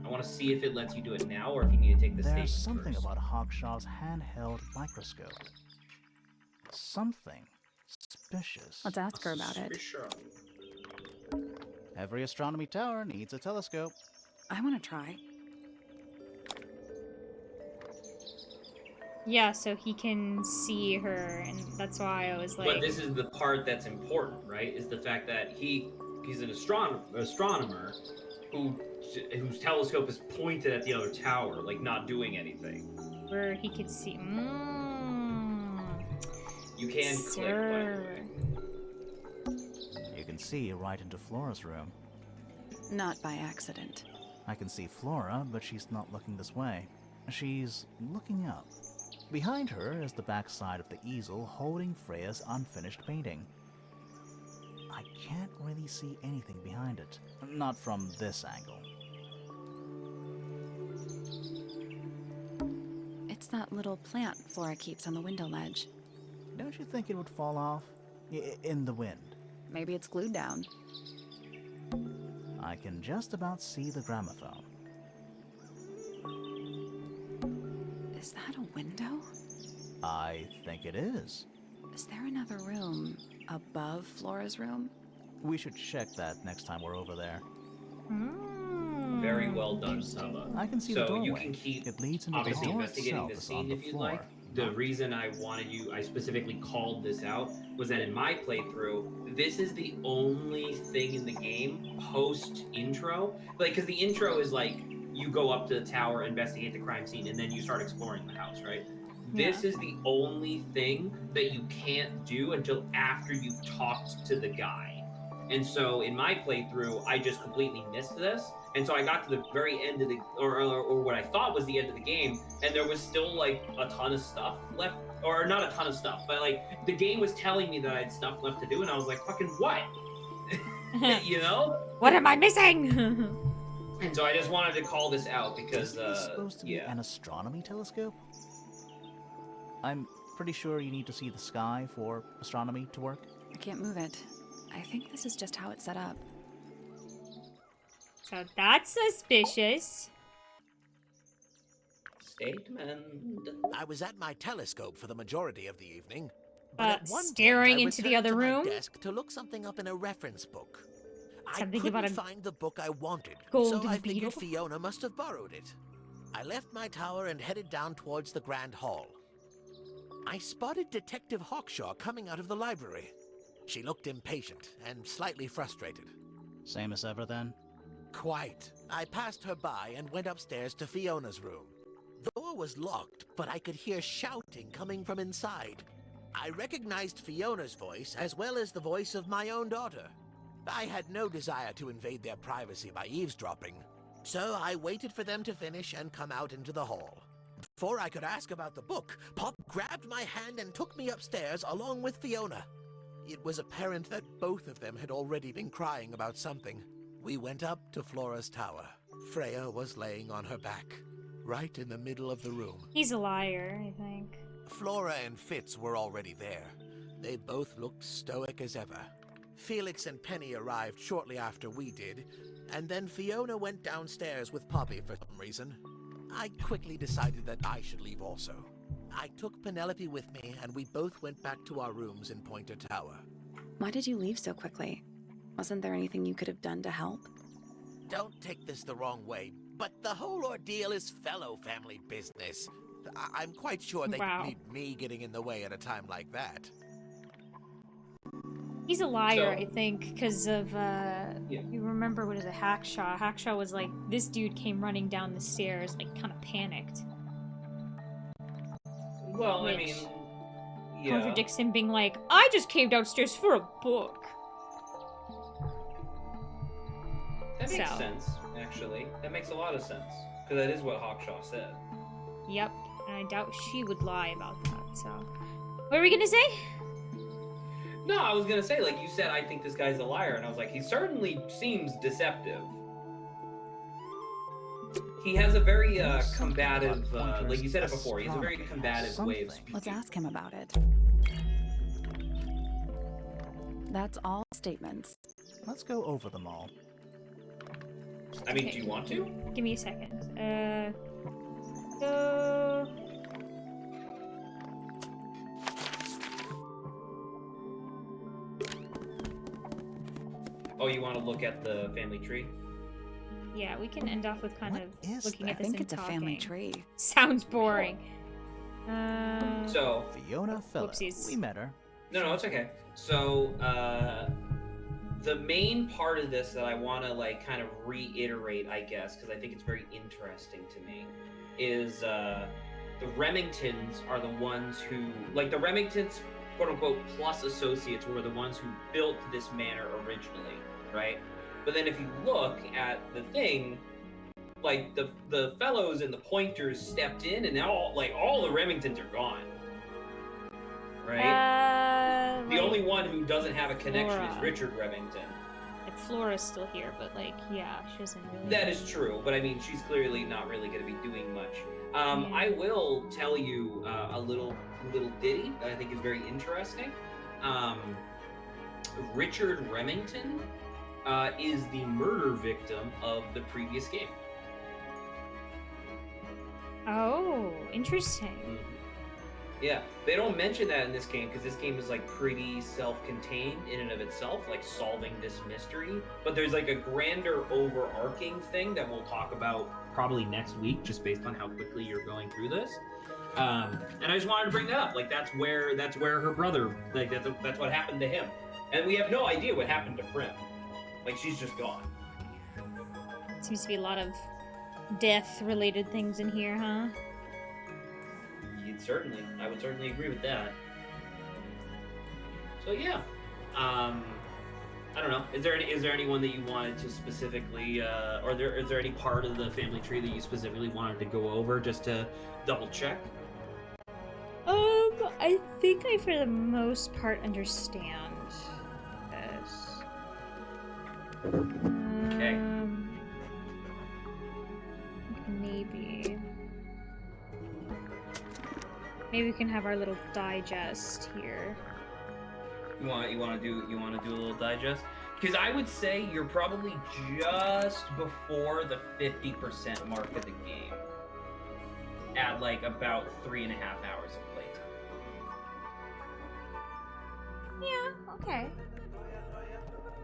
I want to see if it lets you do it now, or if you need to take the statement There's something first. about Hawkshaw's handheld microscope. Something suspicious. Let's ask her about it. Sure. Every astronomy tower needs a telescope. I want to try. Yeah, so he can see her, and that's why I was like... But this is the part that's important, right? Is the fact that he's an astronomer whose telescope is pointed at the other tower, like not doing anything. Where he could see... You can click, Sir. You can see right into Flora's room. Not by accident. I can see Flora, but she's not looking this way. She's looking up. Behind her is the backside of the easel holding Freya's unfinished painting. I can't really see anything behind it. Not from this angle. It's that little plant Flora keeps on the window ledge. Don't you think it would fall off? In the wind. Maybe it's glued down. I can just about see the gramophone. Is that a window? I think it is. Is there another room above Flora's room? We should check that next time we're over there. very well done, Saba. I can see the So doorway. you can keep It leads into the obviously door investigating itself the is scene on the if you'd floor. like. The reason I specifically called this out was that in my playthrough, this is the only thing in the game post intro. Like, because the intro is like you go up to the tower, investigate the crime scene, and then you start exploring the house, right? This is the only thing that you can't do until after you've talked to the guy. And so in my playthrough, I just completely missed this. And so I got to the very end of the, or what I thought was the end of the game, and there was still like a ton of stuff left, or not a ton of stuff, but like the game was telling me that I had stuff left to do, and I was like, fucking what? You know? What am I missing? And so I just wanted to call this out because, Isn't this supposed to be an astronomy telescope? I'm pretty sure you need to see the sky for astronomy to work. I can't move it. I think this is just how it's set up. So that's suspicious. Statement. I was at my telescope for the majority of the evening. But at one staring point, I into the returned other to my room? desk to look something up in a reference book. Something I about couldn't a find the book I wanted, golden so I figured beetle? Fiona must have borrowed it. I left my tower and headed down towards the Grand Hall. I spotted Detective Hawkshaw coming out of the library. She looked impatient and slightly frustrated. Same as ever, then? Quite. I passed her by and went upstairs to Fiona's room. The door was locked, but I could hear shouting coming from inside. I recognized Fiona's voice as well as the voice of my own daughter. I had no desire to invade their privacy by eavesdropping, so I waited for them to finish and come out into the hall. Before I could ask about the book, Pop grabbed my hand and took me upstairs along with Fiona. It was apparent that both of them had already been crying about something. We went up to Flora's tower. Freya was laying on her back, right in the middle of the room. He's a liar, I think. Flora and Fitz were already there. They both looked stoic as ever. Felix and Penny arrived shortly after we did, and then Fiona went downstairs with Poppy for some reason. I quickly decided that I should leave also. I took Penelope with me, and we both went back to our rooms in Pointer Tower. Why did you leave so quickly? Wasn't there anything you could have done to help? Don't take this the wrong way, but the whole ordeal is fellow family business. I'm quite sure they don't need me getting in the way at a time like that. He's a liar, I think, because of, you remember, what is it, Hackshaw? Hackshaw was like, this dude came running down the stairs, like, kind of panicked. Well, I mean, yeah. Contradicts him being like, I just came downstairs for a book. That makes sense, actually. That makes a lot of sense. Because that is what Hawkshaw said. Yep, and I doubt she would lie about that, so. What were we gonna say? No, I was gonna say, like you said, I think this guy's a liar, and I was like, he certainly seems deceptive. He has a very combative, like you said it before, he has a very combative way of speaking. Let's ask him about it. That's all statements. Let's go over them all. I mean, do you want to? Give me a second. So... Oh, you want to look at the family tree? Yeah, we can end off with kind of looking at this I think and it's a talking. family tree. Sounds boring. So Fiona Fellow. Whoopsies. We met her. No, it's okay. So, the main part of this that I want to, like, kind of reiterate, I guess, because I think it's very interesting to me, is the Remingtons are the ones who, like, the Remingtons, quote-unquote, plus associates were the ones who built this manor originally, right? But then if you look at the thing, like, the fellows and the pointers stepped in, and now, like, all the Remingtons are gone. Right? The only one who doesn't have a connection is Richard Remington. Like, Flora's still here, but, like, yeah, she doesn't really... That is true, but I mean, she's clearly not really going to be doing much. I will tell you a little ditty that I think is very interesting. Richard Remington is the murder victim of the previous game. Oh, interesting. Yeah, they don't mention that in this game because this game is like pretty self-contained in and of itself, like solving this mystery. But there's like a grander overarching thing that we'll talk about probably next week, just based on how quickly you're going through this. And I just wanted to bring that up. Like that's where her brother, like that's what happened to him, and we have no idea what happened to Prim. Like she's just gone. Seems to be a lot of death-related things in here, huh? I would certainly agree with that. So yeah, I don't know. Is there anyone that you wanted to specifically, is there any part of the family tree that you specifically wanted to go over just to double check? I think I, for the most part, understand this. Okay. Maybe we can have our little digest here. You want to do a little digest? Because I would say you're probably just before the 50% mark of the game. At like about 3.5 hours of playtime. Yeah, okay.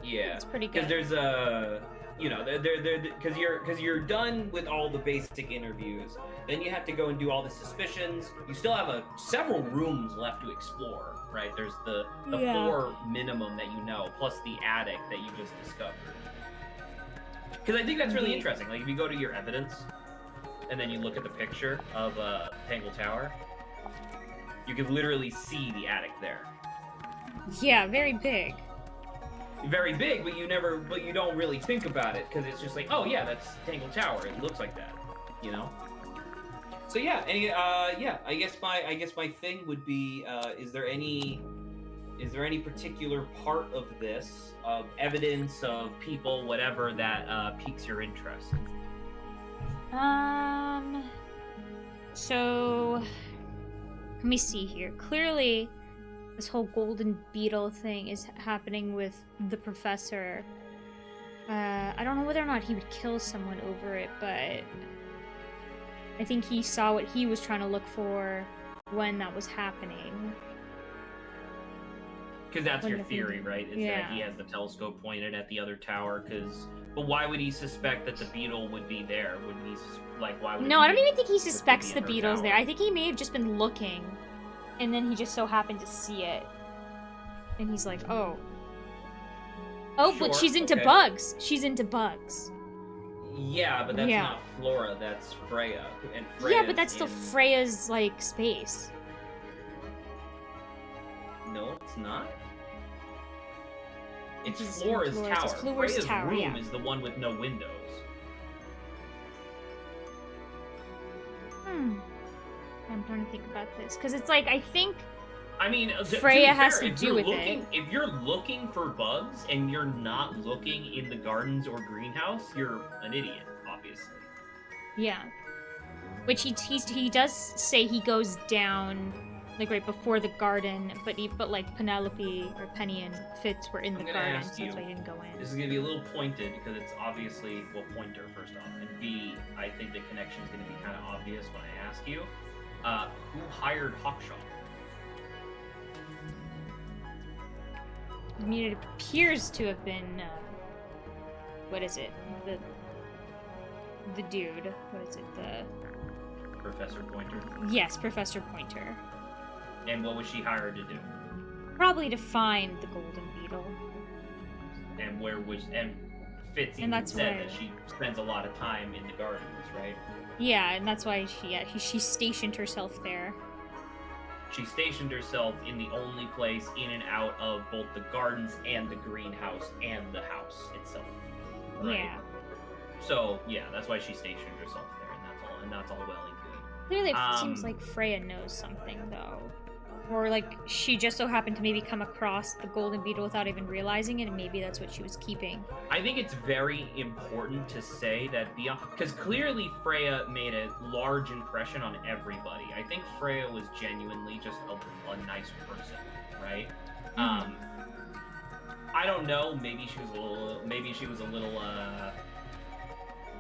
Yeah, it's pretty good. Because there's a, because you're done with all the basic interviews. Then you have to go and do all the suspicions. You still have several rooms left to explore, right? There's the 4 minimum that you know, plus the attic that you just discovered. Because I think that's really interesting. Like if you go to your evidence, and then you look at the picture of Tangle Tower, you can literally see the attic there. Yeah, very big. Very big, but you don't really think about it because it's just like, oh yeah, that's Tangle Tower. It looks like that, you know. So yeah, I guess my thing would be, is there any particular part of this, of evidence, of people, whatever, that piques your interest? So let me see here. Clearly, this whole golden beetle thing is happening with the professor. I don't know whether or not he would kill someone over it, but I think he saw what he was trying to look for when that was happening. Because that's your theory, right? Is that he has the telescope pointed at the other tower? But why would he suspect that the beetle would be there? Wouldn't he, why would No, I don't even think he suspects the beetle's there. I think he may have just been looking, and then he just so happened to see it. And he's like, oh. Oh, Sure, but she's into bugs. She's into bugs. Yeah, but that's not Flora, that's Freya. And Freya's yeah, but that's still Freya's, like, space. No, it's not. It's It's Flora's Flora's- tower. it's Flora's Freya's tower, room yeah. is the one with no windows. I'm trying to think about this. Because it's like, I think I mean, Freya has to if do you're with looking, it. If you're looking for bugs and you're not looking in the gardens or greenhouse, you're an idiot, obviously. Yeah. Which he does say he goes down, like, right before the garden, but like, Penelope, or Penny and Fitz were in the garden, so that's why he didn't go in. This is going to be a little pointed, because it's obviously, well, pointer, first off, and B, I think the connection is going to be kind of obvious when I ask you. Who hired Hawkshaw? I mean, it appears to have been, what is it? The dude. What is it? Professor Pointer? Yes, Professor Pointer. And what was she hired to do? Probably to find the golden beetle. And Fitz And even that's said why- that she spends a lot of time in the gardens, right? Yeah, and that's why she stationed herself there. She stationed herself in the only place in and out of both the gardens and the greenhouse and the house itself. Right? Yeah. So yeah, that's why she stationed herself there, and that's all well and good. Clearly, it seems like Freya knows something, though. Or, like, she just so happened to maybe come across the golden beetle without even realizing it, and maybe that's what she was keeping. I think it's very important to say that because clearly Freya made a large impression on everybody. I think Freya was genuinely just a nice person, right? I don't know. Maybe she was a little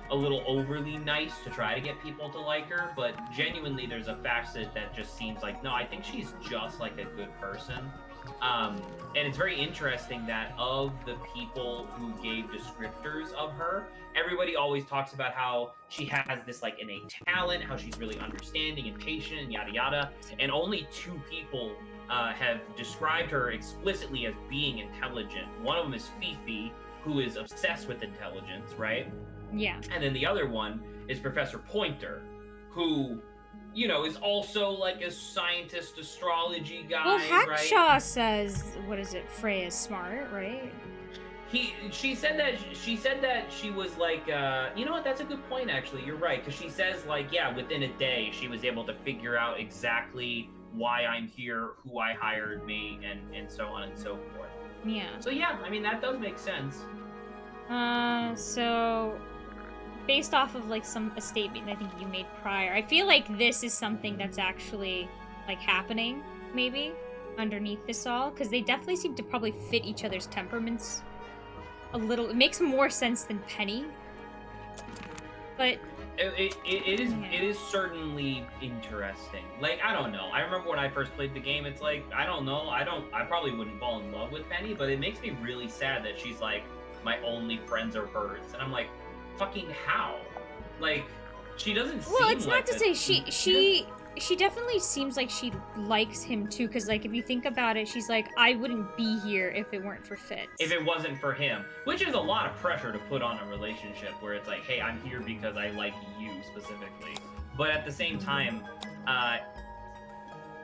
a little overly nice to try to get people to like her, but genuinely there's a facet that just seems like, no, I think she's just like a good person. And it's very interesting that of the people who gave descriptors of her, everybody always talks about how she has this like innate talent, how she's really understanding and patient, and yada yada. And only 2 people have described her explicitly as being intelligent. One of them is Fifi, who is obsessed with intelligence, right? Yeah. And then the other one is Professor Pointer, who, you know, is also like a scientist astrology guy, Well, Hackshaw right? says, what is it? Freya's smart, right? She said that she was like, you know what? That's a good point, actually. You're right, because she says like, yeah, within a day she was able to figure out exactly why I'm here, who I hired me, and so on and so forth. Yeah. So yeah, I mean that does make sense. So based off of like a statement I think you made prior, I feel like this is something that's actually like happening, maybe underneath this all, because they definitely seem to probably fit each other's temperaments a little. It makes more sense than Penny, but it is certainly interesting. Like, I don't know. I remember when I first played the game, it's like, I don't know. I probably wouldn't fall in love with Penny, but it makes me really sad that she's like, my only friends are birds. And I'm like, fucking how? Like, she doesn't seem well, it's like not to say she definitely seems like she likes him too, because like if you think about it, she's like, I wouldn't be here if it weren't for Fitz. If it wasn't for him, which is a lot of pressure to put on a relationship where it's like, hey, I'm here because I like you specifically. But at the same time,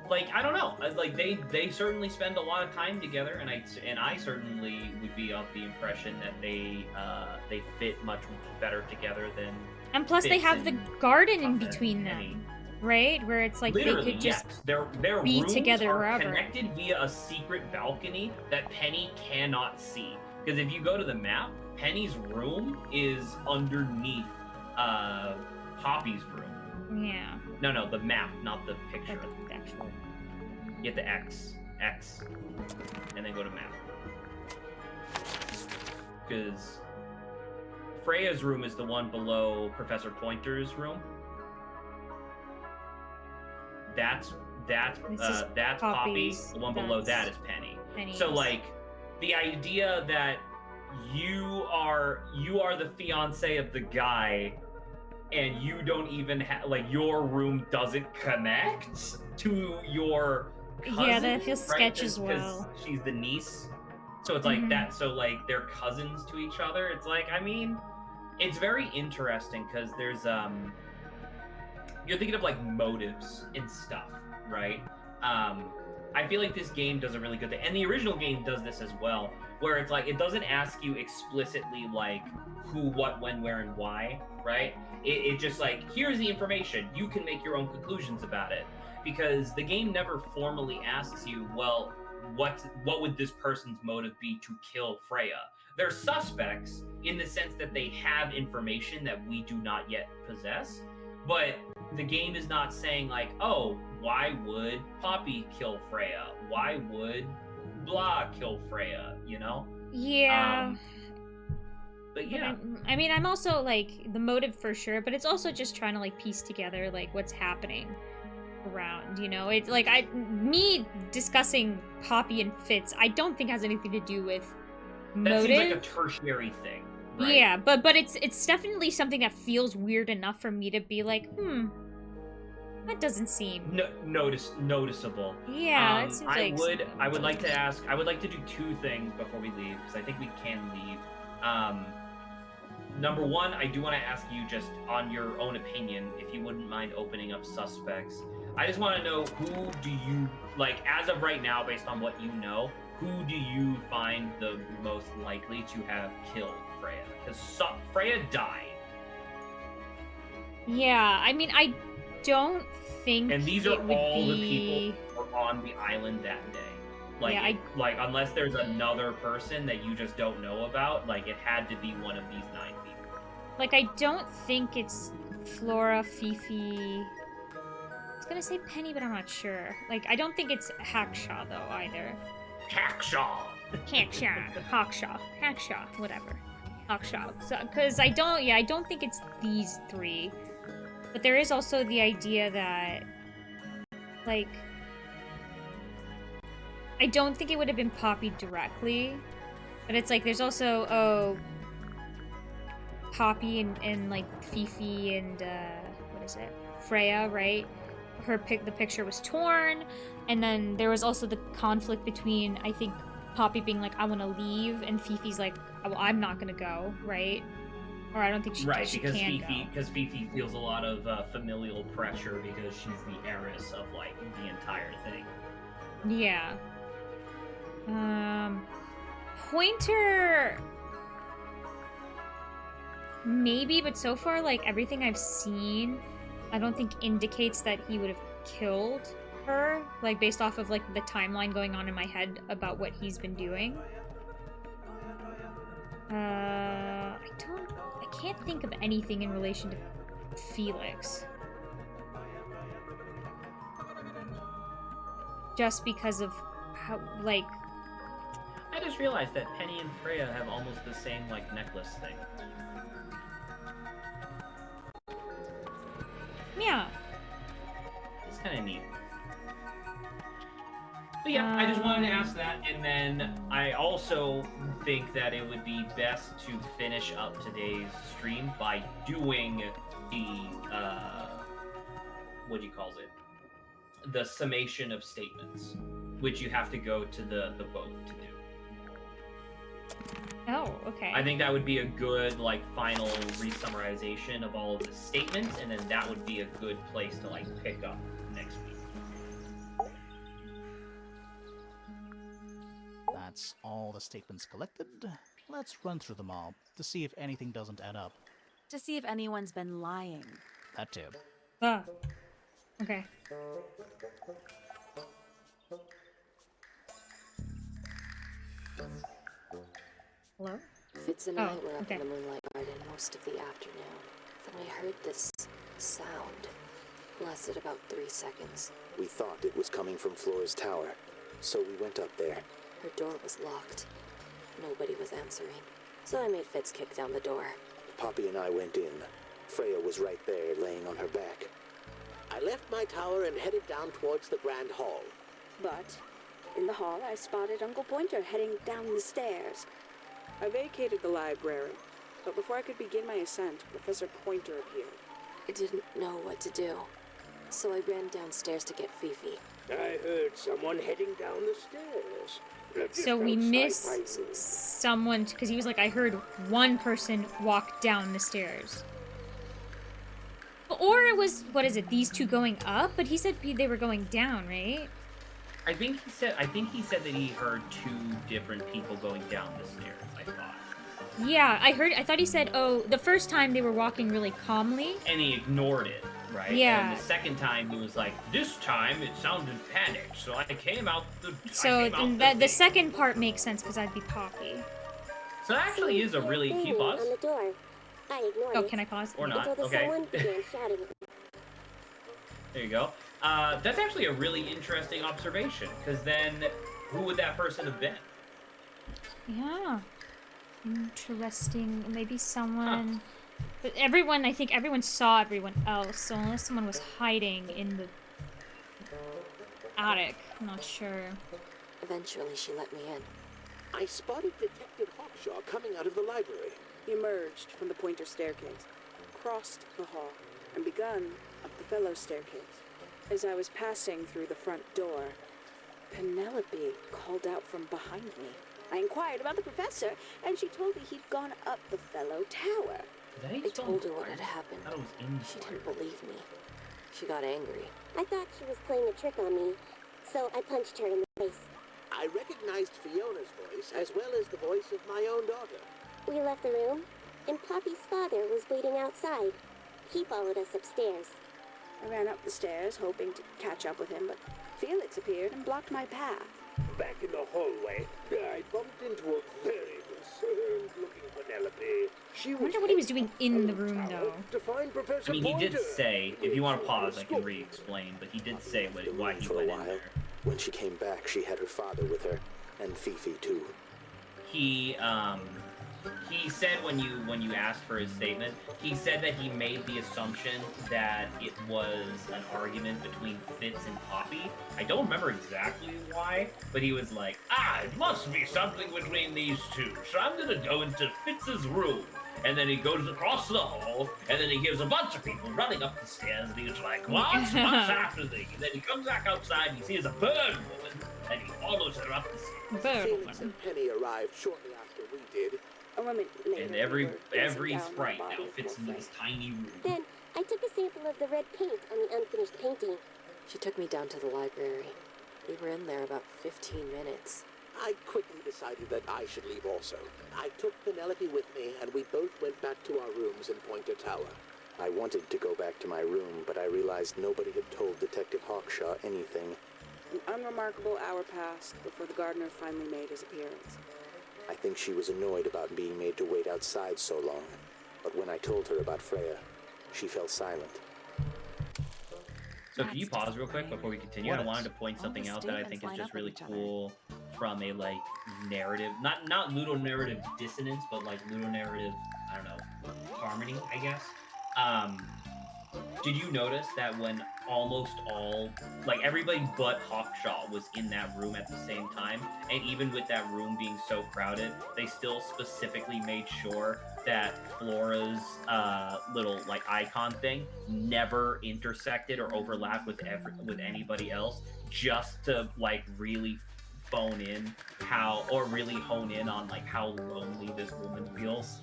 like, I don't know, like they certainly spend a lot of time together, and I certainly would be of the impression that they fit much better together than. And plus, they have the garden in between Penny. them, right? Where it's like Literally, they could just yes. Their be rooms together are wherever. connected via a secret balcony that Penny cannot see. Because if you go to the map, Penny's room is underneath Poppy's room. Yeah. No, the map, not the picture. Like the actual. You hit the X, and then go to map. Because Freya's room is the one below Professor Pointer's room. That's Poppy. Poppy's. The one below that is Penny. Penny's. So like, the idea that you are the fiance of the guy, and you don't even have, like, your room doesn't connect to your cousin, Yeah, that feels right? sketch as 'Cause well. she's the niece, so it's like that. So like they're cousins to each other. It's like, I mean, it's very interesting because there's you're thinking of like motives and stuff, right? I feel like this game does a really good thing, and the original game does this as well, where it's like it doesn't ask you explicitly like who, what, when, where, and why, right? It just like, here's the information, you can make your own conclusions about it, because the game never formally asks you, well, what would this person's motive be to kill Freya? They're suspects in the sense that they have information that we do not yet possess, but the game is not saying like, oh, why would Poppy kill Freya? Why would blah kill Freya, you know? Yeah. But yeah. I mean, I'm also like the motive for sure, but it's also just trying to like piece together like what's happening around, you know? It's like me discussing Poppy and Fitz, I don't think has anything to do with motive. That seems like a tertiary thing. Right? Yeah, but it's definitely something that feels weird enough for me to be like, that doesn't seem noticeable. Yeah, it seems I would like to do 2 things before we leave, because I think we can leave. Number one, I do want to ask you, just on your own opinion, if you wouldn't mind opening up suspects. I just want to know, who do you, like, as of right now, based on what you know, who do you find the most likely to have killed Freya? Because Freya died. Yeah, I mean, I don't think. And these are all the people who were on the island that day. Like, yeah, like, unless there's another person that you just don't know about, like, it had to be one of these 9 people. Like, I don't think it's Flora, Fifi. I was gonna say Penny, but I'm not sure. Like, I don't think it's Hackshaw, though, either. Hackshaw, whatever. talk shop. So, because I don't think it's these three. But there is also the idea that, like, I don't think it would have been Poppy directly. But it's like, there's also, oh, Poppy and like, Fifi and, what is it? Freya, right? The picture was torn. And then there was also the conflict between, I think, Poppy being like, I want to leave, and Fifi's like, well, I'm not going to go, right? Or I don't think she, right, she because can Fifi feels a lot of familial pressure because she's the heiress of, like, the entire thing. Yeah. Pointer... Maybe, but so far, like, everything I've seen, I don't think indicates that he would have killed her, like, based off of, like, the timeline going on in my head about what he's been doing. I can't think of anything in relation to Felix. Just because of how, like... I just realized that Penny and Freya have almost the same, like, necklace thing. Yeah. It's kind of neat. But yeah, I just wanted to ask that, and then I also think that it would be best to finish up today's stream by doing the, what do you call it? The summation of statements, which you have to go to the boat to do. Oh, okay. I think that would be a good, like, final re-summarization of all of the statements, and then that would be a good place to, like, pick up next week. That's all the statements collected. Let's run through them all to see if anything doesn't add up. To see if anyone's been lying. That too. Ah. Okay. Hello? Fitz and I were up okay. in the Moonlight Garden most of the afternoon. Then we heard this sound. Lasted about 3 seconds. We thought it was coming from Flora's tower, so we went up there. Her door was locked. Nobody was answering. So I made Fitz kick down the door. Poppy and I went in. Freya was right there, laying on her back. I left my tower and headed down towards the Grand Hall. But in the hall, I spotted Uncle Pointer heading down the stairs. I vacated the library, but before I could begin my ascent, Professor Pointer appeared. I didn't know what to do. So I ran downstairs to get Fifi. I heard someone heading down the stairs. So we missed someone, because he was like, I heard one person walk down the stairs. Or it was, what is it, these two going up? But he said they were going down, right? I think he said that he heard 2 different people going down the stairs, I thought. Yeah, I thought he said, oh, the first time they were walking really calmly. And he ignored it, right? Yeah. And the second time he was like, this time it sounded panicked, so I came out the So the second part makes sense because I'd be Poppy. So that actually is a really... Can you pause? On the door. I ignored it. Can I pause? Or not, Until okay. someone began shouting. There you go. That's actually a really interesting observation, because then who would that person have been? Yeah. Interesting. Maybe someone... But I think everyone saw everyone else, so unless someone was hiding in the attic, I'm not sure. Eventually she let me in. I spotted Detective Hawkshaw coming out of the library. He emerged from the Pointer staircase, crossed the hall, and begun up the fellow staircase. As I was passing through the front door, Penelope called out from behind me. I inquired about the professor, and she told me he'd gone up the fellow tower. I told her what had happened. She didn't believe me. She got angry. I thought she was playing a trick on me, so I punched her in the face. I recognized Fiona's voice as well as the voice of my own daughter. We left the room, and Poppy's father was waiting outside. He followed us upstairs. I ran up the stairs, hoping to catch up with him, but Felix appeared and blocked my path. Back in the hallway, I bumped into a very concerned-looking Penelope. I wonder what he was doing in the room, though. To find Professor I mean, he did Pointer. say, if you want to pause, I can re-explain, but he did say why he went in there. When she came back, she had her father with her, and Fifi too. He he said when you asked for his statement, he said that he made the assumption that it was an argument between Fitz and Poppy. I don't remember exactly why, but he was like, it must be something between these two, so I'm gonna go into Fitz's room. And then he goes across the hall, and then he hears a bunch of people running up the stairs, and he's like, what's happening? And then he comes back outside, and he sees a bird woman, and he follows her up the stairs. Felix and Penny arrived shortly after we did. A moment later, And every we were facing down sprite the body now fits in of this tiny room. Then, I took a sample of the red paint on the unfinished painting. She took me down to the library. We were in there about 15 minutes. I quickly decided that I should leave also. I took Penelope with me, and we both went back to our rooms in Pointer Tower. I wanted to go back to my room, but I realized nobody had told Detective Hawkshaw anything. An unremarkable hour passed before the gardener finally made his appearance. I think she was annoyed about being made to wait outside so long. But when I told her about Freya, she fell silent. So can you pause real quick before we continue? I wanted to point something out that I think is just really cool from a like narrative, not ludonarrative dissonance, but like ludonarrative, I don't know, harmony, I guess. Did you notice that when almost all, like everybody but Hawkshaw was in that room at the same time, and even with that room being so crowded, they still specifically made sure that Flora's little like icon thing never intersected or overlapped with anybody else, just to like really phone in really hone in on like how lonely this woman feels.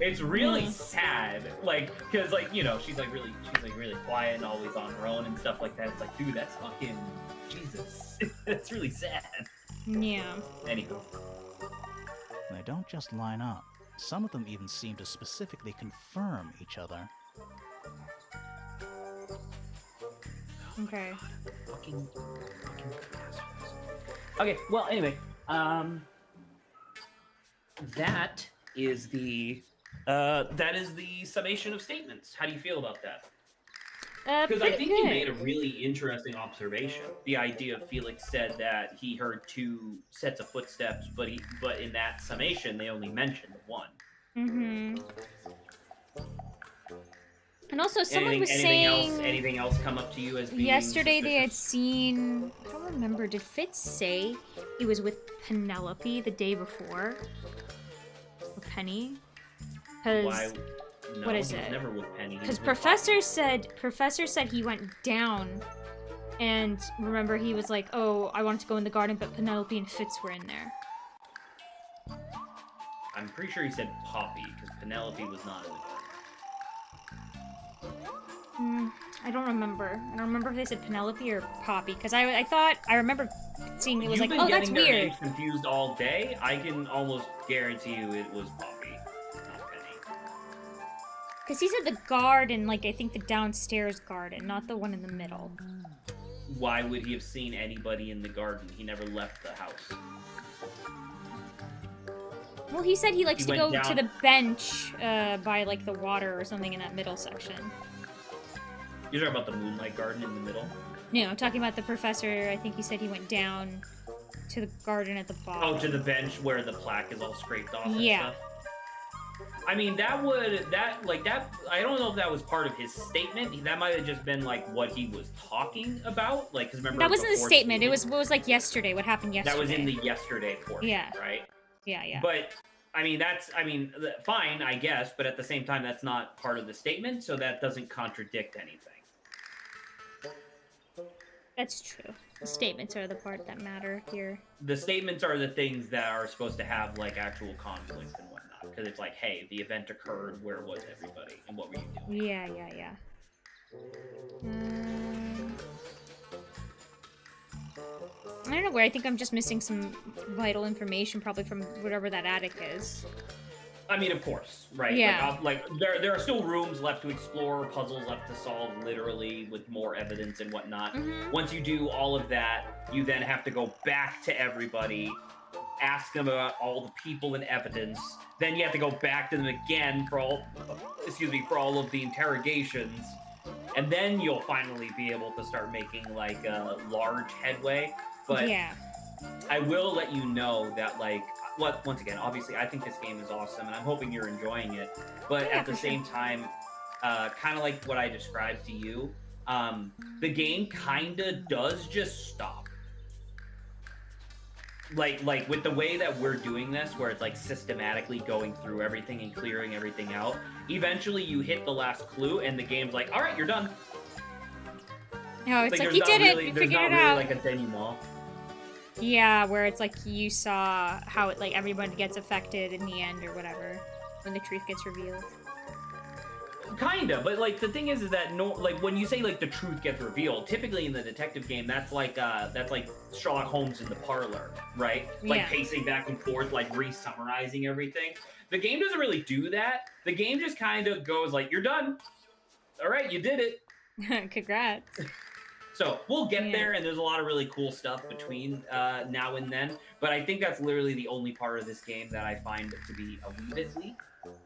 It's really sad, like, because like, you know, she's like really quiet and always on her own and stuff like that. It's like, dude, that's fucking Jesus. That's really sad. Yeah. Anywho. They don't just line up. Some of them even seem to specifically confirm each other. Okay. Fucking assholes. Okay, well, anyway, that is the summation of statements. How do you feel about that? Because I think you made a really interesting observation. The idea of Felix said that he heard 2 sets of footsteps, but in that summation they only mentioned one. Mm-hmm. And also, someone was saying anything else come up to you as being yesterday suspicious? they had seen. I don't remember. Did Fitz say he was with Penelope the day before? Or Penny? Why? No, what is he was it? never with Penny. Because Professor said he went down, and remember he was like, "Oh, I wanted to go in the garden, but Penelope and Fitz were in there." I'm pretty sure he said Poppy because Penelope was not in the garden. I don't remember. I don't remember if they said Penelope or Poppy, because I thought I remember seeing it was You've like, been oh, that's getting their weird. names confused all day. I can almost guarantee you it was Poppy, not Penny. Because he said the garden, like I think the downstairs garden, not the one in the middle. Why would he have seen anybody in the garden? He never left the house. Well, he said he likes He to go went to down- the bench by like the water or something in that middle section. You're talking about the moonlight garden in the middle? No, I'm talking about the professor. I think he said he went down to the garden at the bottom. Oh, to the bench where the plaque is all scraped off and Yeah. stuff? I mean, I don't know if that was part of his statement. That might have just been, like, what he was talking about. Like, because remember... That wasn't the before statement. speaking- It was like yesterday. What happened yesterday? That was in the yesterday portion, Yeah. right? Yeah. But, fine, I guess, but at the same time, that's not part of the statement, so that doesn't contradict anything. That's true. The statements are the part that matter here. The statements are the things that are supposed to have, like, actual conflict and whatnot. Because it's like, hey, the event occurred, where was everybody, and what were you doing? Yeah. I don't know where. I think I'm just missing some vital information, probably from whatever that attic is. I mean, of course, right? Yeah. There are still rooms left to explore, puzzles left to solve, literally, with more evidence and whatnot. Mhm. Once you do all of that, you then have to go back to everybody, ask them about all the people and evidence. Then you have to go back to them again for all of the interrogations. And then you'll finally be able to start making, like, a large headway. But yeah. I will let you know that, like, once again, obviously, I think this game is awesome, and I'm hoping you're enjoying it. But Yeah, at the for same time, kind of like what I described to you, the game kind of does just stop. Like with the way that we're doing this, where it's like systematically going through everything and clearing everything out, eventually you hit the last clue and the game's like, all right, you're done. No, it's like there's you not did really, it. You there's figured not it really out. like a denouement. Yeah, where it's like you saw how it like everyone gets affected in the end or whatever when the truth gets revealed. Kinda, but like the thing is that no, like when you say like the truth gets revealed, typically in the detective game, that's like Sherlock Holmes in the parlor, right? Like Yeah. pacing back and forth, like re-summarizing everything. The game doesn't really do that. The game just kind of goes like, "You're done. All right, you did it." Congrats. So we'll get Yeah. there, and there's a lot of really cool stuff between now and then. But I think that's literally the only part of this game that I find to be a wee bit weak.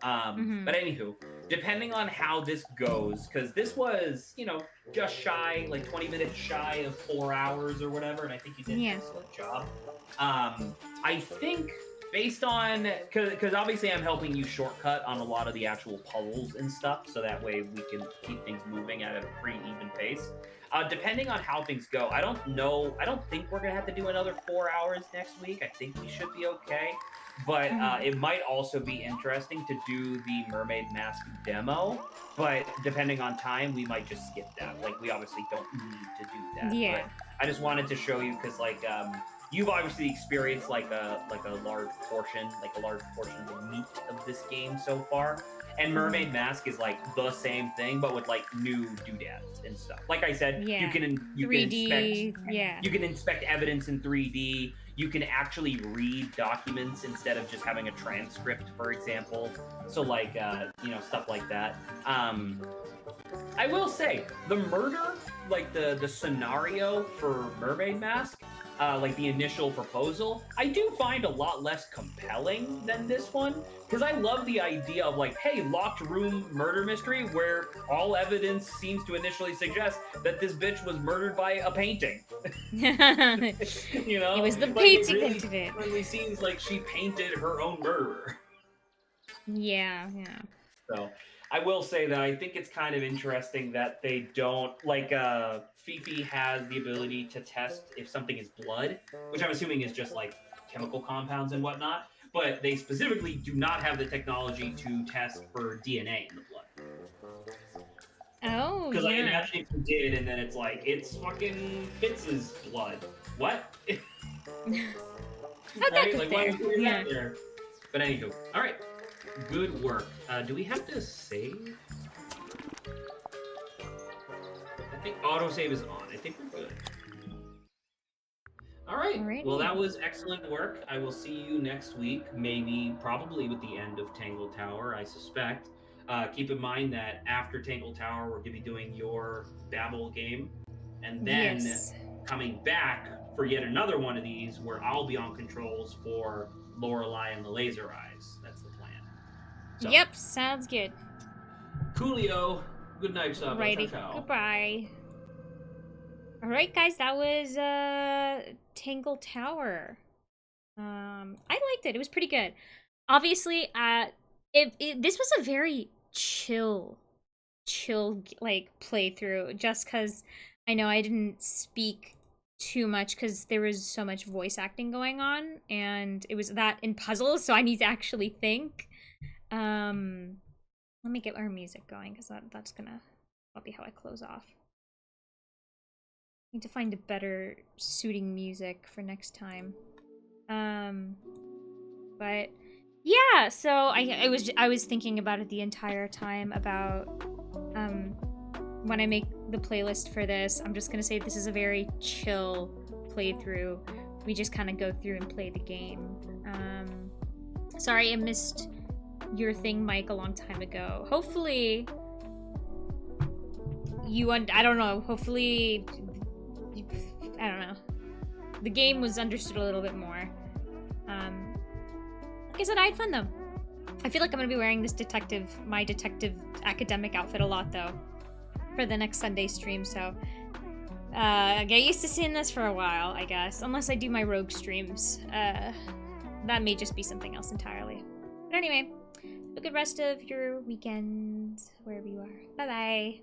But anywho, depending on how this goes, because this was, you know, just shy, like 20 minutes shy of 4 hours or whatever, and I think you did an excellent job. I think based on, because obviously I'm helping you shortcut on a lot of the actual puzzles and stuff, so that way we can keep things moving at a pretty even pace. Depending on how things go, I don't think we're gonna have to do another 4 hours next week. I think we should be okay. But it might also be interesting to do the Mermaid Mask demo. But depending on time, we might just skip that. Like, we obviously don't need to do that. Yeah. But I just wanted to show you because, like, you've obviously experienced like a large portion of the meat of this game so far. And Mermaid Mask is like the same thing, but with like new doodads and stuff. Like I said, you can 3D, you can inspect evidence in 3D. You can actually read documents instead of just having a transcript, for example. So like you know, stuff like that. I will say the murder, like the scenario for Mermaid Mask, like the initial proposal, I do find a lot less compelling than this one, because I love the idea of like, hey, locked room murder mystery where all evidence seems to initially suggest that this bitch was murdered by a painting. You know, It was the like, painting it really that did it. really seems like she painted her own murderer. Yeah. So I will say that I think it's kind of interesting that they don't, like, Fifi has the ability to test if something is blood, which I'm assuming is just like chemical compounds and whatnot, but they specifically do not have the technology to test for DNA in the blood. Oh, Because I yeah. imagine if you did, and then it's like, it's fucking Fitz's blood. What? Right? Like, why would you put that there? But anywho, all right. Good work. Do we have to save? I think autosave is on. I think we're good. All right. Alrighty. Well, that was excellent work. I will see you next week, maybe, probably with the end of Tangle Tower, I suspect. Keep in mind that after Tangle Tower, we're going to be doing your Babel game, and then coming back for yet another one of these where I'll be on controls for Lorelei and the Laser Eyes. That's the plan. So, Yep, sounds good. Coolio. Good night, Saba. Righty. Ciao, ciao. Goodbye. Alright, guys, that was Tangle Tower. I liked it. It was pretty good. Obviously, this was a very chill like playthrough, just because I know I didn't speak too much because there was so much voice acting going on, and it was that in puzzles, so I need to actually think. Let me get our music going, because that'll be how I close off. Need to find a better suiting music for next time. But yeah, so I was thinking about it the entire time about when I make the playlist for this, I'm just gonna say this is a very chill playthrough. We just kind of go through and play the game. Sorry I missed your thing, Mike, a long time ago. Hopefully I don't know, hopefully, I don't know, the game was understood a little bit more. Like I said, I had fun though. I feel like I'm gonna be wearing this my detective academic outfit a lot though, for the next Sunday stream, so get used to seeing this for a while, I guess, unless I do my rogue streams. That may just be something else entirely. But anyway, have a good rest of your weekend, wherever you are. Bye-bye.